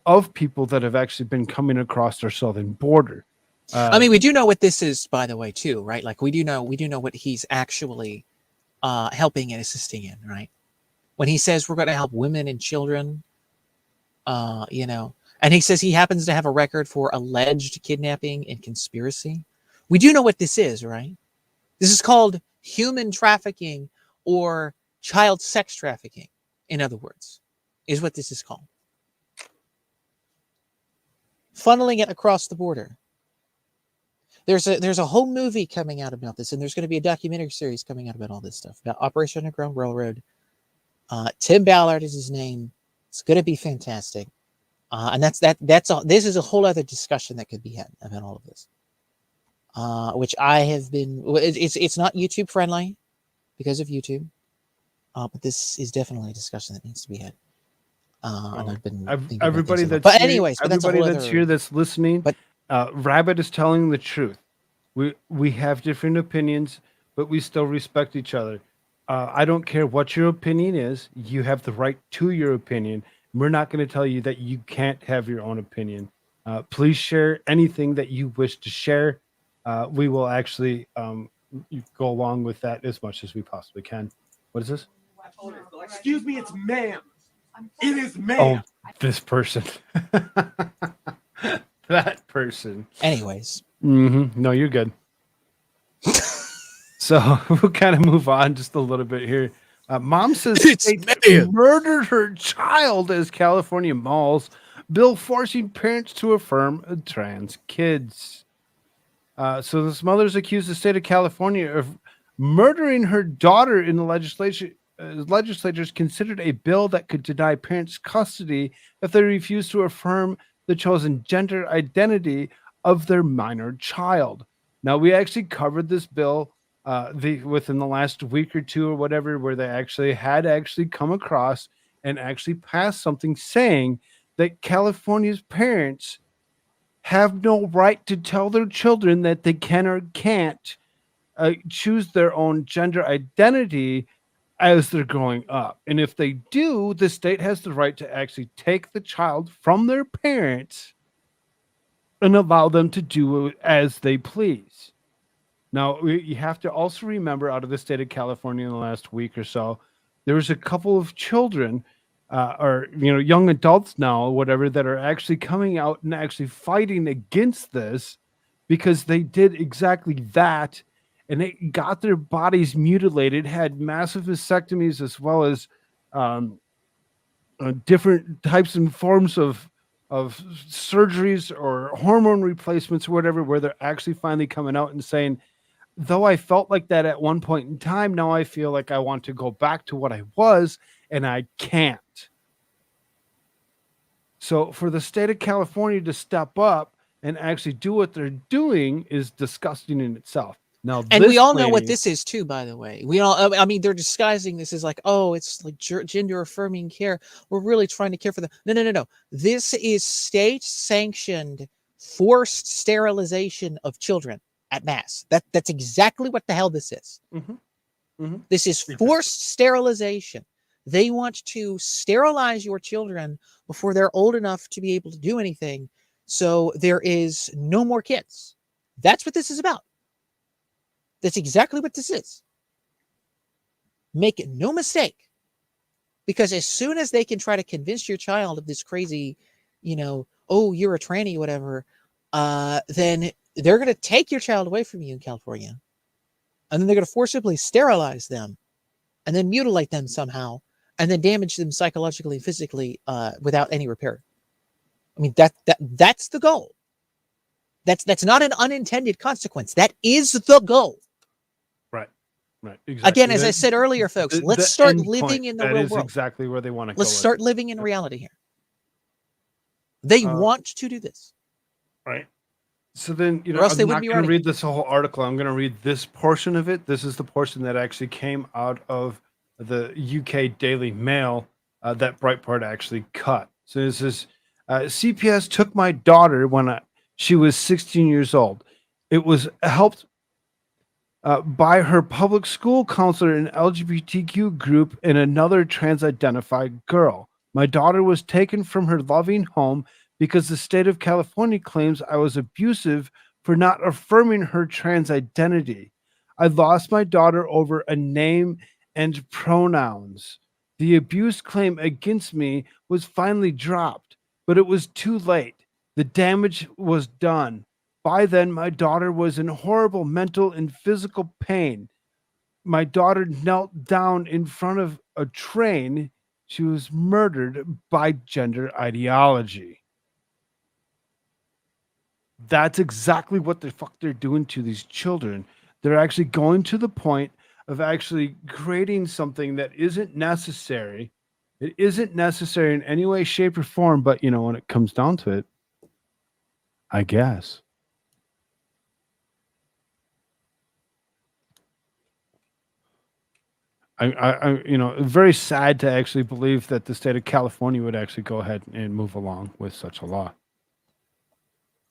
of people that have actually been coming across our southern border. I mean, we do know what this is, by the way, too, right? Like we do know what he's actually helping and assisting in, right? When he says we're going to help women and children, and he says he happens to have a record for alleged kidnapping and conspiracy. We do know what this is, right? This is called human trafficking or child sex trafficking, in other words, is what this is called. Funneling it across the border. There's a whole movie coming out about this, and there's going to be a documentary series coming out about all this stuff, about Operation Underground Railroad. Tim Ballard is his name. It's going to be fantastic. And that's all. This is a whole other discussion that could be had about all of this. Which I have been, it's not YouTube friendly because of YouTube. But this is definitely a discussion that needs to be had. And I've been everybody that's but here, anyways, but everybody that's that's here that's listening. But Rabbit is telling the truth. We have different opinions, but we still respect each other. I don't care what your opinion is. You have the right to your opinion. We're not going to tell you that you can't have your own opinion. Please share anything that you wish to share. We will actually go along with that as much as we possibly can. What is this? Excuse me, it's ma'am. It is ma'am. Oh, this person. That person. anyways. No, you're good. So we'll kind of move on just a little bit here. Mom says state murdered her child as California malls bill forcing parents to affirm trans kids. So this mother's accused the state of California of murdering her daughter in the legislature. Legislators considered a bill that could deny parents custody if they refuse to affirm the chosen gender identity of their minor child. Now, we actually covered this bill within the last week or two or whatever, where they actually had come across and actually passed something saying that California's parents have no right to tell their children that they can or can't choose their own gender identity as they're growing up. And if they do, the state has the right to actually take the child from their parents and allow them to do it as they please. Now, you have to also remember, out of the state of California in the last week or so, there was a couple of children or young adults now, whatever, that are actually coming out and actually fighting against this because they did exactly that. And they got their bodies mutilated, had massive vasectomies, as well as different types and forms of surgeries or hormone replacements or whatever, where they're actually finally coming out and saying, though I felt like that at one point in time, now I feel like I want to go back to what I was, and I can't. So for the state of California to step up and actually do what they're doing is disgusting in itself. Now, and we all know what this is too, by the way. We all, I mean, they're disguising this as like, oh, it's like gender affirming care. We're really trying to care for them. No. This is state sanctioned forced sterilization of children at mass. That's exactly what the hell this is. Mm-hmm. This is forced sterilization. They want to sterilize your children before they're old enough to be able to do anything. So there is no more kids. That's what this is about. That's exactly what this is. Make no mistake. Because as soon as they can try to convince your child of this crazy, oh, you're a tranny, whatever, then they're going to take your child away from you in California. And then they're going to forcibly sterilize them and then mutilate them somehow and then damage them psychologically and physically without any repair. I mean, that's the goal. That's not an unintended consequence. That is the goal. Right. Exactly. Again, as I said earlier, folks, let's start living in the real world. That is exactly where they want to go. Let's start living in reality here. They want to do this. Right. So then, or else I'm they not wouldn't be going to writing read this whole article. I'm going to read this portion of it. This is the portion that actually came out of the UK Daily Mail that Breitbart actually cut. So this is CPS took my daughter when she was 16 years old. It was helped by her public school counselor, an LGBTQ group, and another trans-identified girl. My daughter was taken from her loving home because the state of California claims I was abusive for not affirming her trans identity. I lost my daughter over a name and pronouns. The abuse claim against me was finally dropped, but it was too late. The damage was done. By then, my daughter was in horrible mental and physical pain. My daughter knelt down in front of a train. She was murdered by gender ideology. That's exactly what the fuck they're doing to these children. They're actually going to the point of actually creating something that isn't necessary. It isn't necessary in any way, shape, or form, but when it comes down to it, I guess. Very sad to actually believe that the state of California would actually go ahead and move along with such a law.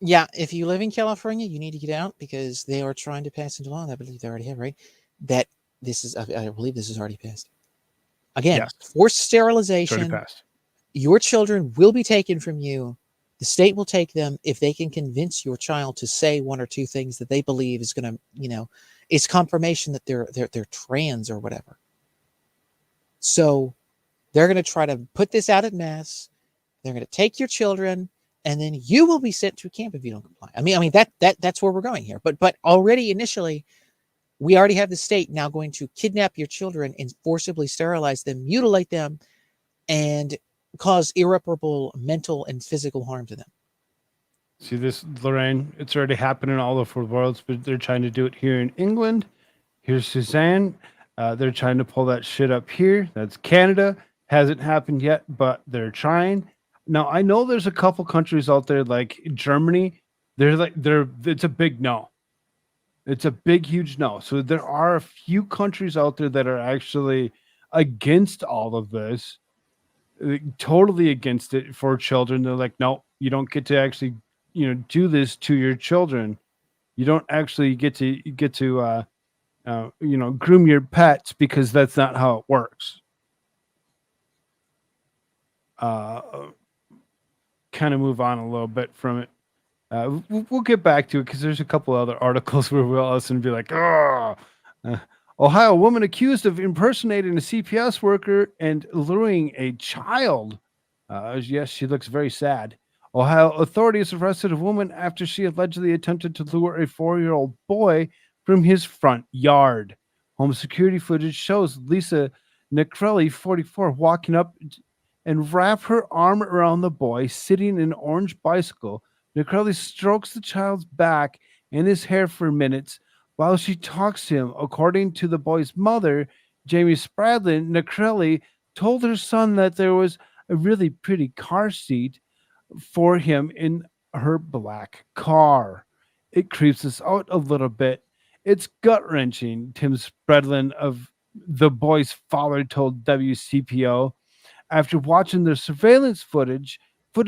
Yeah, if you live in California, you need to get out because they are trying to pass into law. I believe they already have, right? That this is, I believe this is already passed. Again, Yes. forced sterilization. It's already passed. Your children will be taken from you. The state will take them if they can convince your child to say one or two things that they believe is going to, it's confirmation that they're trans or whatever. So they're going to try to put this out at mass. They're going to take your children, and then you will be sent to a camp if you don't comply. I mean that's where we're going here. But already initially, we already have the state now going to kidnap your children and forcibly sterilize them, mutilate them, and cause irreparable mental and physical harm to them. See this, Lorraine? It's already happening all over the world, but they're trying to do it here in England. Here's Suzanne. They're trying to pull that shit up here. That's Canada. Hasn't happened yet, but they're trying. Now, I know there's a couple countries out there like Germany. It's a big no. It's a big, huge no. So there are a few countries out there that are actually against all of this, totally against it for children. They're like, no, you don't get to actually, do this to your children. You don't actually get to groom your pets because that's not how it works. Kind of move on a little bit from it. We'll get back to it because there's a couple other articles where we'll listen and be like, oh, Ohio woman accused of impersonating a CPS worker and luring a child. Yes, she looks very sad. Ohio authorities arrested a woman after she allegedly attempted to lure a 4-year-old boy from his front yard. Home security footage shows Lisa Necrelli, 44, walking up and wrap her arm around the boy sitting in an orange bicycle. Necrelli strokes the child's back and his hair for minutes while she talks to him. According to the boy's mother, Jamie Spradlin, Necrelli told her son that there was a really pretty car seat for him in her black car. It creeps us out a little bit. It's gut-wrenching, Tim Spradlin of the boy's father told WCPO. After watching the surveillance footage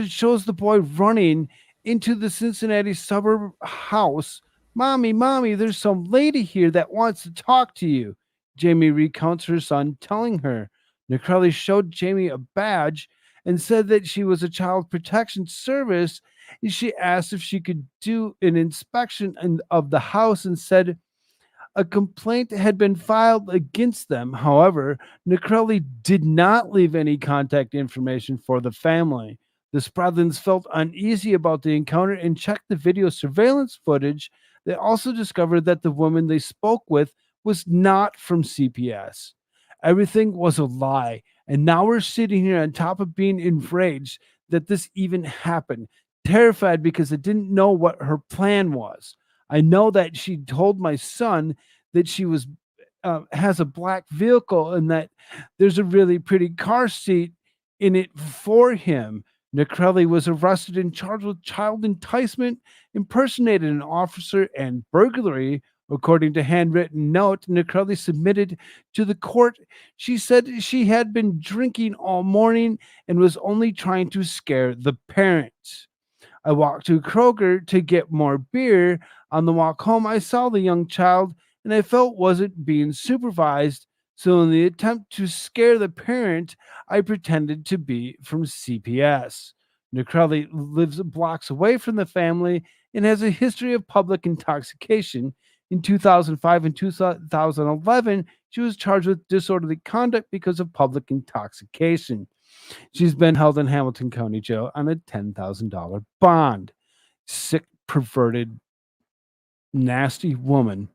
shows the boy running into the Cincinnati suburb house. Mommy, there's some lady here that wants to talk to you. Jamie recounts her son telling her. Nicrelli showed Jamie a badge and said that she was a child protection service. And she asked if she could do an inspection of the house and said a complaint had been filed against them. However, Nicrelli did not leave any contact information for the family. The Spradlins felt uneasy about the encounter and checked the video surveillance footage. They also discovered that the woman they spoke with was not from CPS. Everything was a lie. And now we're sitting here on top of being enraged that this even happened, terrified because I didn't know what her plan was. I know that she told my son that she was has a black vehicle and that there's a really pretty car seat in it for him. Nicrelli was arrested and charged with child enticement, impersonated an officer, and burglary. According to handwritten note Nicrelli submitted to the court, she said she had been drinking all morning and was only trying to scare the parents. I walked to Kroger to get more beer. On the walk home, I saw the young child and I felt wasn't being supervised. So, in the attempt to scare the parent, I pretended to be from CPS. Nicrelli lives blocks away from the family and has a history of public intoxication. In 2005 and 2011, she was charged with disorderly conduct because of public intoxication. She's been held in Hamilton County Jail on a $10,000 bond. Sick, perverted, nasty woman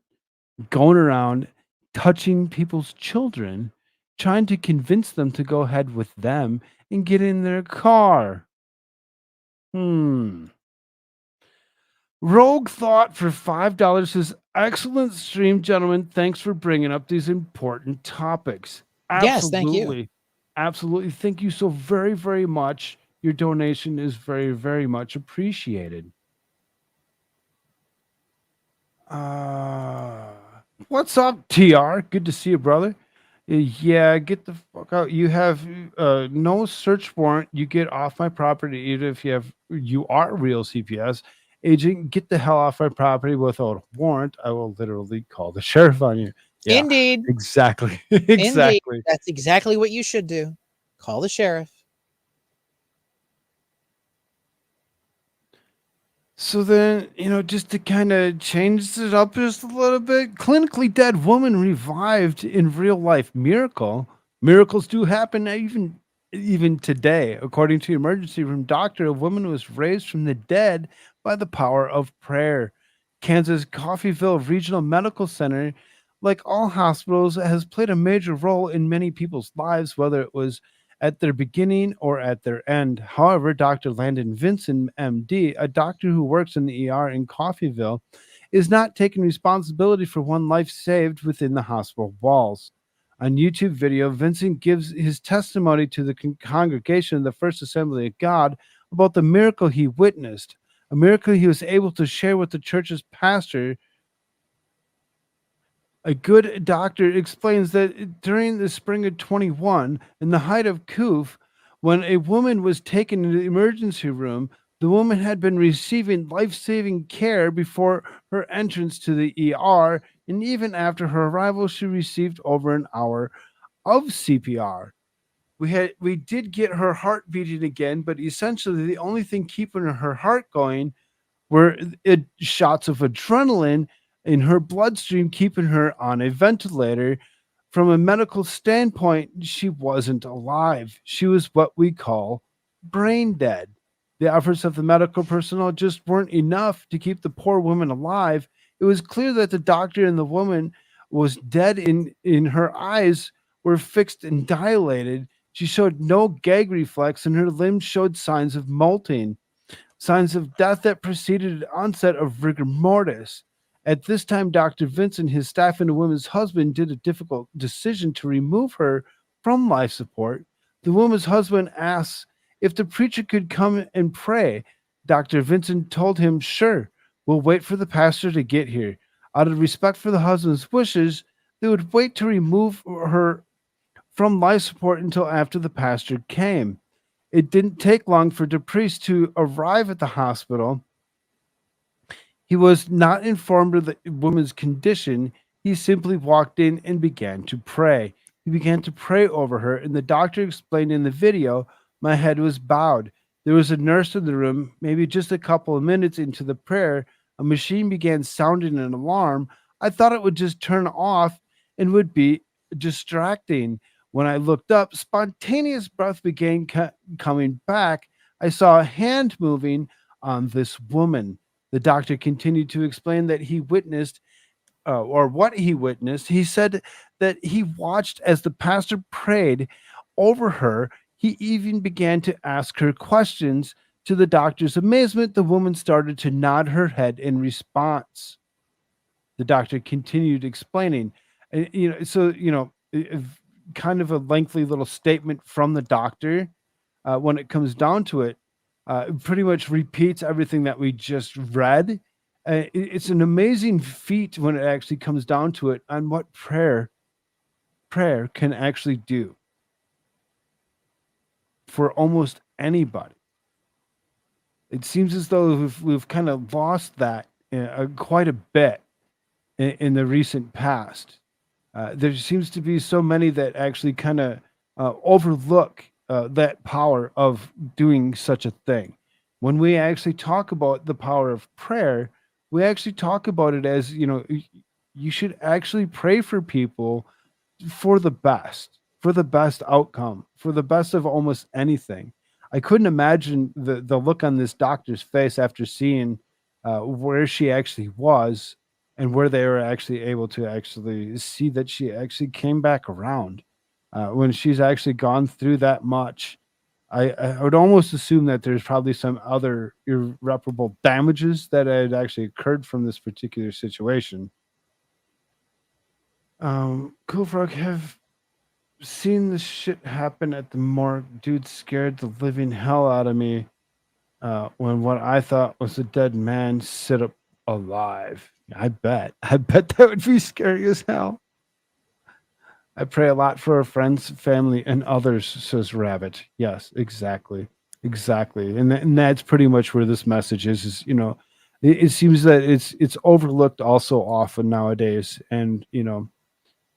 going around touching people's children, trying to convince them to go ahead with them and get in their car. Rogue Thought for $5 says, excellent stream, gentlemen. Thanks for bringing up these important topics. Yes, thank you. Absolutely. Thank you so very, very much. Your donation is very, very much appreciated. What's up, TR? Good to see you, brother. Yeah, get the fuck out. You have no search warrant. You get off my property, even if you are a real CPS agent. Get the hell off my property without a warrant. I will literally call the sheriff on you. Yeah, Indeed. exactly. Indeed. That's exactly what you should do. Call the sheriff. So then, just to kind of change it up just a little bit, clinically dead woman revived in real life miracle. Miracles do happen even today. According to emergency room doctor, a woman was raised from the dead by the power of prayer. Kansas Coffeyville Regional Medical Center, like all hospitals, has played a major role in many people's lives, whether it was at their beginning or at their end. However, Dr. Landon Vincent, MD, a doctor who works in the ER in Coffeyville, is not taking responsibility for one life saved within the hospital walls. On YouTube video, Vincent gives his testimony to the congregation of the First Assembly of God about the miracle he witnessed, a miracle he was able to share with the church's pastor. A good doctor explains that during the spring of 21, in the height of Koof, when a woman was taken into the emergency room, the woman had been receiving life-saving care before her entrance to the ER, and even after her arrival, she received over an hour of CPR. We did get her heart beating again, but essentially the only thing keeping her heart going were shots of adrenaline in her bloodstream, keeping her on a ventilator. From a medical standpoint, she wasn't alive. She was what we call brain dead. The efforts of the medical personnel just weren't enough to keep the poor woman alive. It was clear that the doctor and the woman was dead in her eyes were fixed and dilated. She showed no gag reflex and her limbs showed signs of molting, signs of death that preceded the onset of rigor mortis. At this time, Dr. Vincent, his staff, and the woman's husband did a difficult decision to remove her from life support. The woman's husband asked if the preacher could come and pray. Dr. Vincent told him, sure, we'll wait for the pastor to get here. Out of respect for the husband's wishes, they would wait to remove her from life support until after the pastor came. It didn't take long for the priest to arrive at the hospital. He was not informed of the woman's condition. He simply walked in and began to pray. He began to pray over her, and the doctor explained in the video, my head was bowed. There was a nurse in the room. Maybe just a couple of minutes into the prayer, a machine began sounding an alarm. I thought it would just turn off and would be distracting. When I looked up, spontaneous breath began coming back. I saw a hand moving on this woman. The doctor continued to explain that he witnessed, or what he witnessed. He said that he watched as the pastor prayed over her. He even began to ask her questions. To the doctor's amazement, the woman started to nod her head in response. The doctor continued explaining, kind of a lengthy little statement from the doctor. When it comes down to it, it pretty much repeats everything that we just read. It's an amazing feat when it actually comes down to it on what prayer can actually do for almost anybody. It seems as though we've kind of lost that quite a bit in the recent past. There seems to be so many that actually kind of overlook that power of doing such a thing. When we actually talk about the power of prayer, we actually talk about it as, you should actually pray for people for the best outcome, for the best of almost anything. I couldn't imagine the look on this doctor's face after seeing where she actually was and where they were actually able to actually see that she actually came back around. When she's actually gone through that much, I would almost assume that there's probably some other irreparable damages that had actually occurred from this particular situation. Koolfrogg, have seen this shit happen at the morgue. Dude scared the living hell out of me when what I thought was a dead man sit up alive. I bet that would be scary as hell. I pray a lot for our friends, family, and others, says Rabbit. Yes, exactly. And that's pretty much where this message is it seems that it's overlooked also often nowadays. And,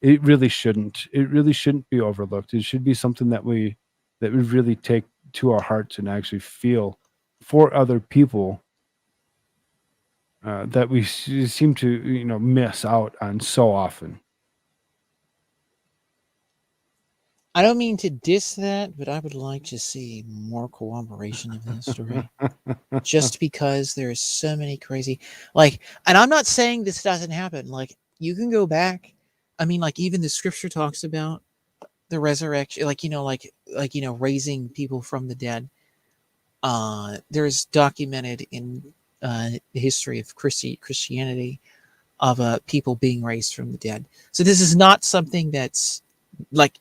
it really shouldn't. It really shouldn't be overlooked. It should be something that we really take to our hearts and actually feel for other people that we seem to, miss out on so often. I don't mean to diss that, but I would like to see more corroboration of this story. Just because there's so many crazy, and I'm not saying this doesn't happen. Like, you can go back. I mean, even the scripture talks about the resurrection, raising people from the dead. There's documented in the history of Christianity of people being raised from the dead. So this is not something that's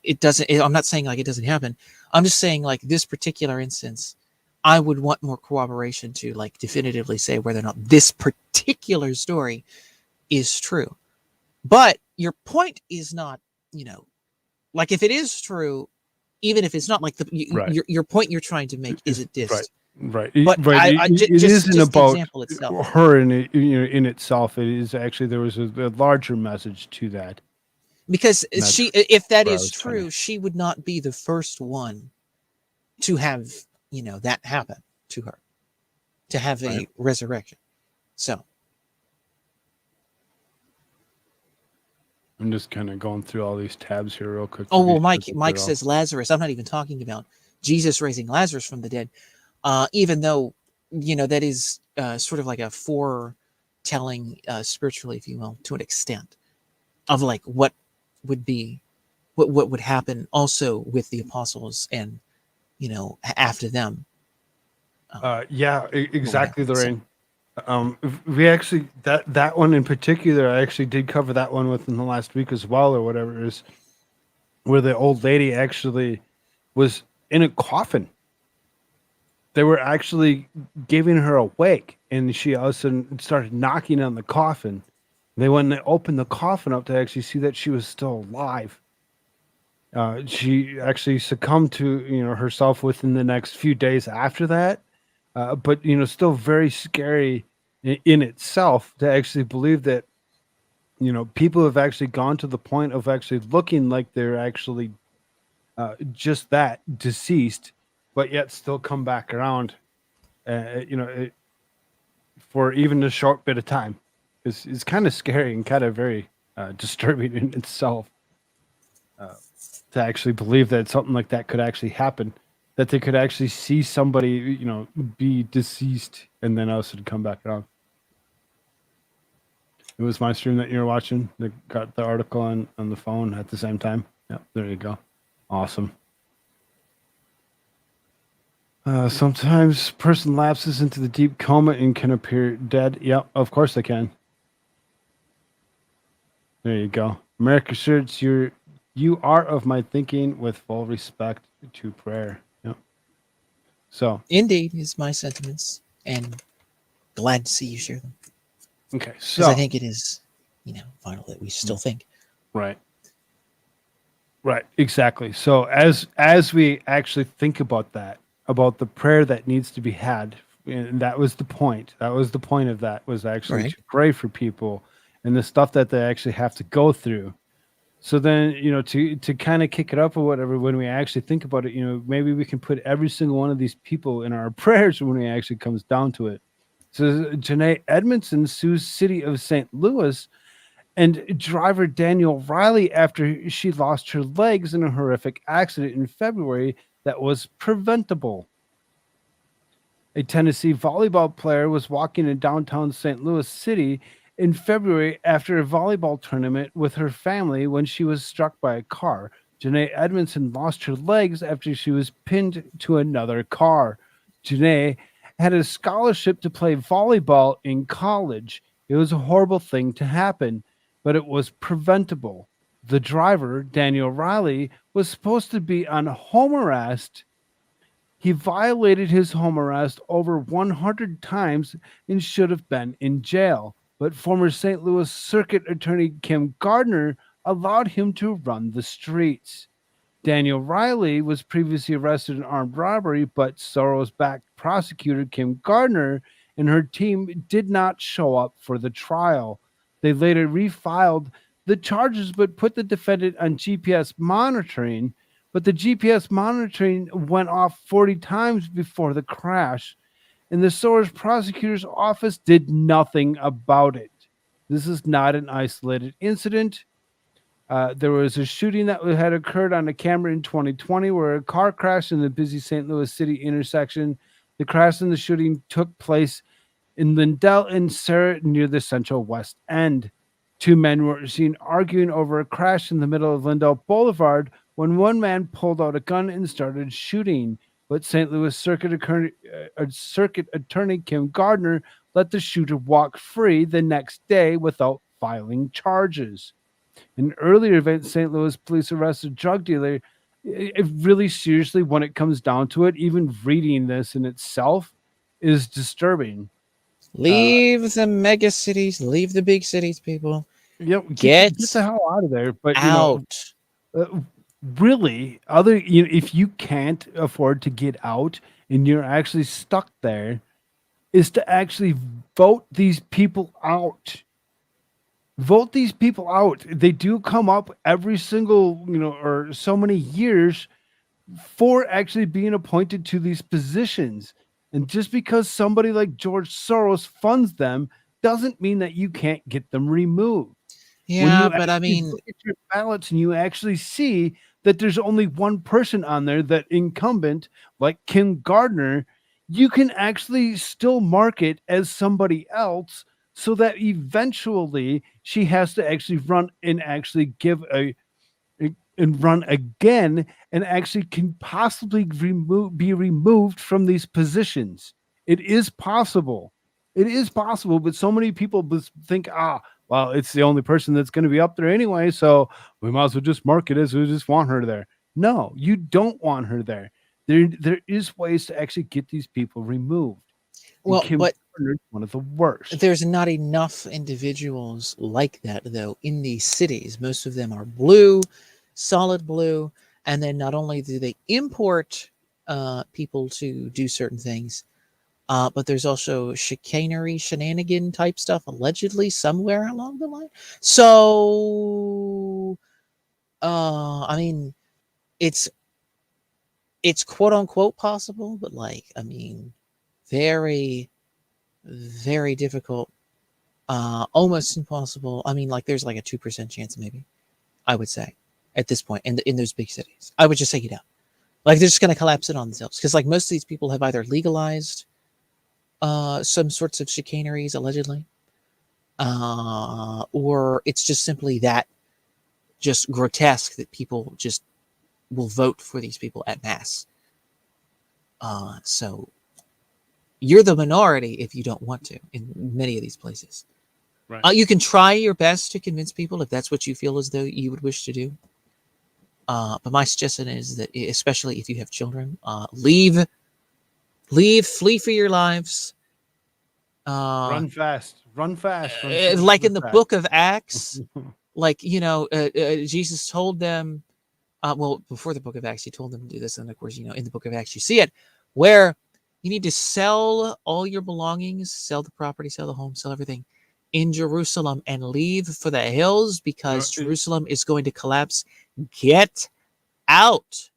it doesn't. I'm not saying it doesn't happen. I'm just saying this particular instance, I would want more corroboration to definitively say whether or not this particular story is true. But your point is not, if it is true, even if it's not Right. your point you're trying to make isn't dissed. Right. But It just isn't the about example itself. her in itself. It is actually, there was a larger message to that. Because That's if that where I is was trying true, she would not be the first one to have, that happen to her, to have a resurrection. So I'm just kind of going through all these tabs here real quick. Oh, well, Mike says Lazarus. I'm not even talking about Jesus raising Lazarus from the dead. Even though, that is sort of like a foretelling spiritually, if you will, to an extent, of what would be, what would happen also with the apostles and, after them. Exactly, Lorraine. We actually, that one in particular, I actually did cover that one within the last week as well, or whatever it is, where the old lady actually was in a coffin. They were actually giving her a wake, and she all of a sudden started knocking on the coffin. They went and opened the coffin up to actually see that she was still alive. She actually succumbed to herself within the next few days after that. But still very scary in itself to actually believe that people have actually gone to the point of actually looking like they're actually just that deceased, but yet still come back around, for even a short bit of time. It's kind of scary and kind of very disturbing in itself, to actually believe that something like that could actually happen, that they could actually see somebody, be deceased and then us would come back around. It was my stream that you were watching that got the article on the phone at the same time. Yep, there you go. Awesome. Sometimes person lapses into the deep coma and can appear dead. Yep, of course they can. There you go. America shirts, you are of my thinking with full respect to prayer. Yep. So Indeed, is my sentiments, and glad to see you share them. okay, Because so I think it is, vital that we still think. right, exactly. So as we actually think about that, about the prayer that needs to be had, and that was the point. That was the point of that, was actually Right. to pray for people and the stuff that they actually have to go through. So then, to kind of kick it up or whatever, when we actually think about it, maybe we can put every single one of these people in our prayers when it actually comes down to it. So Janae Edmondson sues City of St. Louis and driver Daniel Riley after she lost her legs in a horrific accident in February that was preventable. A Tennessee volleyball player was walking in downtown St. Louis City in February after a volleyball tournament with her family when she was struck by a car. Janae Edmondson lost her legs after she was pinned to another car. Janae had a scholarship to play volleyball in college. It was a horrible thing to happen, but it was preventable. The driver, Daniel Riley, was supposed to be on home arrest. He violated his home arrest over 100 times and should have been in jail. But former St. Louis Circuit Attorney Kim Gardner allowed him to run the streets. Daniel Riley was previously arrested in armed robbery, but Soros-backed prosecutor Kim Gardner and her team did not show up for the trial. They later refiled the charges, but put the defendant on GPS monitoring. But the GPS monitoring went off 40 times before the crash, and the Soros prosecutor's office did nothing about it. This is not an isolated incident. There was a shooting that had occurred on a camera in 2020 where a car crashed in the busy St. Louis City intersection. The crash and the shooting took place in Lindell and Sarah near the Central West End. Two men were seen arguing over a crash in the middle of Lindell Boulevard when one man pulled out a gun and started shooting. But St. Louis Circuit Attorney Kim Gardner let the shooter walk free the next day without filing charges. In an earlier event, St. Louis police arrested a drug dealer. It really seriously, when it comes down to it, even reading this in itself is disturbing. Leave the mega cities, leave the big cities, people. Get the hell out of there. But out. Really, if you can't afford to get out and you're actually stuck there, is to actually vote these people out. Vote these people out. They do come up every single, or so many years for actually being appointed to these positions. And just because somebody like George Soros funds them doesn't mean that you can't get them removed. Yeah, but I mean, look at your ballots and you actually see that there's only one person on there, that incumbent, like Kim Gardner, you can actually still mark it as somebody else, so that eventually she has to actually run and actually run again, and actually can possibly be removed from these positions. It is possible. It is possible, but so many people think, well, it's the only person that's going to be up there anyway, so we might as well just mark it as we just want her there. No, you don't want her there. There is ways to actually get these people removed. Well, but one of the worst. There's not enough individuals like that, though, in these cities. Most of them are blue, solid blue, and then not only do they import people to do certain things, But there's also chicanery, shenanigan type stuff allegedly somewhere along the line. So, I mean, it's quote unquote possible, but like, I mean, very, very difficult, almost impossible. I mean, like, there's like a 2% chance, maybe, I would say, at this point in those big cities. I would just say, like, they're just going to collapse it on themselves because, like, most of these people have either legalized some sorts of chicaneries allegedly, or it's just simply that just grotesque that people just will vote for these people at mass. So you're the minority if you don't want to in many of these places. Right. You can try your best to convince people if that's what you feel as though you would wish to do. But my suggestion is that, especially if you have children, leave, flee for your lives. Run fast. Run fast. Like in the book of Acts, like, Jesus told them, well, before the book of Acts, he told them to do this. And of course, in the book of Acts, you see it where you need to sell all your belongings, sell the property, sell the home, sell everything in Jerusalem and leave for the hills because Jerusalem is going to collapse. Get out.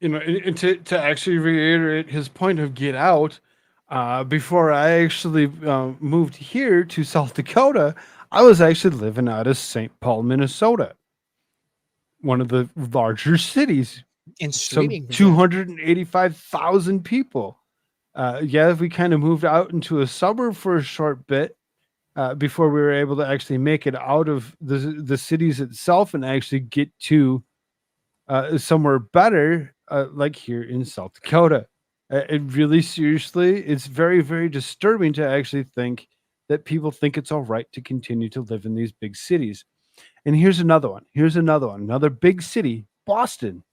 And to actually reiterate his point of get out, before I actually moved here to South Dakota, I was actually living out of St. Paul, Minnesota, one of the larger cities. And some 285,000 people. We kind of moved out into a suburb for a short bit before we were able to actually make it out of the cities itself and actually get to somewhere better, like here in South Dakota. It really, seriously, it's very, very disturbing to actually think that people think it's all right to continue to live in these big cities. And here's another one. Another big city, Boston.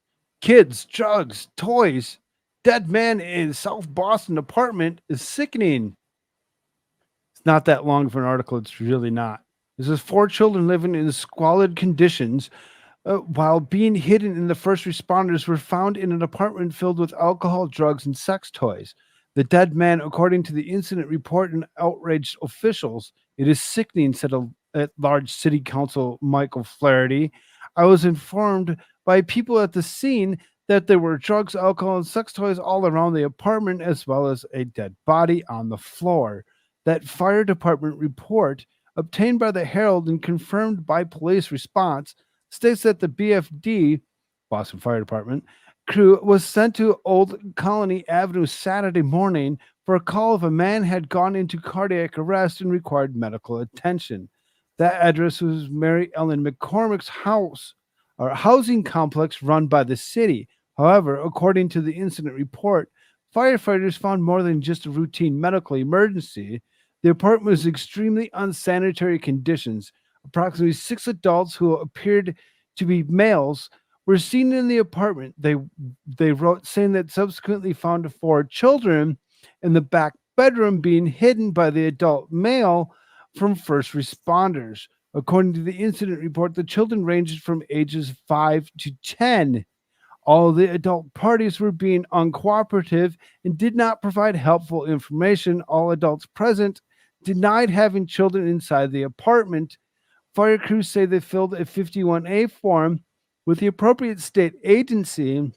Kids, drugs, toys. Dead man in South Boston apartment is sickening. It's not that long of an article. It's really not. This is 4 children living in squalid conditions while being hidden, and the first responders were found in an apartment filled with alcohol, drugs, and sex toys. The dead man, according to the incident report and outraged officials, it is sickening, said at-large City Council Michael Flaherty. I was informed by people at the scene that there were drugs, alcohol, and sex toys all around the apartment, as well as a dead body on the floor. That fire department report, obtained by the Herald and confirmed by police response, states that the BFD, Boston Fire Department, crew was sent to Old Colony Avenue Saturday morning for a call of a man had gone into cardiac arrest and required medical attention. That address was Mary Ellen McCormick's house, or housing complex run by the city. However, according to the incident report, firefighters found more than just a routine medical emergency. The apartment was extremely unsanitary conditions. Approximately 6 adults who appeared to be males were seen in the apartment. They wrote, saying that subsequently found 4 children in the back bedroom being hidden by the adult male from first responders. According to the incident report, the children ranged from ages 5 to 10. All the adult parties were being uncooperative and did not provide helpful information. All adults present denied having children inside the apartment. Fire crews say they filled a 51A form with the appropriate state agency.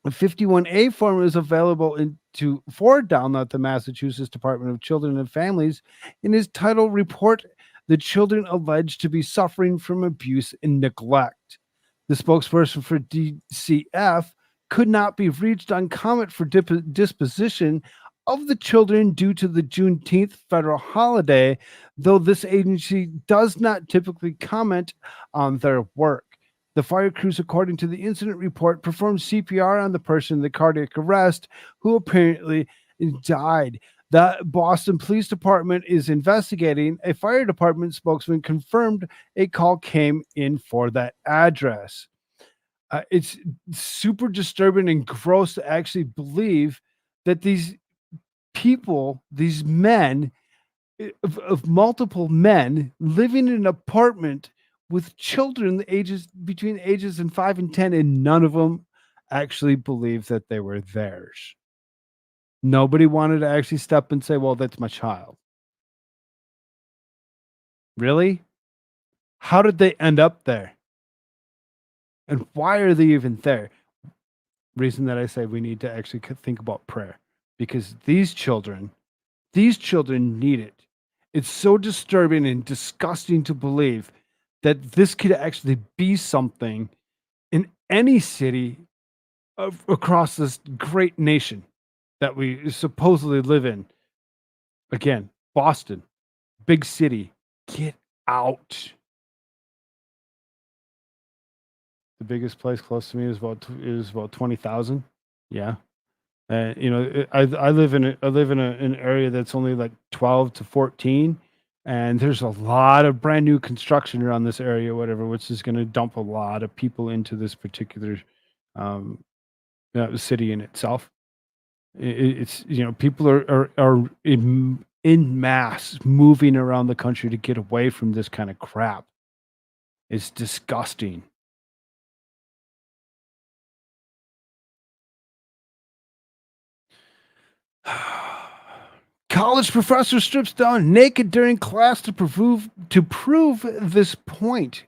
A 51A form is available to forward down at the Massachusetts Department of Children and Families in his title report, the children alleged to be suffering from abuse and neglect. The spokesperson for DCF could not be reached on comment for disposition of the children due to the Juneteenth federal holiday, though this agency does not typically comment on their work. The fire crews, according to the incident report, performed CPR on the person in the cardiac arrest who apparently died. The Boston Police Department is investigating. A fire department spokesman confirmed a call came in for that address. It's super disturbing and gross to actually believe that these people, these men, of multiple men living in an apartment with children between ages 5 and 10, and none of them actually believe that they were theirs. Nobody wanted to actually step and say, well, that's my child. Really? How did they end up there? And why are they even there? Reason that I say we need to actually think about prayer, because these children need it. It's so disturbing and disgusting to believe that this could actually be something in any city across this great nation that we supposedly live in. Again, Boston, big city, get out. The biggest place close to me is about 20,000. Yeah. You know, I live in an area that's only like 12 to 14, and there's a lot of brand new construction around this area, whatever, which is going to dump a lot of people into this particular um, city in itself. It's, you know, people are in mass moving around the country to get away from this kind of crap. It's disgusting. College professor strips down naked during class to prove this point.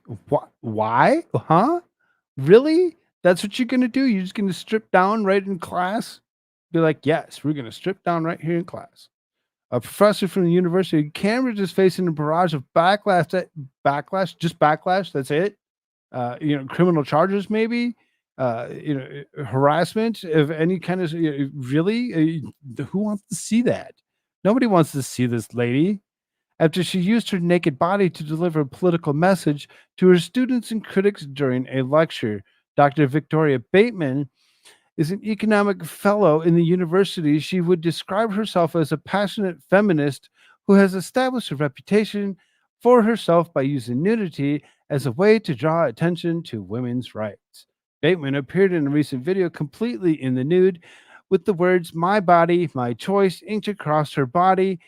Why? Huh? Really? That's what you're gonna do? You're just gonna strip down right in class? Be like, yes, we're gonna strip down right here in class. A professor from the University of Cambridge is facing a barrage of backlash. That's it. You know, criminal charges, maybe. You know, harassment of any kind of. Really, who wants to see that? Nobody wants to see this lady after she used her naked body to deliver a political message to her students and critics during a lecture. Dr. Victoria Bateman is an economic fellow in the university. She would describe herself as a passionate feminist who has established a reputation for herself by using nudity as a way to draw attention to women's rights. Bateman appeared in a recent video completely in the nude with the words, "My body, my choice," inked across her body.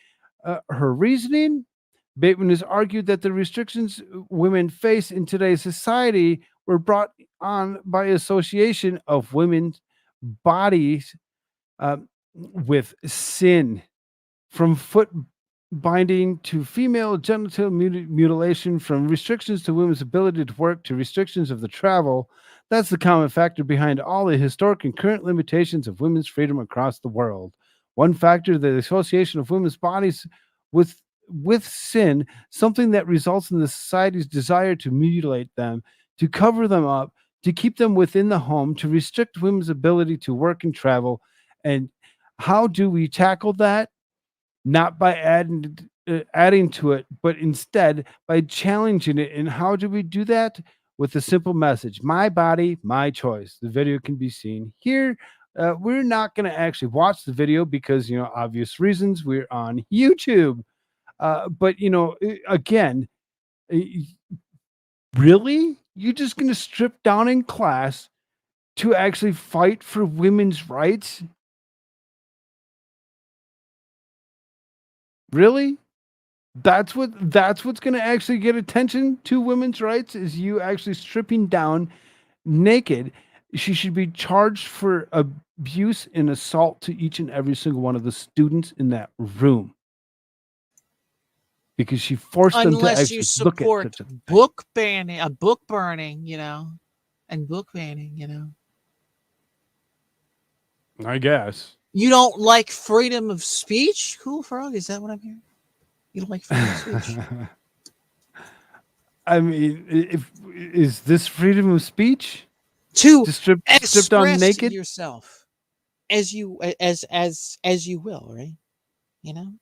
Her reasoning? Bateman has argued that the restrictions women face in today's society were brought on by association of women's bodies with sin, from foot binding to female genital mutilation, from restrictions to women's ability to work to restrictions of the travel. That's the common factor behind all the historic and current limitations of women's freedom across the world. One factor, the association of women's bodies with sin, something that results in the society's desire to mutilate them, to cover them up, to keep them within the home, to restrict women's ability to work and travel. And how do we tackle that? Not by adding to it, but instead by challenging it. And how do we do that? With a simple message: my body, my choice. The video can be seen here. We're not going to actually watch the video because, you know, obvious reasons. We're on YouTube. But, you know, again, really? You're just going to strip down in class to actually fight for women's rights? Really? That's what's going to actually get attention to women's rights, is you actually stripping down naked. She should be charged for abuse and assault to each and every single one of the students in that room, because she forced them to Unless you actually look at support such a thing. book burning, you know, and book banning, you know. I guess. You don't like freedom of speech, Koolfrogg? Is that what I'm hearing? You don't like freedom of speech? I mean, is this freedom of speech? To strip down express naked? yourself as you will, right? You know,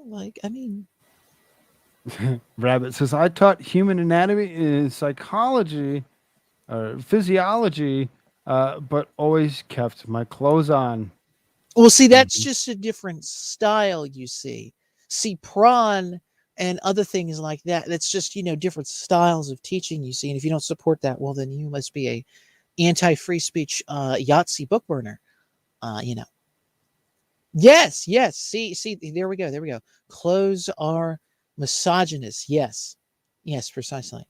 like, I mean, Rabbit says, I taught human anatomy and psychology or physiology, but always kept my clothes on. well, see, that's just a different style, you see. See, prawn and other things like that, that's just, you know, different styles of teaching, you see. And if you don't support that, well, then you must be a anti-free speech Yahtzee book burner, you know. Yes. See, there we go. Clothes are misogynist. Yes, precisely.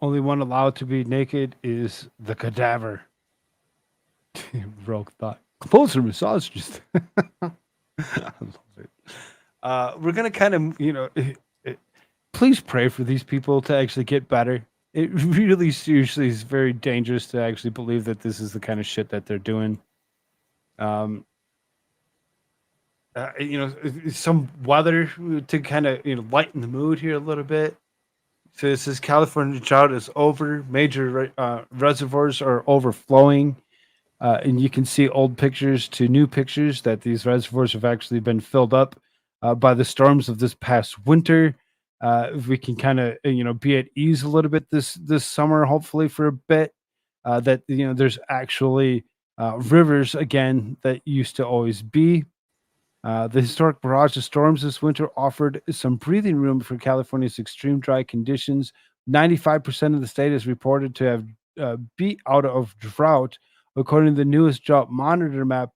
Only one allowed to be naked is the cadaver. Rogue thought. Closer massages. I love it. We're gonna kind of, please pray for these people to actually get better. It really seriously is very dangerous to actually believe that this is the kind of shit that they're doing. Um, some weather to kind of lighten the mood here a little bit. So it says California drought is over. Major reservoirs are overflowing. And you can see old pictures to new pictures that these reservoirs have actually been filled up by the storms of this past winter. If we can kind of be at ease a little bit this summer, hopefully for a bit, that there's actually rivers again that used to always be. The historic barrage of storms this winter offered some breathing room for California's extreme dry conditions. 95% of the state is reported to have beat out of drought, according to the newest drought monitor map.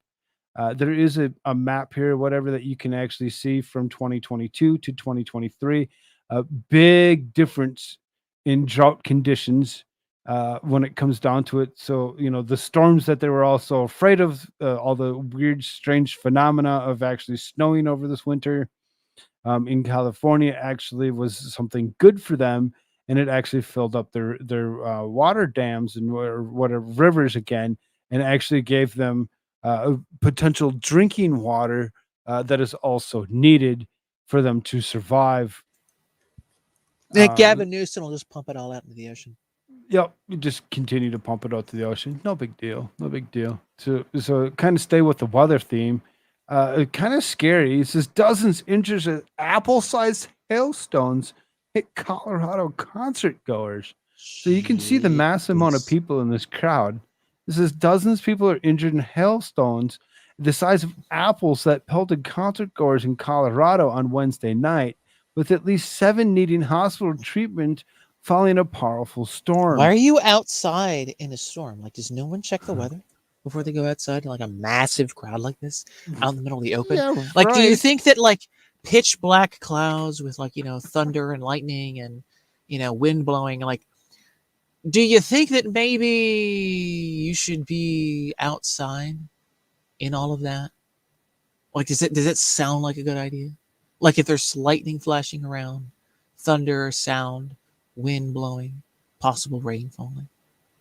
There is a map here, whatever, that you can actually see from 2022 to 2023. A big difference in drought conditions when it comes down to it. So, the storms that they were also afraid of, all the weird, strange phenomena of actually snowing over this winter in California actually was something good for them. And it actually filled up their water dams and whatever rivers again, and actually gave them potential drinking water that is also needed for them to survive. Gavin Newsom will just pump it all out into the ocean. Yep, you just continue to pump it out to the ocean. No big deal. No big deal. So kind of stay with the weather theme. Kind of scary. It says dozens inches of apple-sized hailstones hit Colorado concert goers. So you can see the massive amount of people in this crowd. It says dozens of people are injured in hailstones the size of apples that pelted concert goers in Colorado on Wednesday night, with at least 7 needing hospital treatment following a powerful storm. Why are you outside in a storm? Like, does no one check the weather before they go outside in like a massive crowd like this out in the middle of the open? Yeah, like, do you right. think that like pitch black clouds with like, thunder and lightning and, wind blowing, like, do you think that maybe you should be outside in all of that? Like, does it sound like a good idea? Like, if there's lightning flashing around, thunder, sound, wind blowing, possible rain falling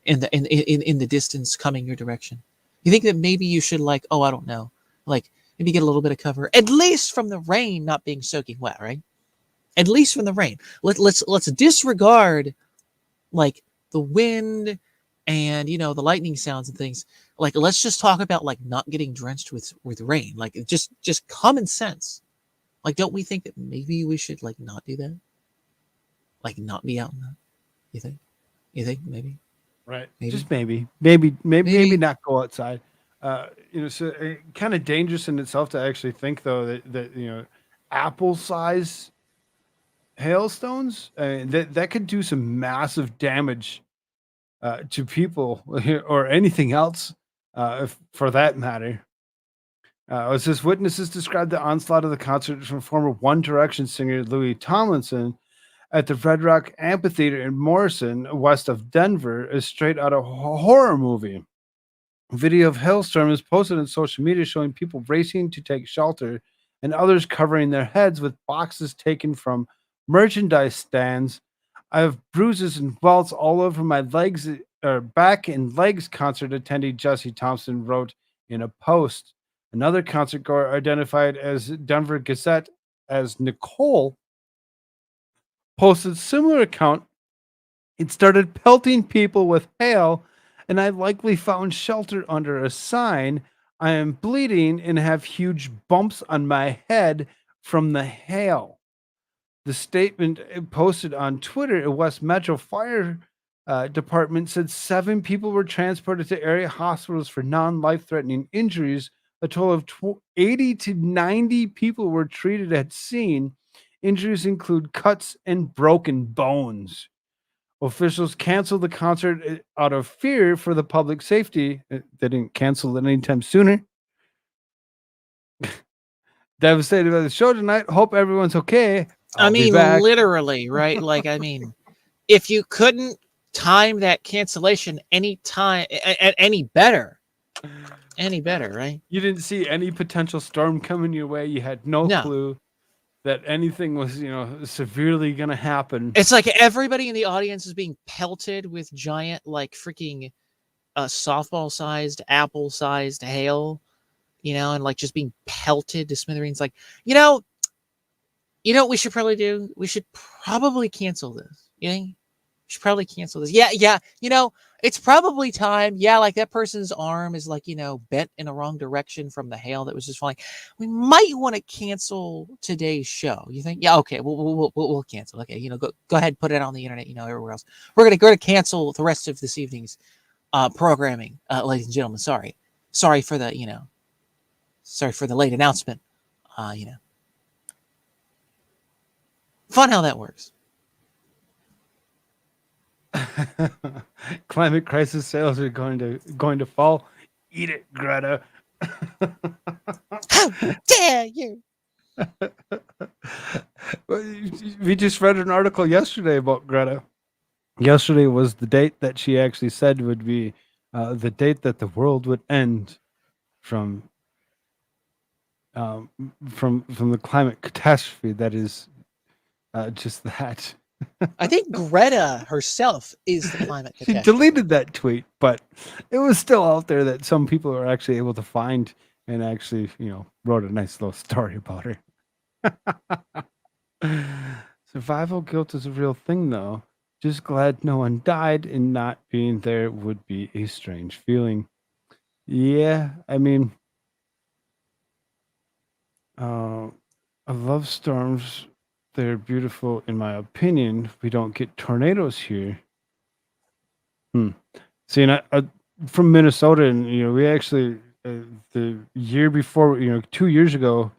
in the distance coming your direction, you think that maybe you should, like, I don't know, like maybe get a little bit of cover, at least from the rain not being soaking wet, right? At least from the rain. Let's disregard like the wind and the lightning sounds and things. Like, let's just talk about like not getting drenched with rain. Like, just common sense. Like, don't we think that maybe we should like not do that? Like, not be out in that? You think maybe? Right. Maybe. Just maybe not go outside. So kind of dangerous in itself to actually think though that apple size hailstones that could do some massive damage to people or anything else for that matter. It says witnesses described the onslaught of the concert from former One Direction singer Louis Tomlinson at the Red Rock Amphitheater in Morrison, west of Denver, is straight out of a horror movie. A video of hailstorm is posted on social media showing people racing to take shelter and others covering their heads with boxes taken from merchandise stands. I have bruises and welts all over my legs, or back and legs, concert attendee Jesse Thompson wrote in a post. Another concert goer identified as Denver Gazette as Nicole posted similar account. It started pelting people with hail, and I likely found shelter under a sign. I am bleeding and have huge bumps on my head from the hail. The statement posted on Twitter, a West Metro Fire Department said 7 people were transported to area hospitals for non-life-threatening injuries. A total of 80 to 90 people were treated at scene. Injuries include cuts and broken bones. Officials canceled the concert out of fear for the public safety. They didn't cancel it anytime sooner. Devastated by the show tonight. Hope everyone's okay. I mean, literally, right? Like, I mean, if you couldn't time that cancellation any time any better. Any better, right? You didn't see any potential storm coming your way. You had no No. clue that anything was, severely going to happen. It's like everybody in the audience is being pelted with giant, like freaking softball-sized, apple-sized hail, and like just being pelted to smithereens. Like, you know what we should probably do? We should probably cancel this. You think? We should probably cancel this. Yeah. It's probably time. Yeah, like that person's arm is like, bent in a wrong direction from the hail that was just falling. We might want to cancel today's show. You think? Yeah, okay. We'll cancel. Okay, go ahead, put it on the internet. Everywhere else. We're gonna cancel the rest of this evening's programming, ladies and gentlemen. Sorry for the sorry for the late announcement. Fun how that works. Climate crisis sales are going to fall. Eat it, Greta. How dare you? We just read an article yesterday about Greta. Yesterday was the date that she actually said would be the date that the world would end from the climate catastrophe that is just that. I think Greta herself is the climate She catastrophe. deleted that tweet, but it was still out there that some people are actually able to find and actually, wrote a nice little story about her. Survival guilt is a real thing, though. Just glad no one died, and not being there would be a strange feeling. Yeah, I mean, I love storms. They're beautiful, in my opinion. We don't get tornadoes here. See, and I from Minnesota, and we actually the year before, 2 years ago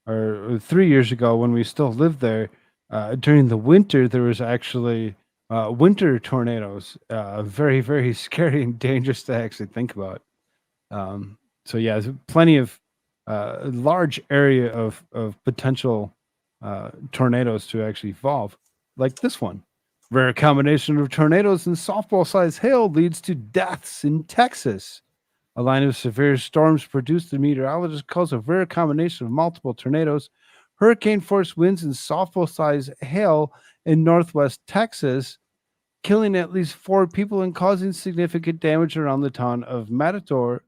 or 3 years ago, when we still lived there, during the winter, there was actually winter tornadoes. Very, very scary and dangerous to actually think about. So yeah, there's plenty of large area of potential tornadoes to actually evolve, like this one. Rare combination of tornadoes and softball-sized hail leads to deaths in Texas. A line of severe storms produced, the meteorologists calls a rare combination of multiple tornadoes, hurricane-force winds, and softball-sized hail in northwest Texas, killing at least 4 people and causing significant damage around the town of Matador.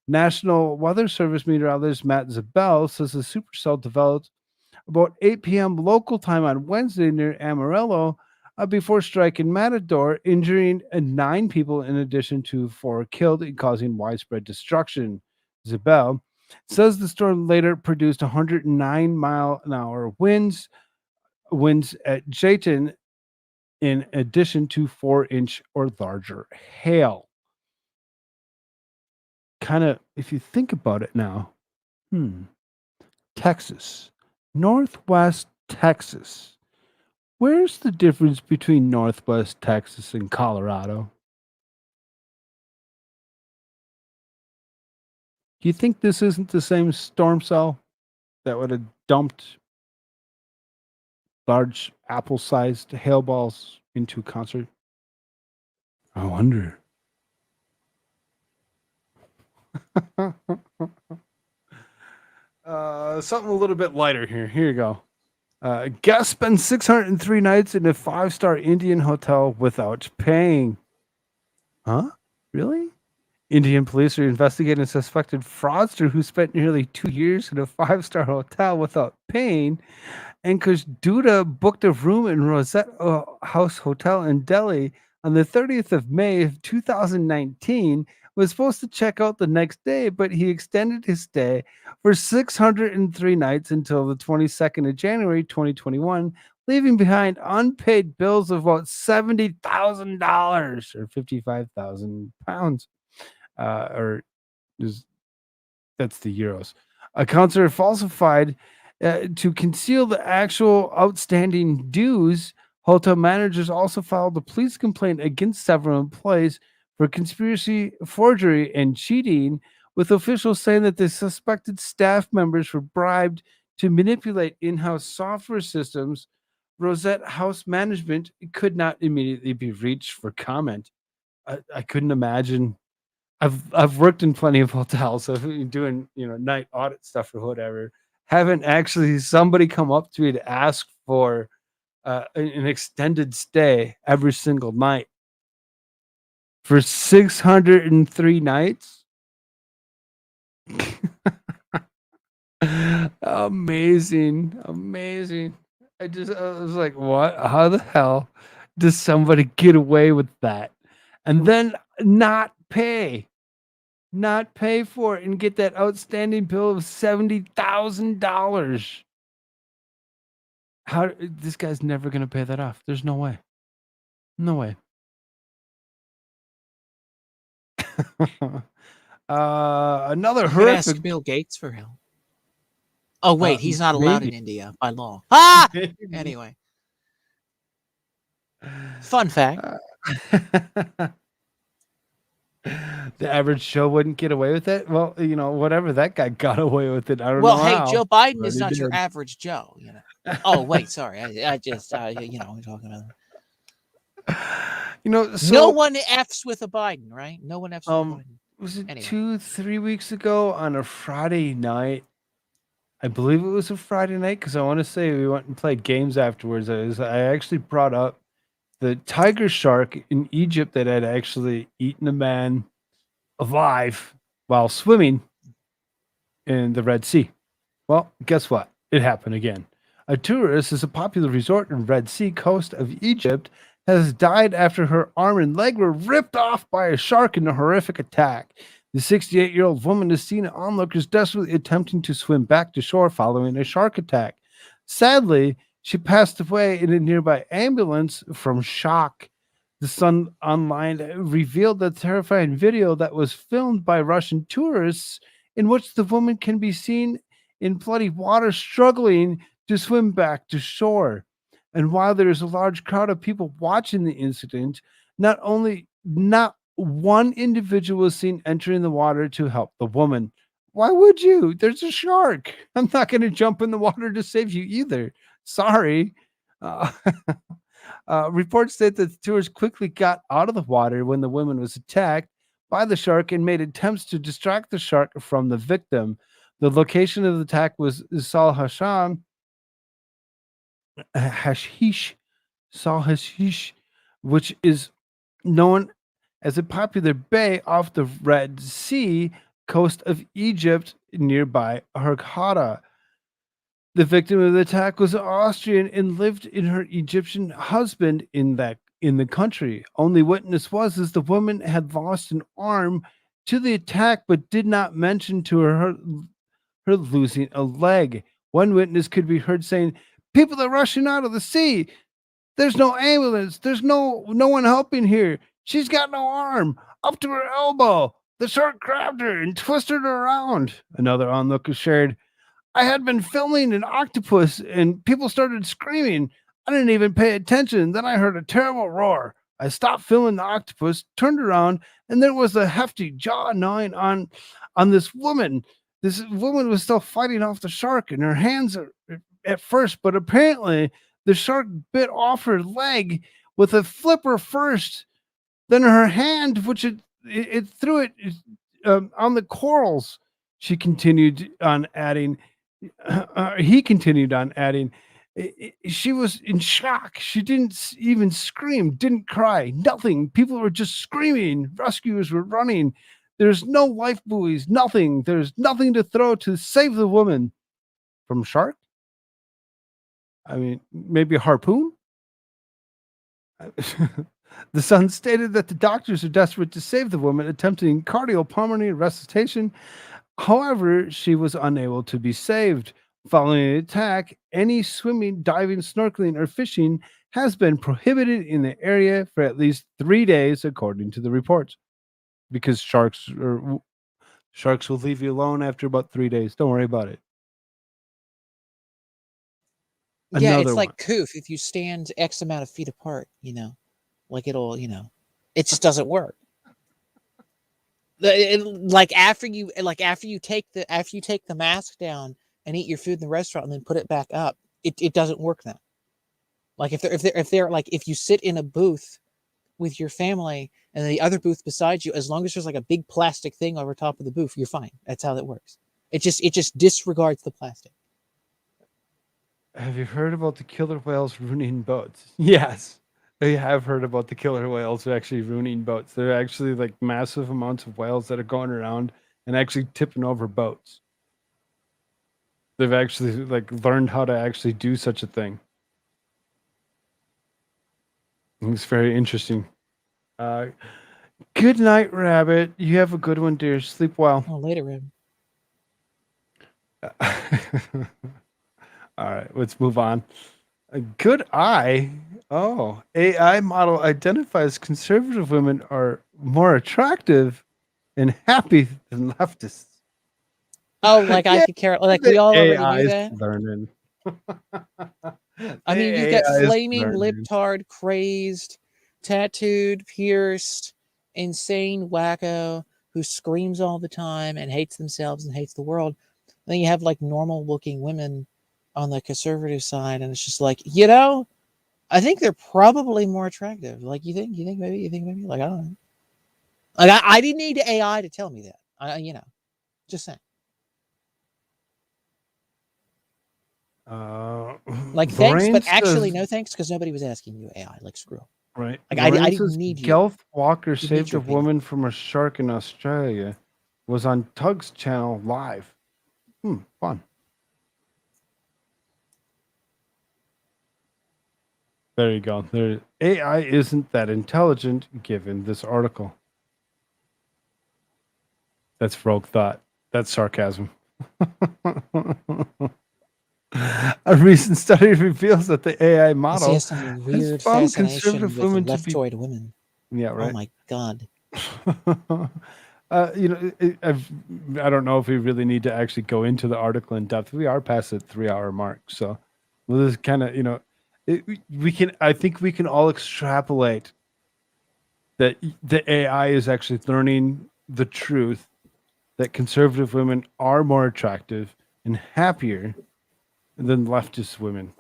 National Weather Service meteorologist Matt Zabel says the supercell developed about 8 p.m. local time on Wednesday near Amarillo before striking Matador, injuring 9 people in addition to 4 killed and causing widespread destruction. Zabel says the storm later produced 109-mile-an-hour winds at Jayton, in addition to 4-inch or larger hail. Kind of, if you think about it now, Texas, Northwest Texas. Where's the difference between Northwest Texas and Colorado? Do you think this isn't the same storm cell that would have dumped large apple-sized hail balls into a concert? I wonder. Something a little bit lighter here. Here you go. Guests spend 603 nights in a 5-star Indian hotel without paying. Huh? Really? Indian police are investigating a suspected fraudster who spent nearly 2 years in a 5-star hotel without paying. And Duda booked a room in Rosette House Hotel in Delhi on the 30th of May of 2019, was supposed to check out the next day, but he extended his stay for 603 nights until the 22nd of January 2021, leaving behind unpaid bills of about $70,000 or 55,000 pounds. That's the euros. Accounts are falsified to conceal the actual outstanding dues. Hotel managers also filed a police complaint against several employees for conspiracy, forgery, and cheating, with officials saying that the suspected staff members were bribed to manipulate in-house software systems Rosette House management could not immediately be reached for comment. I couldn't imagine. I've worked in plenty of hotels, so doing night audit stuff or whatever. Haven't actually somebody come up to me to ask for an extended stay every single night for 603 nights. Amazing. I was like, what? How the hell does somebody get away with that? And then not pay for it and get that outstanding bill of $70,000. How this guy's never going to pay that off. There's no way. No way. Another You could horrific. ask Bill Gates for help. Oh wait, he's not allowed in India by law. Anyway, fun fact. The average Joe wouldn't get away with it. Well, whatever that guy got away with it. I don't Well, know. hey, how, Joe Biden but is he not your did. average Joe. Oh wait, sorry. I just we're talking about. So No one F's with a Biden, right? No one F's with a Biden. Was it Anyway. 2-3 weeks ago on a Friday night? I believe it was a Friday night because I want to say we went and played games afterwards. I actually brought up the tiger shark in Egypt that had actually eaten a man alive while swimming in the Red Sea. Well, guess what? It happened again. A tourist is a popular resort in Red Sea coast of Egypt has died after her arm and leg were ripped off by a shark in a horrific attack. The 68-year-old woman is seen onlookers desperately attempting to swim back to shore following a shark attack. Sadly, she passed away in a nearby ambulance from shock. The Sun Online revealed the terrifying video that was filmed by Russian tourists in which the woman can be seen in bloody water struggling to swim back to shore. And while there is a large crowd of people watching the incident, not one individual was seen entering the water to help the woman. Why would you? There's a shark. I'm not going to jump in the water to save you either. Sorry. Reports state that the tourists quickly got out of the water when the woman was attacked by the shark and made attempts to distract the shark from the victim. The location of the attack was Sal Hashish, which is known as a popular bay off the Red Sea coast of Egypt nearby Hurghada. The victim of the attack was Austrian and lived in her Egyptian husband in the country. Only witness was the woman had lost an arm to the attack, but did not mention to her losing a leg. One witness could be heard saying, "People are rushing out of the sea. There's no ambulance. There's no one helping here. She's got no arm up to her elbow. The shark grabbed her and twisted her around." Another onlooker shared, "I had been filming an octopus and people started screaming. I didn't even pay attention. Then I heard a terrible roar. I stopped filming the octopus, turned around, and there was a hefty jaw gnawing on this woman. This woman was still fighting off the shark in her hands at first, but apparently the shark bit off her leg with a flipper first, then her hand, which it threw it on the corals." She continued on adding, he continued on adding, "She was in shock. She didn't even scream, didn't cry, nothing. People were just screaming. Rescuers were running. There's no life buoys, nothing. There's nothing to throw to save the woman." From shark? I mean, maybe a harpoon? The Sun stated that the doctors are desperate to save the woman, attempting cardiopulmonary resuscitation. However, she was unable to be saved. Following the attack, any swimming, diving, snorkeling, or fishing has been prohibited in the area for at least 3 days, according to the reports. Because sharks will leave you alone after about 3 days. Don't worry about it. Yeah, Another it's like one. Koof. If you stand X amount of feet apart, like it'll, it just doesn't work. After you take the mask down and eat your food in the restaurant and then put it back up, it doesn't work then. Like if they're like, if you sit in a booth with your family and the other booth beside you, as long as there's like a big plastic thing over top of the booth, you're fine. That's how that works. It just disregards the plastic. Have you heard about the killer whales ruining boats? Yes, I have heard about the killer whales actually ruining boats. They're actually like massive amounts of whales that are going around and actually tipping over boats. They've actually like learned how to actually do such a thing. It's very interesting. Good night, Rabbit. You have a good one, dear. Sleep well. Oh, later, Rib. All right, let's move on. A good eye. Oh, AI model identifies conservative women are more attractive and happy than leftists. Oh, like I could care. Like we all already AI knew is that. learning. I mean, you've got AI is flaming learning. libtard, crazed, tattooed, pierced, insane wacko who screams all the time and hates themselves and hates the world. Then you have like normal looking women on the conservative side, and it's just like, I think they're probably more attractive. Like you think maybe, like I don't know. Like I didn't need AI to tell me that. Just saying. Like thanks, but Lorraine actually says, no thanks, because nobody was asking you AI. Like screw. right. Like Lorraine I didn't says, need you. Gelf Walker Didn't need saved a your opinion. woman from a shark in Australia. Was on Tug's channel live. Fun. There you go. There, AI isn't that intelligent given this article. That's rogue thought. That's sarcasm. A recent study reveals that the AI Because he model has some weird has found fascination conservative with women to be. leftoid women. Yeah, Oh right. my god. I don't know if we really need to actually go into the article in depth. We are past the 3-hour mark, so we'll just kind of, we can. I think we can all extrapolate that the AI is actually learning the truth that conservative women are more attractive and happier than leftist women.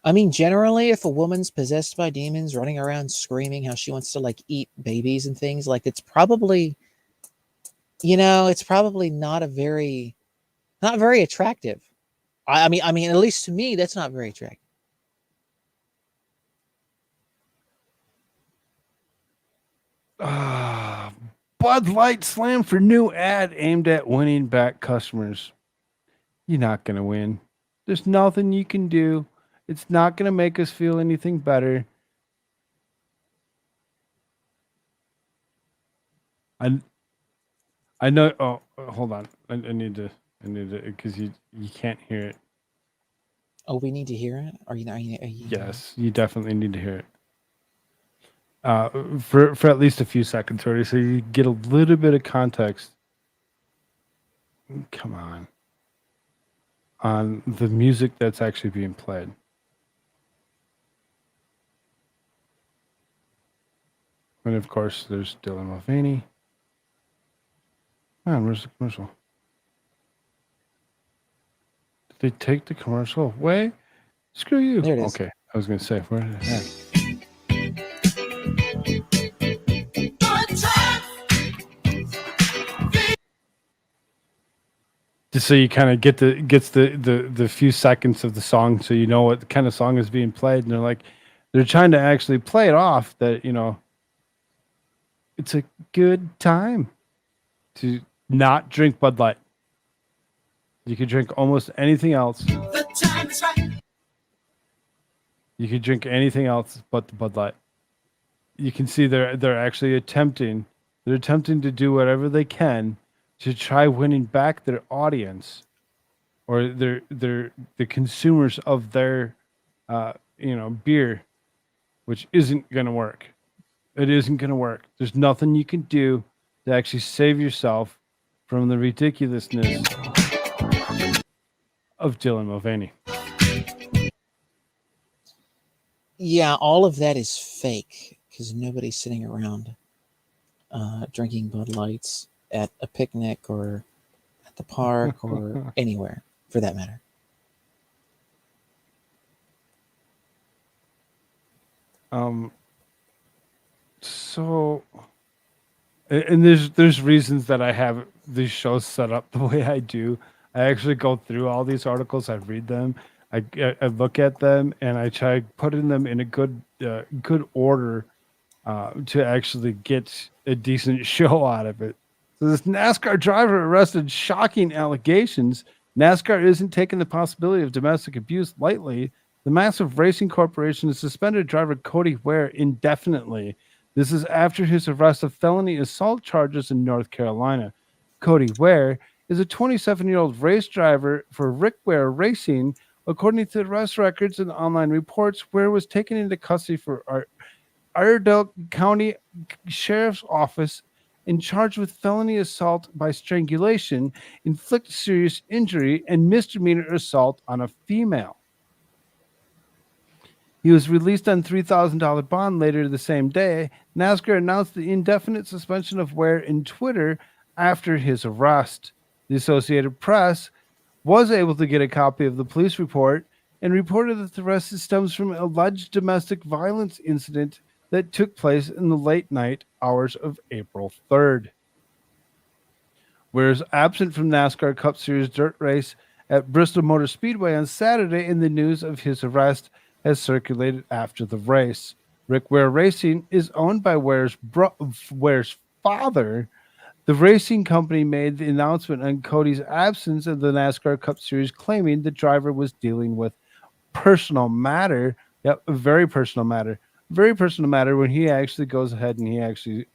I mean, generally, if a woman's possessed by demons running around screaming how she wants to like eat babies and things, like it's probably, it's probably not very attractive. I mean, at least to me, that's not very attractive. Bud Light slam for new ad aimed at winning back customers. You're not going to win. There's nothing you can do. It's not going to make us feel anything better. I know. Oh, hold on. I need to, because you can't hear it. Oh, we need to hear it? Are you Yes, you definitely need to hear it. For at least a few seconds already, so you get a little bit of context. Come on the music that's actually being played. And of course, there's Dylan Mulvaney. Man, where's the commercial? Did they take the commercial away? Screw you. There it is. Okay, I was going to say, where did it have? Just so you kind of gets the few seconds of the song, so you know what kind of song is being played, and they're trying to actually play it off that it's a good time to not drink Bud Light. You could drink almost anything else. The time is right. You could drink anything else but the Bud Light. You can see they're actually attempting to do whatever they can to try winning back their audience or the consumers of their beer, which isn't going to work. It isn't going to work. There's nothing you can do to actually save yourself from the ridiculousness of Dylan Mulvaney. Yeah, all of that is fake because nobody's sitting around drinking Bud Lights at a picnic or at the park or anywhere for that matter. So, and there's reasons that I have these shows set up the way I do. I actually go through all these articles. I read them. I look at them and I try putting them in a good order to actually get a decent show out of it. So this NASCAR driver arrested, shocking allegations. NASCAR isn't taking the possibility of domestic abuse lightly. The massive racing corporation has suspended driver Cody Ware indefinitely. This is after his arrest of felony assault charges in North Carolina. Cody Ware is a 27-year-old race driver for Rick Ware Racing. According to the arrest records and online reports, Ware was taken into custody for Iredell County Sheriff's Office and charged with felony assault by strangulation, inflict serious injury, and misdemeanor assault on a female. He was released on $3,000 bond later the same day. NASCAR announced the indefinite suspension of Ware in Twitter after his arrest. The Associated Press was able to get a copy of the police report and reported that the arrest stems from an alleged domestic violence incident that took place in the late night hours of April 3rd. Ware's absent from NASCAR Cup Series dirt race at Bristol Motor Speedway on Saturday, and the news of his arrest has circulated after the race. Rick Ware Racing is owned by Ware's father. The racing company made the announcement on Cody's absence of the NASCAR Cup Series, claiming the driver was dealing with personal matter. Yep, a very personal matter. Very personal matter when he actually goes ahead and he actually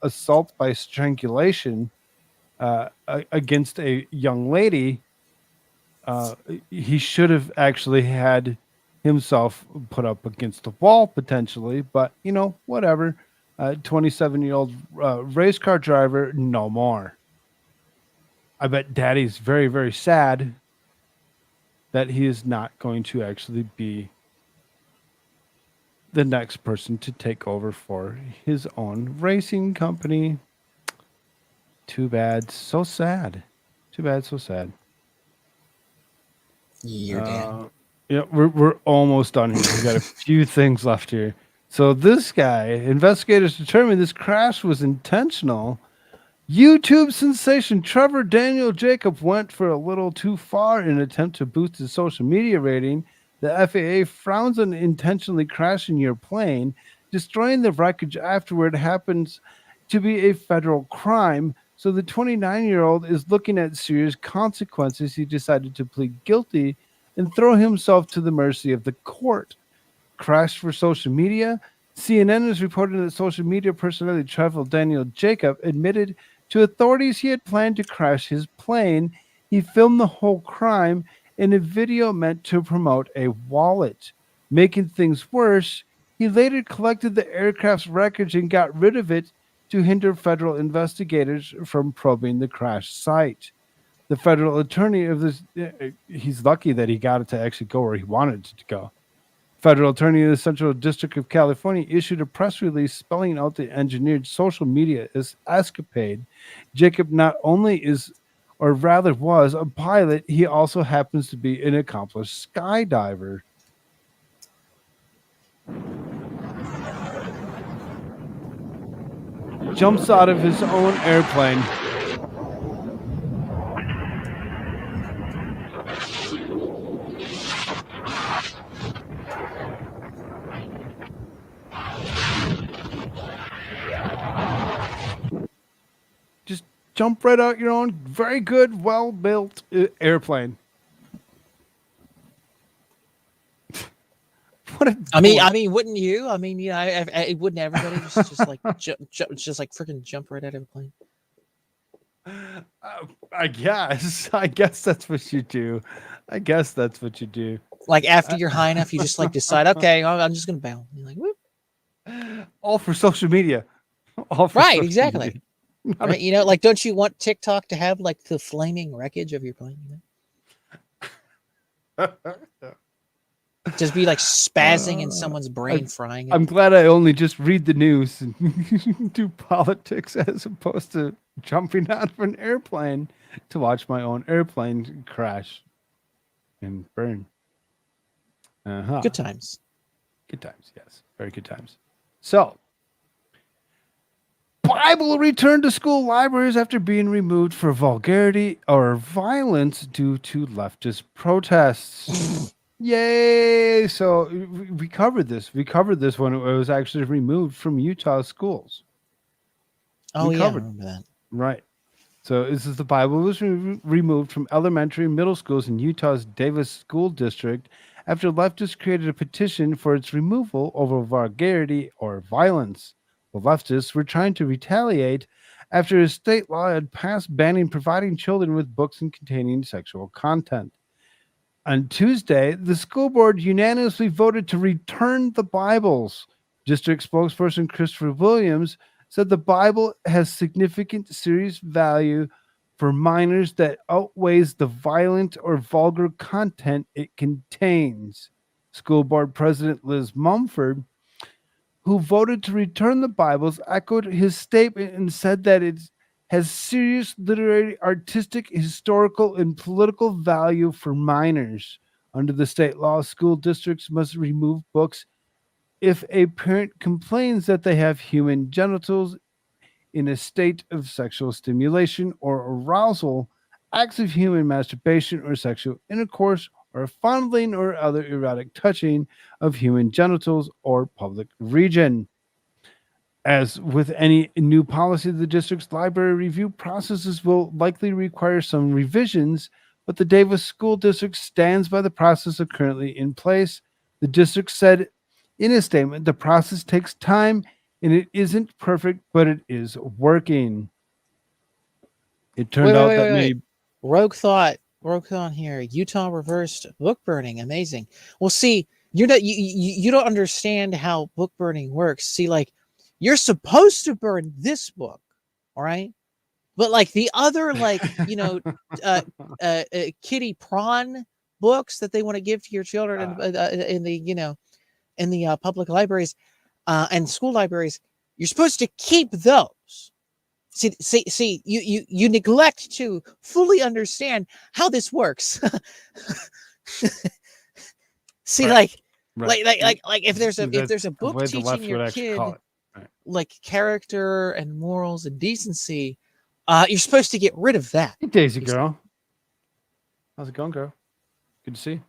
assault by strangulation against a young lady. He should have actually had himself put up against the wall potentially, but whatever. 27-year-old race car driver, no more. I bet Daddy's very, very sad that he is not going to actually be the next person to take over for his own racing company. Too bad. So sad. Too bad. So sad. You're dead. Yeah, we're almost done here. We got a few things left here. So this guy, investigators determined this crash was intentional. YouTube sensation Trevor Daniel Jacob went for a little too far in an attempt to boost his social media rating. The FAA frowns on intentionally crashing your plane. Destroying the wreckage afterward happens to be a federal crime. So the 29-year-old is looking at serious consequences. He decided to plead guilty and throw himself to the mercy of the court. Crash for social media. CNN is reporting that social media personality Trevor Daniel Jacob admitted to authorities he had planned to crash his plane. He filmed the whole crime in a video meant to promote a wallet. Making things worse, he later collected the aircraft's wreckage and got rid of it to hinder federal investigators from probing the crash site. The federal attorney of this, he's lucky that he got it to actually go where he wanted it to go. Federal attorney of the Central District of California issued a press release spelling out the engineered social media escapade. Jacob not only is, or rather was, a pilot, he also happens to be an accomplished skydiver. Jumps out of his own airplane. Just jump right out your own very good, well-built airplane. I mean, wouldn't you? I mean, wouldn't everybody just like just like freaking jump right out of a plane? I guess that's what you do. Like after you're high enough, you just like decide, okay, I'm just gonna bounce. You're like, whoop. All for social media. Right, exactly. Right, like, don't you want TikTok to have like the flaming wreckage of your plane? Just be like spazzing in someone's brain, frying it. I'm glad I only just read the news and do politics as opposed to jumping out of an airplane to watch my own airplane crash and burn. Good times. Good times, yes. Very good times. So, Bible returned to school libraries after being removed for vulgarity or violence due to leftist protests. Yay! So we covered this. We covered this when it was actually removed from Utah schools. Oh, We yeah, I covered remember that. right. So this is the Bible was removed from elementary and middle schools in Utah's Davis School District after leftists created a petition for its removal over vulgarity or violence. The leftists were trying to retaliate after a state law had passed banning providing children with books containing sexual content. On Tuesday, the school board unanimously voted to return the Bibles. District spokesperson Christopher Williams said the Bible has significant serious value for minors that outweighs the violent or vulgar content it contains. School board president Liz Mumford, who voted to return the Bibles, echoed his statement and said that it has serious literary, artistic, historical, and political value for minors. Under the state law, school districts must remove books if a parent complains that they have human genitals in a state of sexual stimulation or arousal, acts of human masturbation or sexual intercourse, or fondling or other erotic touching of human genitals or public region. As with any new policy, the district's library review processes will likely require some revisions, but the Davis School District stands by the process currently in place. The district said in a statement, the process takes time and it isn't perfect, but it is working. It turned out that many Rogue thought here. Utah reversed book burning. Amazing. Well, see, you don't understand how book burning works. See, like, you're supposed to burn this book, all right? But like the other, like, kitty prawn books that they want to give to your children in the public libraries and school libraries, you're supposed to keep those. See, you neglect to fully understand how this works. See, right. like if there's a book the teaching your kid right. like character and morals and decency, you're supposed to get rid of that. Hey, Daisy girl. How's it going, girl? Good to see you.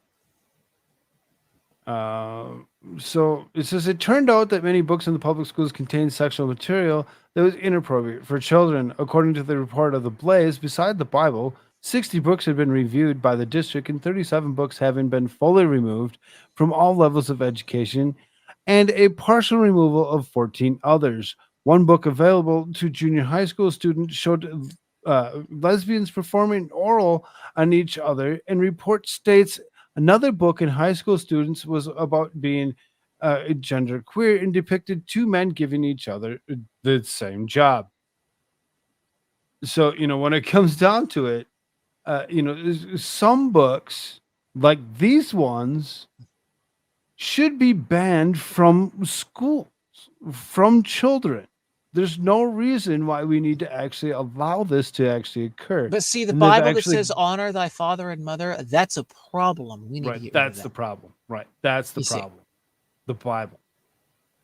So it says it turned out that many books in the public schools contain sexual material that was inappropriate for children. According to the report of the Blaze, beside the Bible, 60 books had been reviewed by the district and 37 books having been fully removed from all levels of education and a partial removal of 14 others. One book available to junior high school students showed lesbians performing oral on each other, and report states another book in high school students was about being gender queer and depicted two men giving each other the same job. So, when it comes down to it, some books like these ones should be banned from schools, from children. There's no reason why we need to actually allow this to actually occur. But see, the Bible that says honor thy father and mother, that's a problem. We need to get rid of that. The problem. Right. That's the problem. The Bible.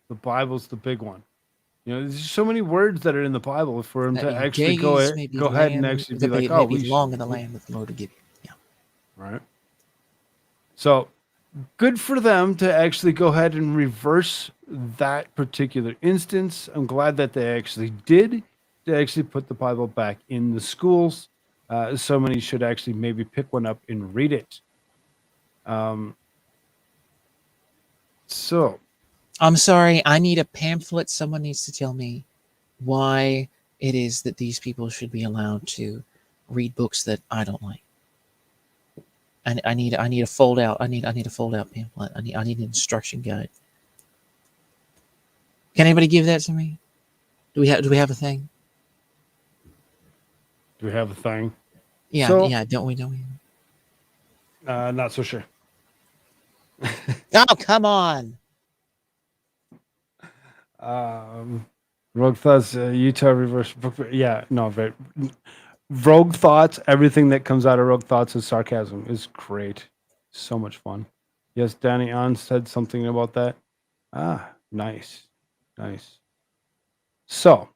The Bible's the big one. There's so many words that are in the Bible for him to actually go ahead and actually be like, oh, we long in the land that the Lord will give you. Yeah. Right. So good for them to actually go ahead and reverse that particular instance. I'm glad that they actually did to actually put the Bible back in the schools. Somebody should actually maybe pick one up and read it. So I'm sorry, I need a pamphlet. Someone needs to tell me why it is that these people should be allowed to read books that I don't like. And I need a fold out. I need a fold out pamphlet. I need an instruction guide. Can anybody give that to me? Do we have a thing? Do we have a thing? Yeah, don't we? Not so sure. Oh, come on. Rogue Thoughts, Utah reverse book. Yeah, no, very Rogue Thoughts. Everything that comes out of Rogue Thoughts is sarcasm. Is great. So much fun. Yes, Danny On said something about that. Ah, nice. Nice. So,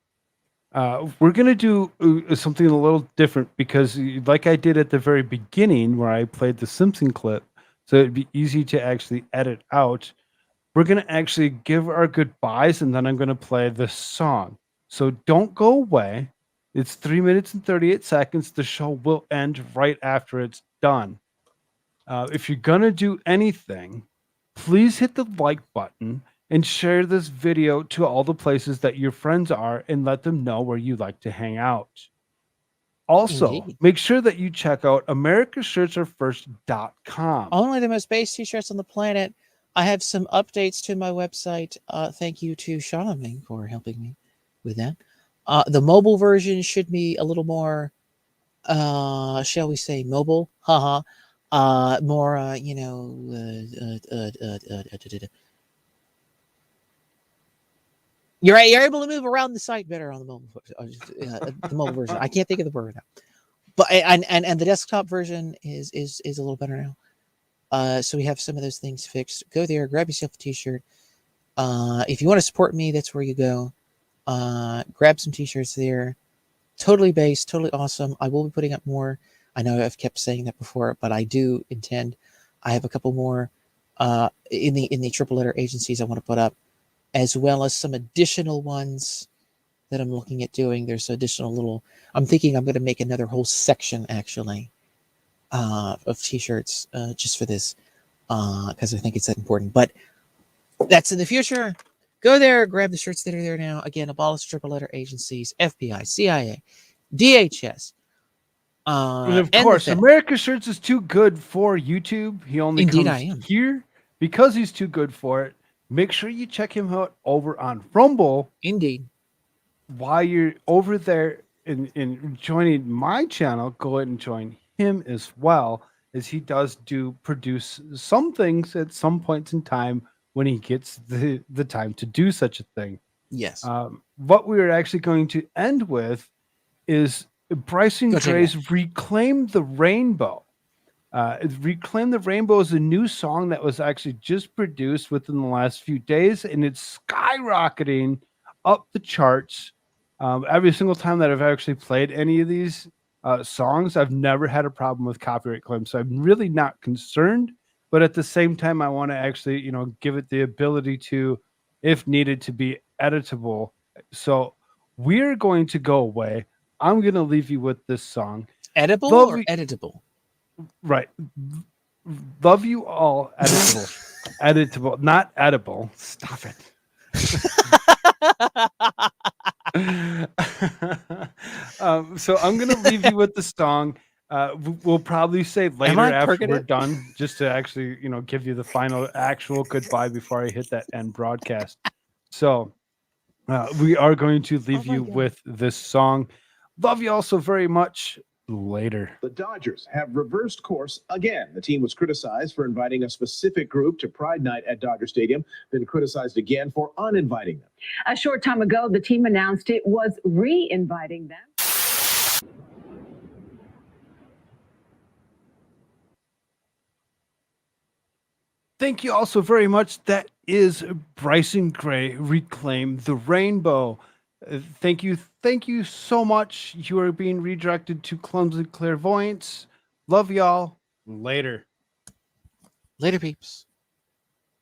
we're going to do something a little different because, like I did at the very beginning, where I played the Simpson clip, so it'd be easy to actually edit out. We're going to actually give our goodbyes and then I'm going to play this song. So don't go away. It's 3 minutes and 38 seconds. The show will end right after it's done. If you're going to do anything, please hit the like button and share this video to all the places that your friends are and let them know where you like to hang out. Also, Indeed. make sure that you check out americashirtsairfirst.com. Only the most base t-shirts on the planet. I have some updates to my website. Thank you to Shauna Ming for helping me with that. The mobile version should be a little more, shall we say, mobile? Haha. More, you're able to move around the site better on the mobile version. I can't think of the word now. But and the desktop version is a little better now. So we have some of those things fixed. Go there, grab yourself a t-shirt. If you want to support me, that's where you go. Grab some t-shirts there. Totally based, totally awesome. I will be putting up more. I know I've kept saying that before, but I do intend. I have a couple more in the triple letter agencies I want to put up, as well as some additional ones that I'm looking at doing. There's additional little. I'm thinking I'm going to make another whole section actually of t-shirts just for this because I think it's that important. But that's in the future. Go there, grab the shirts that are there now. Again, abolish triple letter agencies, FBI, CIA, DHS. And of course, America Shirts is too good for YouTube. He only Indeed, comes I am. here because he's too good for it. Make sure you check him out over on Rumble. Indeed. While you're over there in joining my channel, go ahead and join him as well, as he does produce some things at some points in time when he gets the time to do such a thing. Yes. What we are actually going to end with is Bryson Gray's Reclaim the Rainbow. Reclaim the Rainbow is a new song that was actually just produced within the last few days, and it's skyrocketing up the charts. Every single time that I've actually played any of these songs, I've never had a problem with copyright claims. So I'm really not concerned, but at the same time, I want to actually, give it the ability to, if needed, to be editable. So we're going to go away. I'm going to leave you with this song. Edible or editable? Right. Love you all. Editable. Editable, not edible. Stop it. So I'm going to leave you with the song. We'll probably say later after we're done, just to actually, give you the final actual goodbye before I hit that end broadcast. So we are going to leave you with this song. Love you all so very much. Later. The Dodgers have reversed course again. The team was criticized for inviting a specific group to Pride Night at Dodger Stadium, then criticized again for uninviting them. A short time ago, the team announced it was re-inviting them. Thank you all so very much. That is Bryson Gray, Reclaim the Rainbow. Thank you so much. You are being redirected to Clumsy Clairvoyance. Love y'all. Later. Later, peeps.